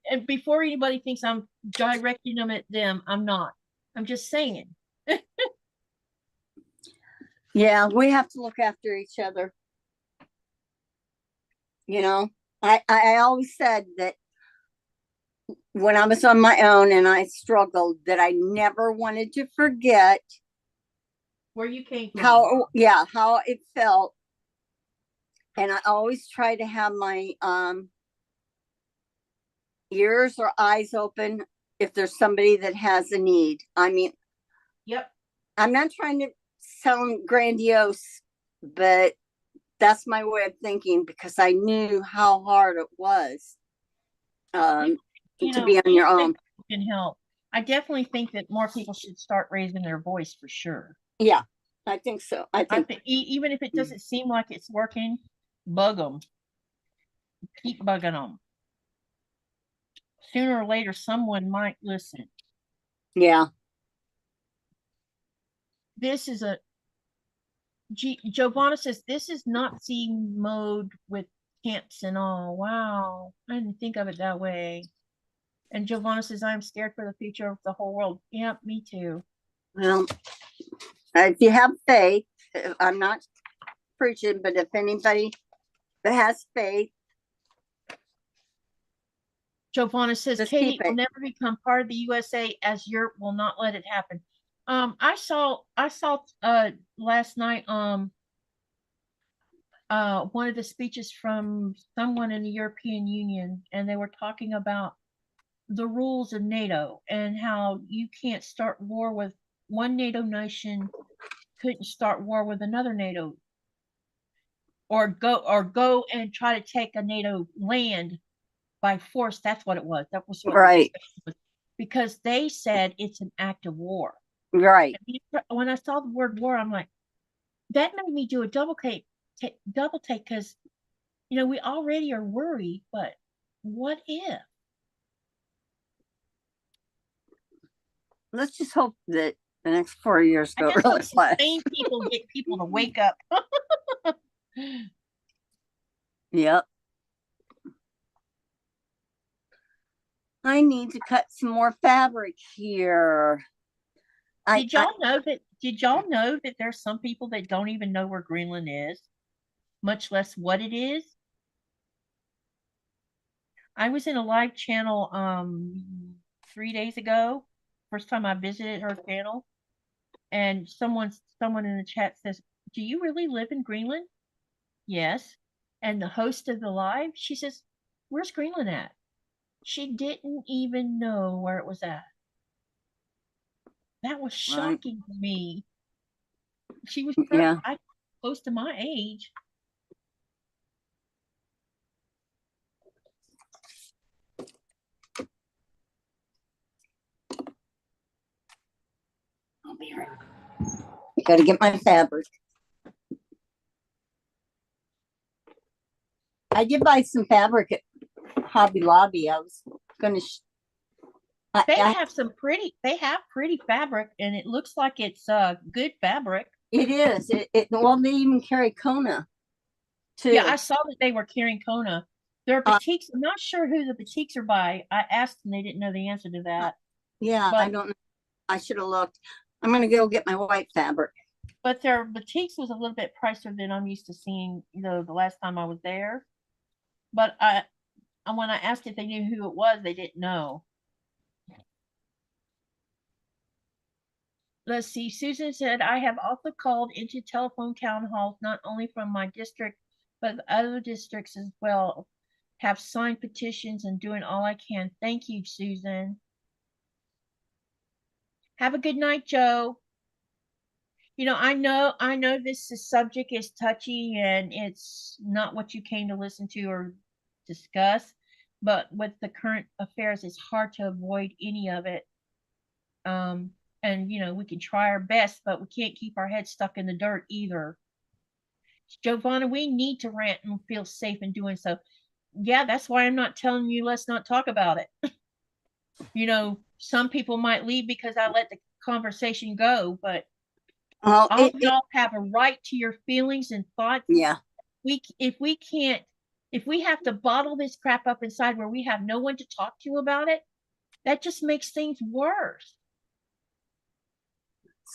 And before anybody thinks I'm directing them at them, I'm not. I'm just saying. Yeah, we have to look after each other. I always said that when I was on my own and I struggled, that I never wanted to forget where you came from. How it felt. And I always try to have my ears or eyes open if there's somebody that has a need. I mean, yep. I'm not trying to sound grandiose, but that's my way of thinking, because I knew how hard it was to be on your own. Can help. I definitely think that more people should start raising their voice, for sure. Yeah, I think so. I think even if it doesn't seem like it's working, bug them. Keep bugging them. Sooner or later, someone might listen. Yeah. This is Giovanna says, this is Nazi mode with camps and all. Wow. I didn't think of it that way. And Giovanna says, I'm scared for the future of the whole world. Yeah, me too. Well, if you have faith, I'm not preaching, but if anybody that has faith. Giovanna says, Katie will never become part of the USA, as Europe will not let it happen. I saw last night one of the speeches from someone in the European Union, and they were talking about the rules of NATO and how you can't start war with one NATO nation, couldn't start war with another NATO, or go and try to take a NATO land by force. That's what it was. That was what right. Because they said it's an act of war. Right. When I saw the word war, I'm like, that made me do a double take because, you know, we already are worried, but what if? Let's just hope that the next 4 years I go just really hope some fast. sane people get people to wake up. Yep. I need to cut some more fabric here. Did y'all know that there's some people that don't even know where Greenland is, much less what it is? I was in a live channel 3 days ago, first time I visited her channel, and someone in the chat says, "Do you really live in Greenland?" Yes. And the host of the live, she says, "Where's Greenland at?" She didn't even know where it was at. That was shocking to me. She was close to my age. I'll be right back. I gotta get my fabric. I did buy some fabric at Hobby Lobby. I was gonna. They have pretty fabric, and it looks like it's good fabric. It is. Well, they even carry Kona too. Yeah, I saw that they were carrying Kona. There are boutiques. I'm not sure who the boutiques are by. I asked and they didn't know the answer to that. Yeah, but I don't know. I should have looked. I'm gonna go get my white fabric. But their boutiques was a little bit pricier than I'm used to seeing, you know, the last time I was there. But when I asked if they knew who it was, they didn't know. Let's see. Susan said, "I have also called into telephone town halls, not only from my district, but other districts as well. Have signed petitions and doing all I can." Thank you, Susan. Have a good night, Joe. You know, I know this subject is touchy and it's not what you came to listen to or discuss, but with the current affairs, it's hard to avoid any of it. And you know, we can try our best, but we can't keep our heads stuck in the dirt either. Giovanna, we need to rant and feel safe in doing so. Yeah, that's why I'm not telling you let's not talk about it. You know, some people might leave because I let the conversation go, but all y'all have a right to your feelings and thoughts. Yeah. If we have to bottle this crap up inside where we have no one to talk to about it, that just makes things worse.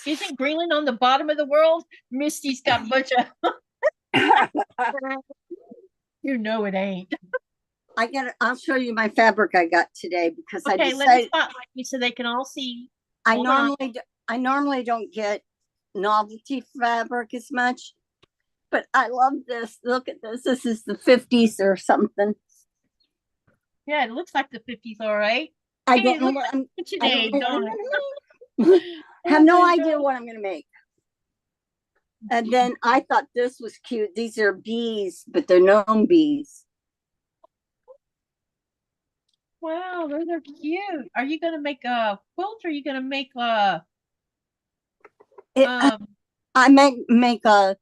Isn't Greenland on the bottom of the world? Misty's got a bunch of you know it ain't. I'll show you my fabric I got today because I decided. Let me spotlight you so they can all see. I normally don't get novelty fabric as much, but I love this. Look at this. This is the 50s or something. Yeah, it looks like the 50s, all right. I don't know what I'm today. Have no idea what I'm going to make. And then I thought this was cute. These are bees, but they're gnome bees. Wow, those are cute. Are you going to make a quilt or are you going to make a... I might make a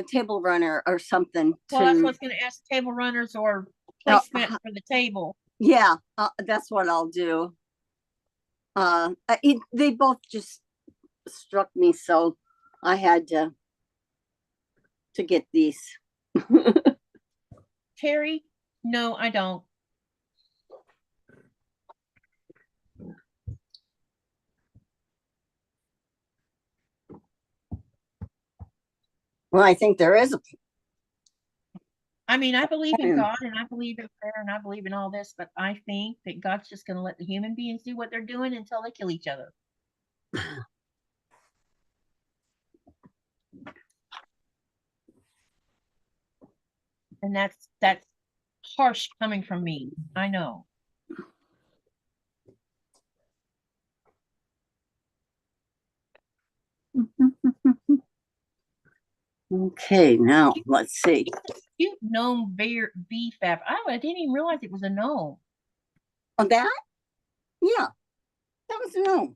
table runner or something. Well, that's what I was going to ask, table runners or placement for the table. Yeah, that's what I'll do. They both just struck me, so I had to get these. Cheri, no, I don't. Well, I think there is I mean, I believe in God and I believe in prayer and I believe in all this, but I think that God's just going to let the human beings do what they're doing until they kill each other. And that's harsh coming from me. I know. Okay, now let's see. Cute gnome bee fabric. I didn't even realize it was a gnome. On that? Yeah, that was a gnome.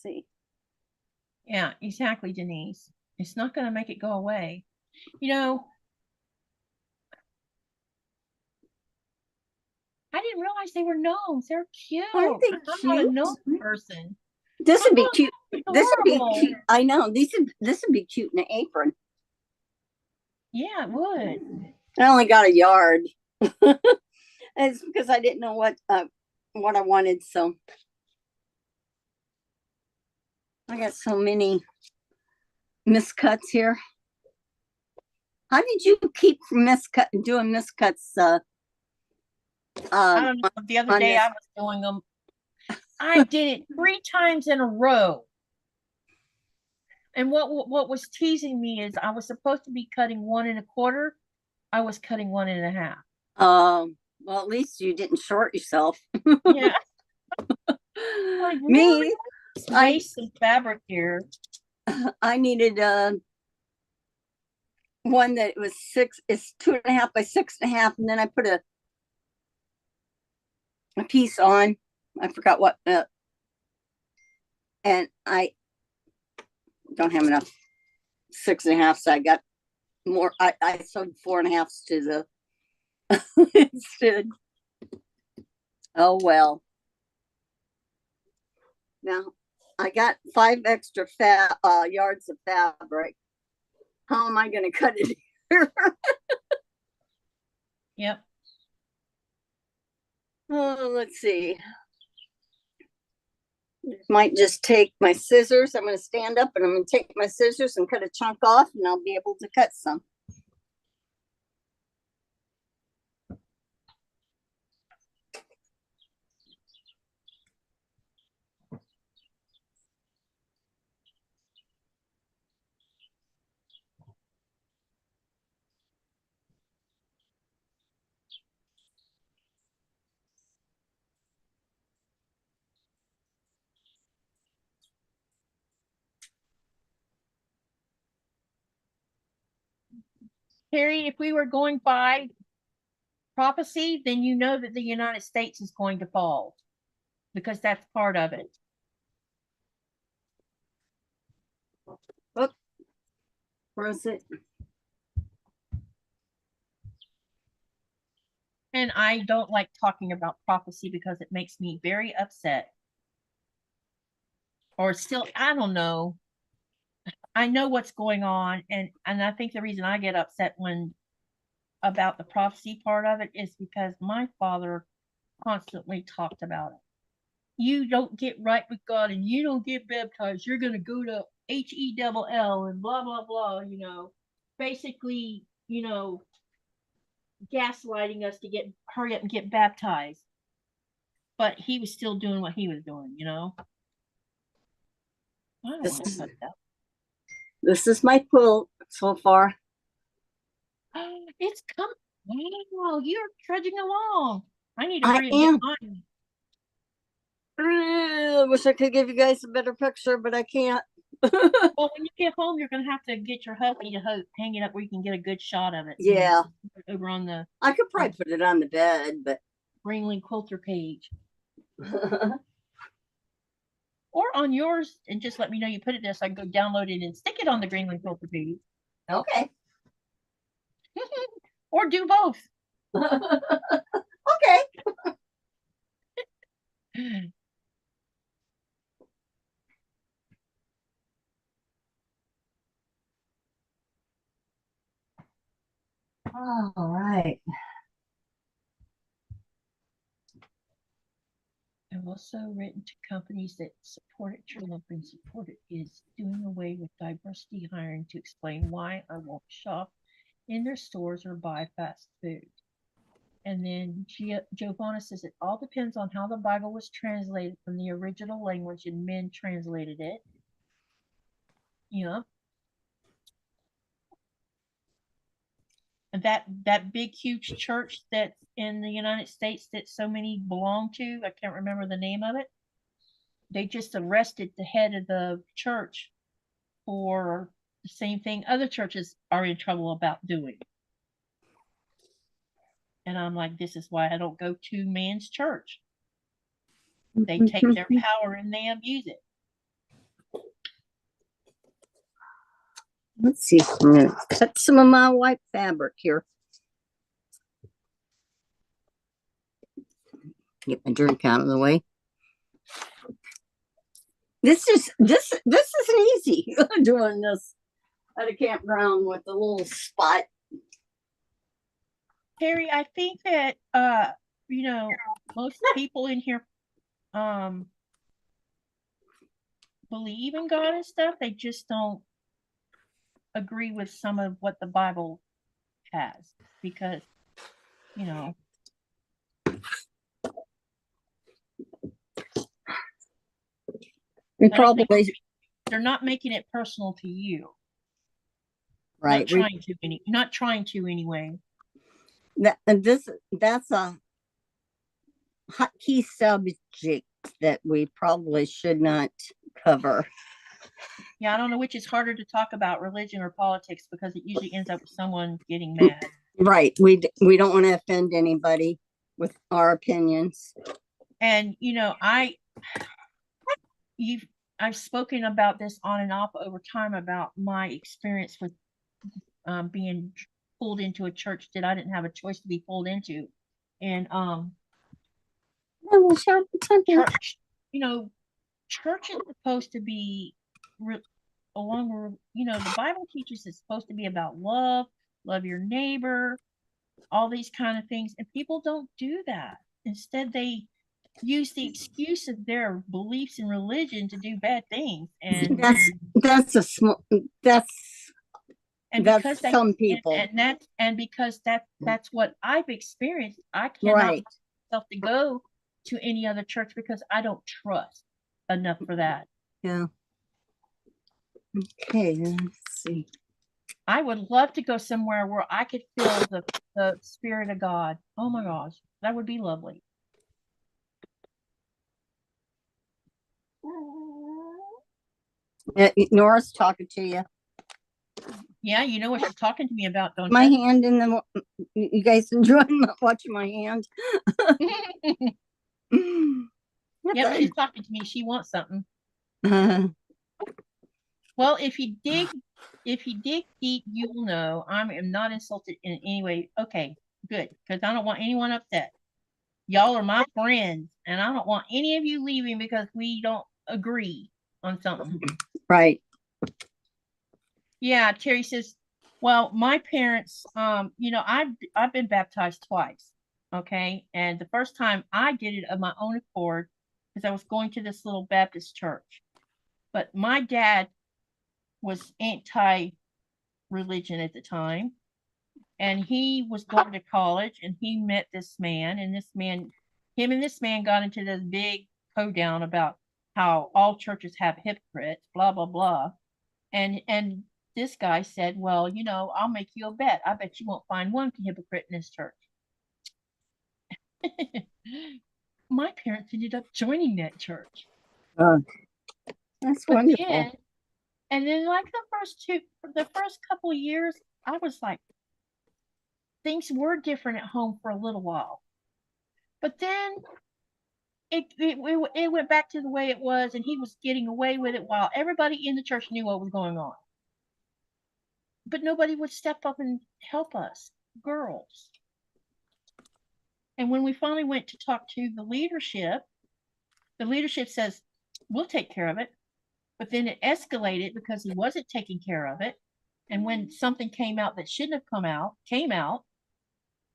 see. Yeah, exactly, Denise. It's not going to make it go away. You know, I didn't realize they were gnomes. They're cute. Aren't they I'm not a cute? gnome person. This would be Oh, cute. This would be adorable. cute. I know. This would be cute in an apron. Yeah, it would. I only got a yard. It's because I didn't know what I wanted. So I got so many miscuts here. How did you keep doing miscuts? I don't know. The other day I was doing them. I did it 3 times in a row. And what was teasing me is I was supposed to be cutting 1 1/4. I was cutting 1 1/2. Well, at least you didn't short yourself. Yeah. Like, Me, really? Waste some fabric here. I needed one that was 2.5 by 6.5, and then I put a piece on. I forgot what, and I don't have enough 6.5, so I got more. I sewed 4.5 to the instead. Oh well. Now I got 5 extra yards of fabric. How am I going to cut it here? Yep. Oh, let's see. Might just take my scissors. I'm going to stand up and I'm going to take my scissors and cut a chunk off, and I'll be able to cut some. Harry, if we were going by prophecy, then you know that the United States is going to fall because that's part of it. Oh, where is it? And I don't like talking about prophecy because it makes me very upset. Or still, I don't know. I know what's going on, and I think the reason I get upset when about the prophecy part of it is because my father constantly talked about it. You don't get right with God and you don't get baptized, you're gonna go to HELL and blah blah blah, basically, gaslighting us to hurry up and get baptized. But he was still doing what he was doing, I don't want to cut that. This is my quilt so far. It's coming. Wow, you're trudging along. I need to I hurry and get mine. I wish I could give you guys a better picture, but I can't. Well, when you get home, you're going to have to get your hubby to hang it up where you can get a good shot of it. Yeah. Over on the... I could probably put it on the bed, but... Greenland Quilter page. Or on yours, and just let me know you put it there so I can go download it and stick it on the Greenland Quilter page. Okay. Or do both. Okay. All right. I've also written to companies that support it, truly been supported, is doing away with diversity hiring to explain why I won't shop in their stores or buy fast food. And then Giovanna says it all depends on how the Bible was translated from the original language and men translated it. And that big huge church that's in the United States that so many belong to, I can't remember the name of it. They just arrested the head of the church for the same thing other churches are in trouble about doing. And I'm like, this is why I don't go to man's church. They take their power and they abuse it. Let's see. I'm gonna cut some of my white fabric here. Get my drink out of the way. This isn't easy doing this at a campground with a little spot. Cheri, I think that most people in here believe in God and stuff. They just don't agree with some of what the Bible has, because We probably they're not making it personal to you. Right. Not trying to anyway. That's a hot key subject that we probably should not cover. Yeah, I don't know which is harder to talk about, religion or politics, because it usually ends up with someone getting mad. Right. We don't want to offend anybody with our opinions. And I've spoken about this on and off over time about my experience with being pulled into a church that I didn't have a choice to be pulled into. And church, church is supposed to be the Bible teaches it's supposed to be about love your neighbor, all these kind of things, and people don't do that. Instead, they use the excuse of their beliefs in religion to do bad things. And that's some people. And because that's what I've experienced. I cannot myself to go to any other church because I don't trust enough for that. Yeah. Okay, let's see. I would love to go somewhere where I could feel the Spirit of God. Oh my gosh, that would be lovely. Nora's talking to you. Yeah, you know what she's talking to me about, don't you? My hand in the. You guys enjoying watching my hand? Yeah, she's talking to me. She wants something. Well, if you dig deep, you will know I am not insulted in any way. Okay, good, because I don't want anyone upset. Y'all are my friends, and I don't want any of you leaving because we don't agree on something. Right. Yeah, Terry says, well, my parents, I've been baptized twice. Okay. And the first time I did it of my own accord because I was going to this little Baptist church. But my dad was anti-religion at the time. And he was going to college and he met this man. And him and this man got into this big hoedown about how all churches have hypocrites, blah, blah, blah. And this guy said, well, I'll make you a bet. I bet you won't find one hypocrite in this church. My parents ended up joining that church. That's wonderful. Then like the first couple of years, I was like, things were different at home for a little while. But then it went back to the way it was, and he was getting away with it while everybody in the church knew what was going on. But nobody would step up and help us, girls. And when we finally went to talk to the leadership says, we'll take care of it. But then it escalated because he wasn't taking care of it. And when something came out that shouldn't have came out,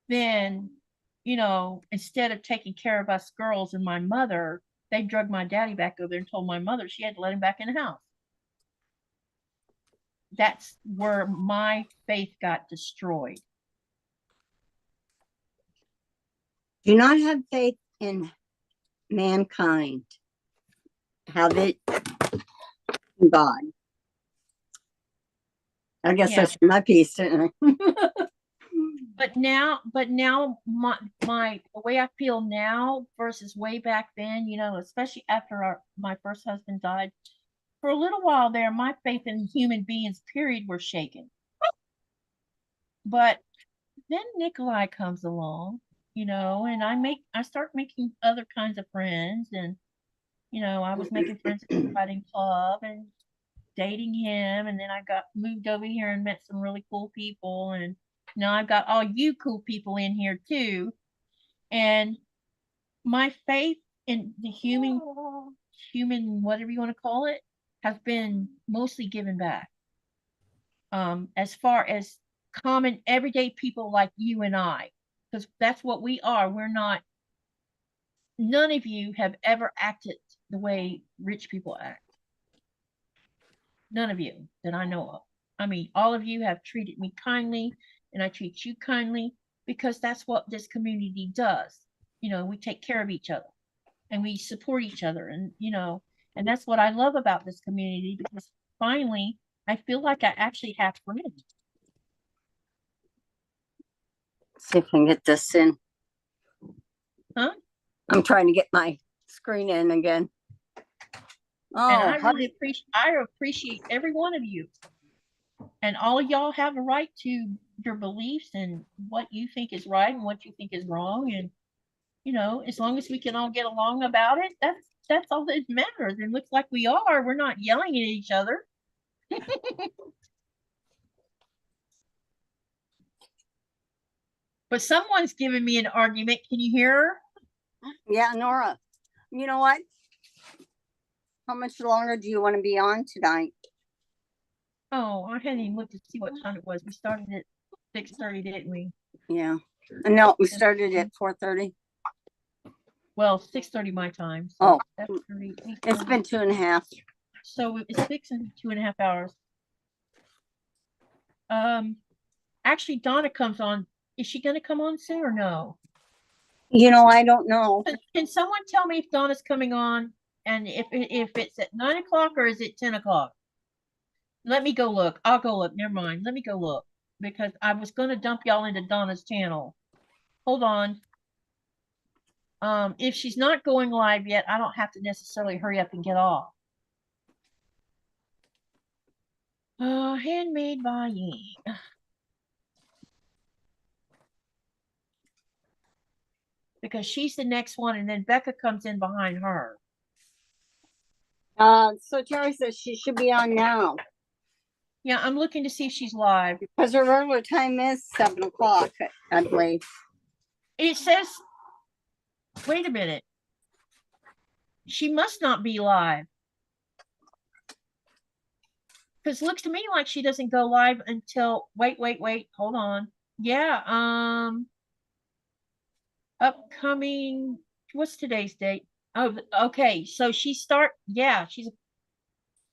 then, instead of taking care of us girls and my mother, they drugged my daddy back over there and told my mother she had to let him back in the house. That's where my faith got destroyed. Do not have faith in mankind. Have it in God. I guess that's my piece, didn't I? But now the way I feel now versus way back then, especially after my first husband died, for a little while there, my faith in human beings, period, were shaken. But then Nikolai comes along, and I start making other kinds of friends, and I was making friends at the writing club, and dating him, and then I got moved over here and met some really cool people, and now I've got all you cool people in here too. And my faith in the human whatever you want to call it has been mostly given back. As far as common everyday people like you and I, because that's what we are. We're not, none of you have ever acted the way rich people act. None of you that I know of. I mean, all of you have treated me kindly, and I treat you kindly, because that's what this community does. You know, we take care of each other and we support each other, and and that's what I love about this community, because finally I feel like I actually have friends. See if I can get this in. Huh? I'm trying to get my screen in again. Oh, and I appreciate every one of you. And all of y'all have a right to your beliefs and what you think is right and what you think is wrong. And as long as we can all get along about it, that's all that matters. And looks like we are. We're not yelling at each other. But someone's giving me an argument. Can you hear her? Yeah, Nora. You know what? How much longer do you want to be on tonight? Oh, I hadn't even looked to see what time it was. We started at 6:30, didn't we? Yeah. No, we started at 4:30. Well, 6:30 my time. So that's 30, it's been 2.5. So it's 6 and 2.5 hours. Actually, Donna comes on. Is she going to come on soon or no? I don't know. Can someone tell me if Donna's coming on, and if it's at 9 o'clock or is it 10 o'clock? Let me go look. I'll go look. Never mind. Let me go look, because I was going to dump y'all into Donna's channel. Hold on. If she's not going live yet, I don't have to necessarily hurry up and get off. Handmade buying. Because she's the next one, and then Becca comes in behind her. So Cheri says she should be on now. Yeah, I'm looking to see if she's live. Because her regular time is 7 o'clock, I believe. It says, wait a minute. She must not be live. Because it looks to me like she doesn't go live until, wait, hold on. Yeah, upcoming, what's today's date? Oh, okay, so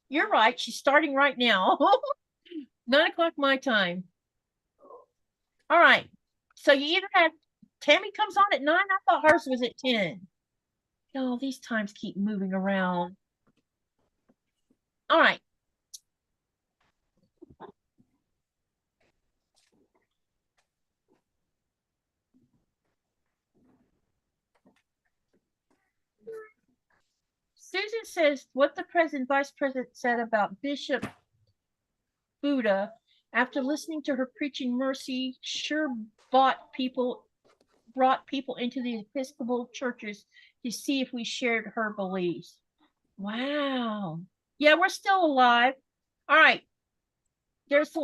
you're right, she's starting right now. 9 o'clock my time. All right, so you either have, Tammy comes on at 9, I thought hers was at 10. No, these times keep moving around. All right. Susan says what the vice president said about Bishop Buddha after listening to her preaching mercy sure brought people into the Episcopal churches to see if we shared her beliefs. Wow. Yeah, we're still alive. All right. There's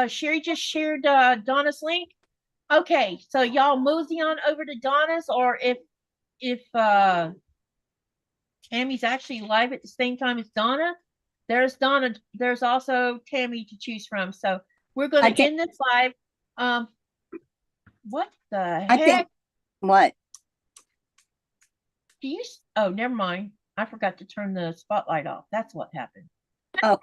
Cheri just shared Donna's link. Okay, so y'all mosey on over to Donna's, or if Tammy's actually live at the same time as Donna, there's Donna. There's also Tammy to choose from. So we're going to end this live. What the heck? What? Do you? Oh, never mind. I forgot to turn the spotlight off. That's what happened. Oh.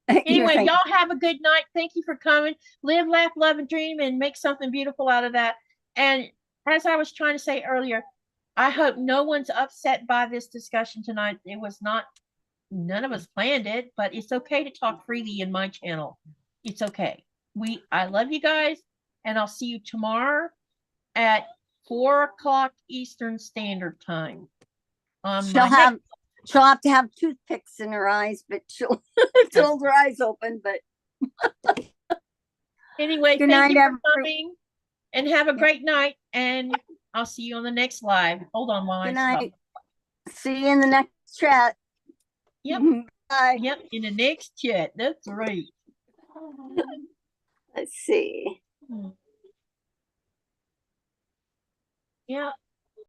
Anyway, y'all have a good night. Thank you for coming. Live, laugh, love, and dream, and make something beautiful out of that. And as I was trying to say earlier, I hope no one's upset by this discussion tonight. It was not, none of us planned it, but it's okay to talk freely in my channel. It's okay. I love you guys, and I'll see you tomorrow at 4 o'clock Eastern Standard Time. She'll have to have toothpicks in her eyes, but she'll hold her eyes open. But anyway, thank you for coming, and have a great night. And I'll see you on the next live. Hold on while I stop. See you in the next chat. Yep. Yep, in the next chat. That's right. Let's see. Yeah,